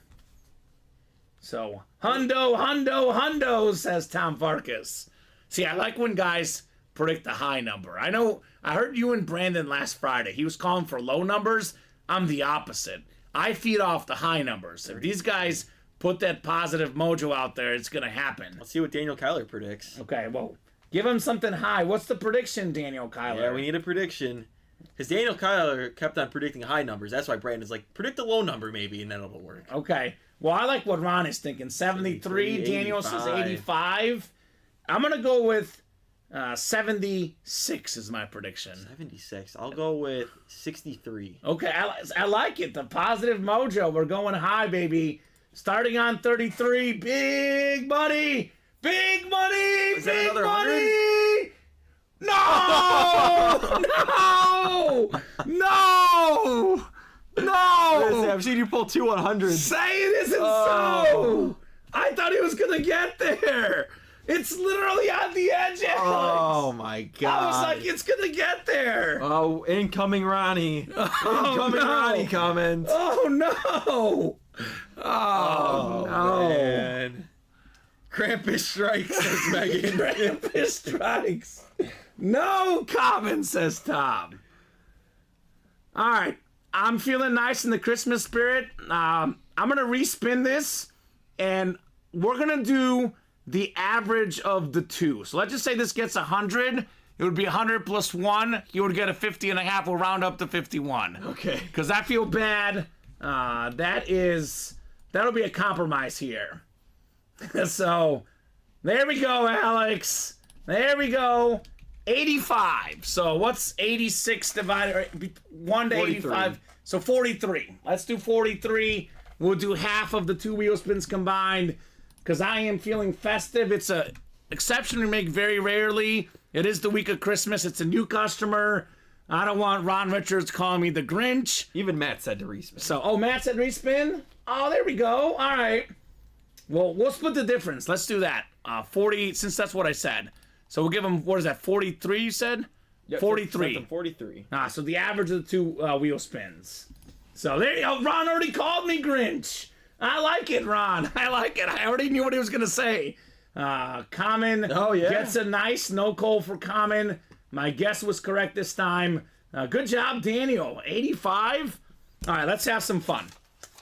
So, hundo, says Tom Farkas. See, I like when guys predict the high number. I know, I heard you and Brandon last Friday. He was calling for low numbers. I'm the opposite. I feed off the high numbers. If these guys put that positive mojo out there, it's going to happen. Let's see what Daniel Kyler predicts. Okay, well, give him something high. What's the prediction, Daniel Kyler? Yeah, we need a prediction. Because Daniel Kyler kept on predicting high numbers. That's why Brandon's like, predict a low number maybe, and then it'll work. Okay. Well, I like what Ron is thinking. 73. Daniel says 85. I'm going to go with 76 is my prediction. 76. I'll go with 63. Okay, I like it. The positive mojo. We're going high, baby. Starting on 33. Big money. Big money. Is that Big another money. No! No! No! I've seen you pull 2 100s. Say it isn't so! I thought he was going to get there. It's literally on the edge, Alex. Oh, my God. I was like, it's going to get there. Oh, incoming Ronnie. Incoming no. Ronnie comments. Oh, no. Oh, no. Man. Krampus strikes, says Megan. Krampus strikes. No comment, says Tom. All right. I'm feeling nice in the Christmas spirit. I'm going to respin this, and we're going to do the average of the two. So let's just say this gets 100. It would be 100 plus 1. You would get a 50 and a half. We'll round up to 51. Okay. Because I feel bad. That'll be a compromise here. So there we go, Alex. There we go. 85. So what's 86 divided 1 to 85? So 43. Let's do 43. We'll do half of the 2 wheel spins combined because I am feeling festive. It's a exception we make very rarely. It is the week of Christmas. It's a new customer. I don't want Ron Richards calling me the Grinch. Even Matt said to respin. So, Matt said respin? Oh, there we go. All right. Well, we'll split the difference. Let's do that. 40, since that's what I said. So we'll give him, what is that, 43 you said? Yep, 43. 43. So the average of the 2 wheel spins. So there you go. Ron already called me Grinch. I like it, Ron. I like it. I already knew what he was going to say. Kamen gets a nice no call for Kamen. My guess was correct this time. Good job, Daniel. 85. All right, let's have some fun.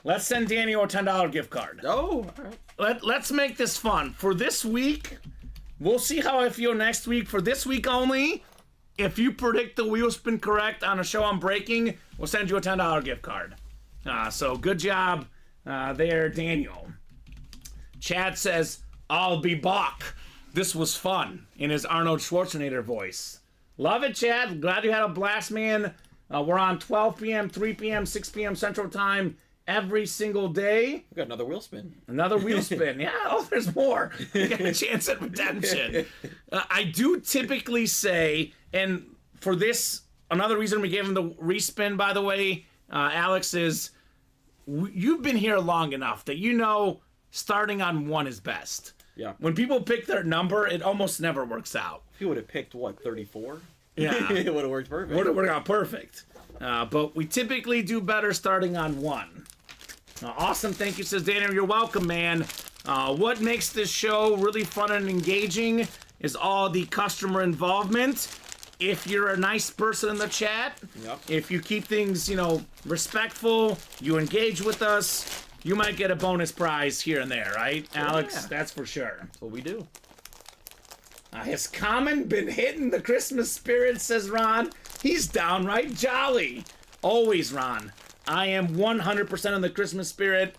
Let's send Daniel a $10 gift card. Oh, all right. Let's make this fun. For this week, we'll see how I feel next week. For this week only, if you predict the wheel spin correct on a show I'm breaking, we'll send you a $10 gift card. So good job there, Daniel. Chad says, I'll be back. This was fun, in his Arnold Schwarzenegger voice. Love it, Chad. Glad you had a blast, man. We're on 12 p.m., 3 p.m., 6 p.m. Central Time every single day. We got another wheel spin. Another wheel spin. Yeah, there's more. You got a chance at redemption. I do typically say, and for this, another reason we gave him the respin, by the way, Alex, is you've been here long enough that you know starting on 1 is best. Yeah. When people pick their number, it almost never works out. If you would have picked, 34? Yeah. It would have worked perfect. Would have worked out perfect. But we typically do better starting on 1. Awesome. Thank you, says Daniel. You're welcome, man. What makes this show really fun and engaging is all the customer involvement. If you're a nice person in the chat, if you keep things, respectful, you engage with us, you might get a bonus prize here and there, right, Alex? Yeah. That's for sure. That's what we do. Has Kamen been hitting the Christmas spirit, says Ron. He's downright jolly. Always, Ron. I am 100% in the Christmas spirit.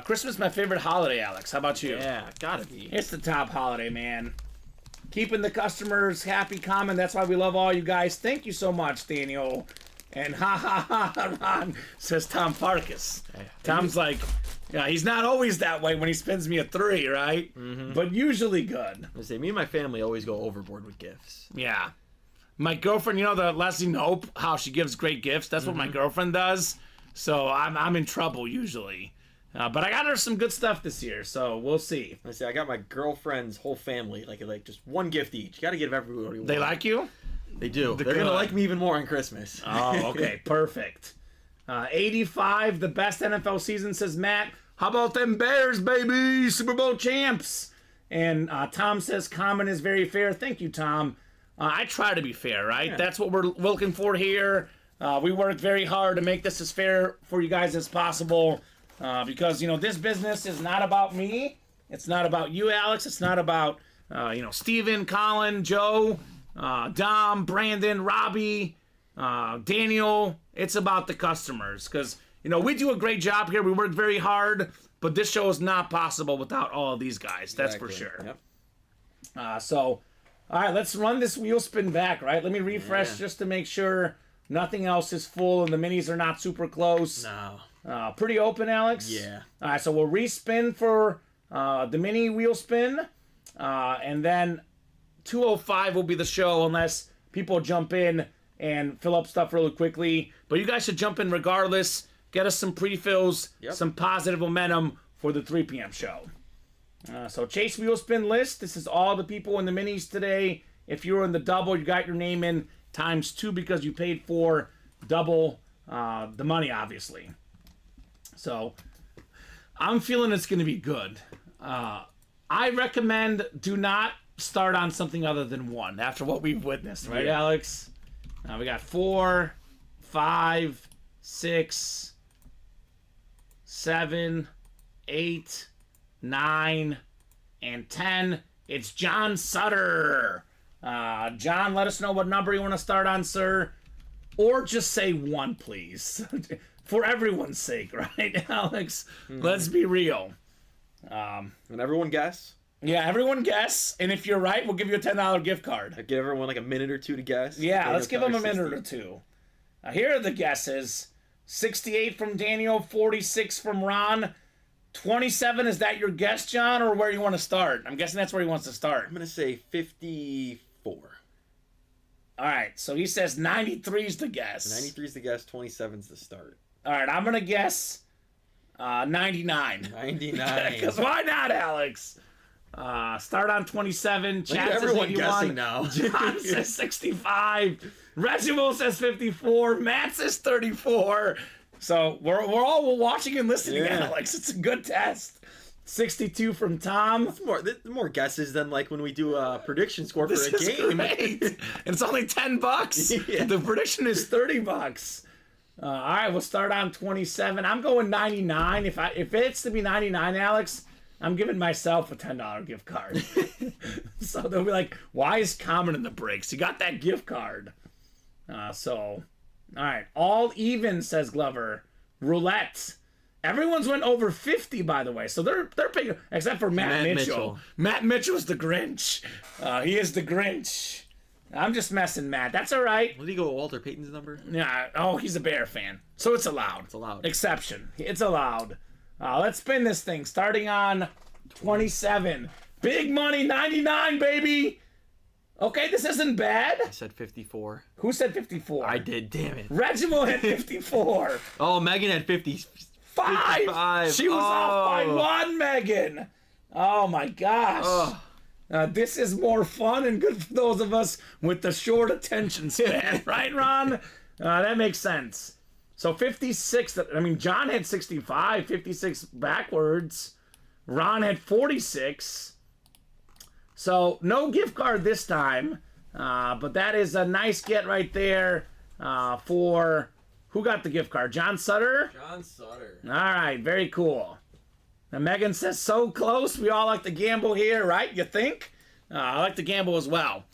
Christmas is my favorite holiday, Alex. How about you? Yeah, gotta be. It's the top holiday, man. Keeping the customers happy, Kamen. That's why we love all you guys. Thank you so much, Daniel. And Ron, says Tom Farkas. Tom's like, yeah, he's not always that way when he spends me a 3, right? Mm-hmm. But usually good. I say, me and my family always go overboard with gifts. Yeah. My girlfriend, you know the Leslie Knope, how she gives great gifts? That's what my girlfriend does. So I'm in trouble usually. But I got her some good stuff this year, so we'll see. I got my girlfriend's whole family, like just one gift each. You got to give everybody one. They like you? They do. They're going to like me even more on Christmas. Oh, okay. Perfect. 85, the best NFL season, says Matt. How about them Bears, baby? Super Bowl champs. And Tom says, Kamen is very fair. Thank you, Tom. I try to be fair, right? Yeah. That's what we're looking for here. We work very hard to make this as fair for you guys as possible. Because, this business is not about me. It's not about you, Alex. It's not about, Steven, Colin, Joe, Dom, Brandon, Robbie, Daniel. It's about the customers. Because, we do a great job here. We work very hard. But this show is not possible without all of these guys. That's for sure. Yep. All right, let's run this wheel spin back, right? Let me refresh just to make sure nothing else is full and the minis are not super close. No. Pretty open, Alex? Yeah. All right, so we'll respin for the mini wheel spin. And then 205 will be the show unless people jump in and fill up stuff really quickly. But you guys should jump in regardless. Get us some pre-fills, some positive momentum for the 3 p.m. show. So Chase wheel spin list. This is all the people in the minis today. If you were in the double, you got your name in ×2 because you paid for double the money, obviously. So I'm feeling it's going to be good. I recommend do not start on something other than 1 after what we've witnessed, right, Alex? We got 4, 5, 6, 7, 8, 9, and 10. It's John Sutter. John, let us know what number you want to start on, sir. Or just say 1, please. For everyone's sake, right, Alex? Let's be real. And everyone guess? Yeah, everyone guess. And if you're right, we'll give you a $10 gift card. Give everyone like a minute or two to guess. Yeah, let's give them a minute or two. Here are the guesses. 68 from Daniel, 46 from Ron. 27, is that your guess, John, or where you want to start? I'm guessing that's where he wants to start. I'm going to say 54. All right, so he says 93 is the guess. 93 is the guess, 27 is the start. All right, I'm going to guess 99. 99. Because why not, Alex? Start on 27. Chad says everyone 81. guessing now. John says 65. Reginald says 54. Matt says 34. So we're all watching and listening, Alex. It's a good test. 62 from Tom. It's more guesses than like when we do a prediction score for a game. This is great. And it's only $10. Yeah. The prediction is $30. All right, we'll start on 27. I'm going 99. If it's to be 99, Alex, I'm giving myself a $10 gift card. So they'll be like, why is Kamen in the breaks? You got that gift card. All right. All even, says Glover. Roulette. Everyone's went over 50, by the way. So they're paying, except for Matt Mitchell. Matt Mitchell's the Grinch. He is the Grinch. I'm just messing, Matt. That's all right. Will he go with Walter Payton's number? Yeah. Oh, he's a Bear fan. So it's allowed. It's allowed. Exception. It's allowed. Let's spin this thing. Starting on 27. Big money, 99, baby. Okay, this isn't bad. I said 54. Who said 54? I did, damn it. Reginald had 54. Oh, Megan had 55. She was off by 1, Megan. Oh, my gosh. Oh. This is more fun and good for those of us with the short attention span. Right, Ron? That makes sense. So 56, John had 65, 56 backwards. Ron had 46. So no gift card this time, but that is a nice get right there for who got the gift card? John Sutter? John Sutter. All right, very cool. Now Megan says so close. We all like to gamble here, right? You think? I like to gamble as well.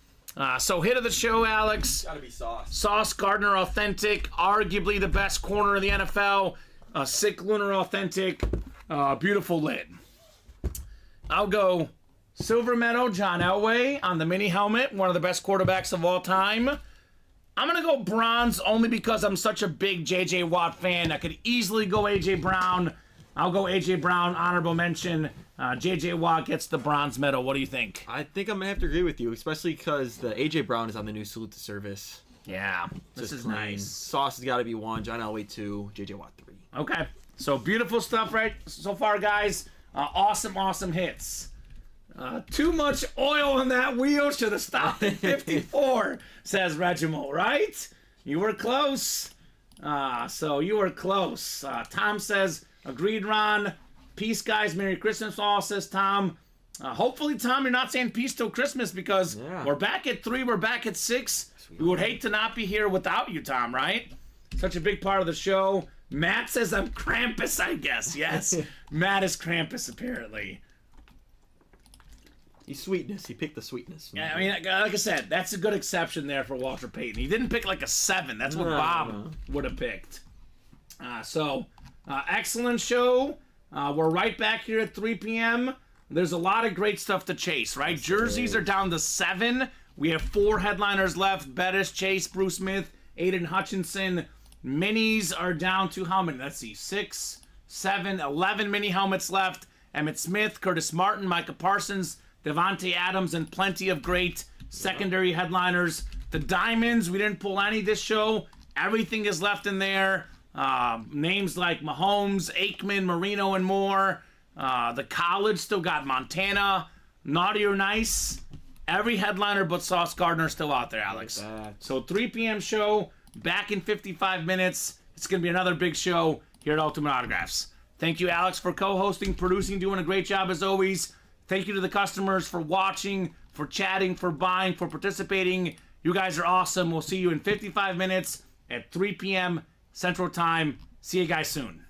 So hit of the show, Alex. Gotta be Sauce. Sauce Gardner Authentic, arguably the best corner in the NFL. Sick Lunar Authentic, beautiful lid. I'll go Silver Meadow, John Elway on the mini helmet, one of the best quarterbacks of all time. I'm going to go bronze only because I'm such a big J.J. Watt fan. I could easily go A.J. Brown. I'll go A.J. Brown, honorable mention. J.J. Watt gets the bronze medal. What do you think? I think I'm going to have to agree with you, especially because the A.J. Brown is on the new Salute to Service. Yeah, this is clean. nice. Sauce has got to be 1, John Elway 2, J.J. Watt 3. Okay, so beautiful stuff right so far, guys. Awesome hits. Too much oil in that wheel. Should have stopped at 54, says Reginald, right? You were close. So you were close. Tom says, agreed, Ron. Peace, guys. Merry Christmas, all, says Tom. Hopefully, Tom, you're not saying peace till Christmas because we're back at 3, we're back at 6. We would hate to not be here without you, Tom, right? Such a big part of the show. Matt says I'm Krampus, I guess. Yes, Matt is Krampus, apparently. He's sweetness. He picked the sweetness. Yeah, I mean, like I said, that's a good exception there for Walter Payton. He didn't pick like a 7. That's what Bob would have picked. Excellent show. We're right back here at 3 p.m. There's a lot of great stuff to chase, right? That's Jerseys are down to 7. We have 4 headliners left. Bettis, Chase, Bruce Smith, Aiden Hutchinson. Minis are down to how many? Let's see. 6, 7, 11 mini helmets left. Emmett Smith, Curtis Martin, Micah Parsons, Devontae Adams, and plenty of great secondary headliners. The Diamonds, we didn't pull any this show. Everything is left in there. Names like Mahomes, Aikman, Marino, and more. The College still got Montana, Naughty or Nice. Every headliner but Sauce Gardner still out there, Alex. So 3 p.m. show, back in 55 minutes. It's going to be another big show here at Ultimate Autographs. Thank you, Alex, for co-hosting, producing, doing a great job as always. Thank you to the customers for watching, for chatting, for buying, for participating. You guys are awesome. We'll see you in 55 minutes at 3 p.m. Central Time. See you guys soon.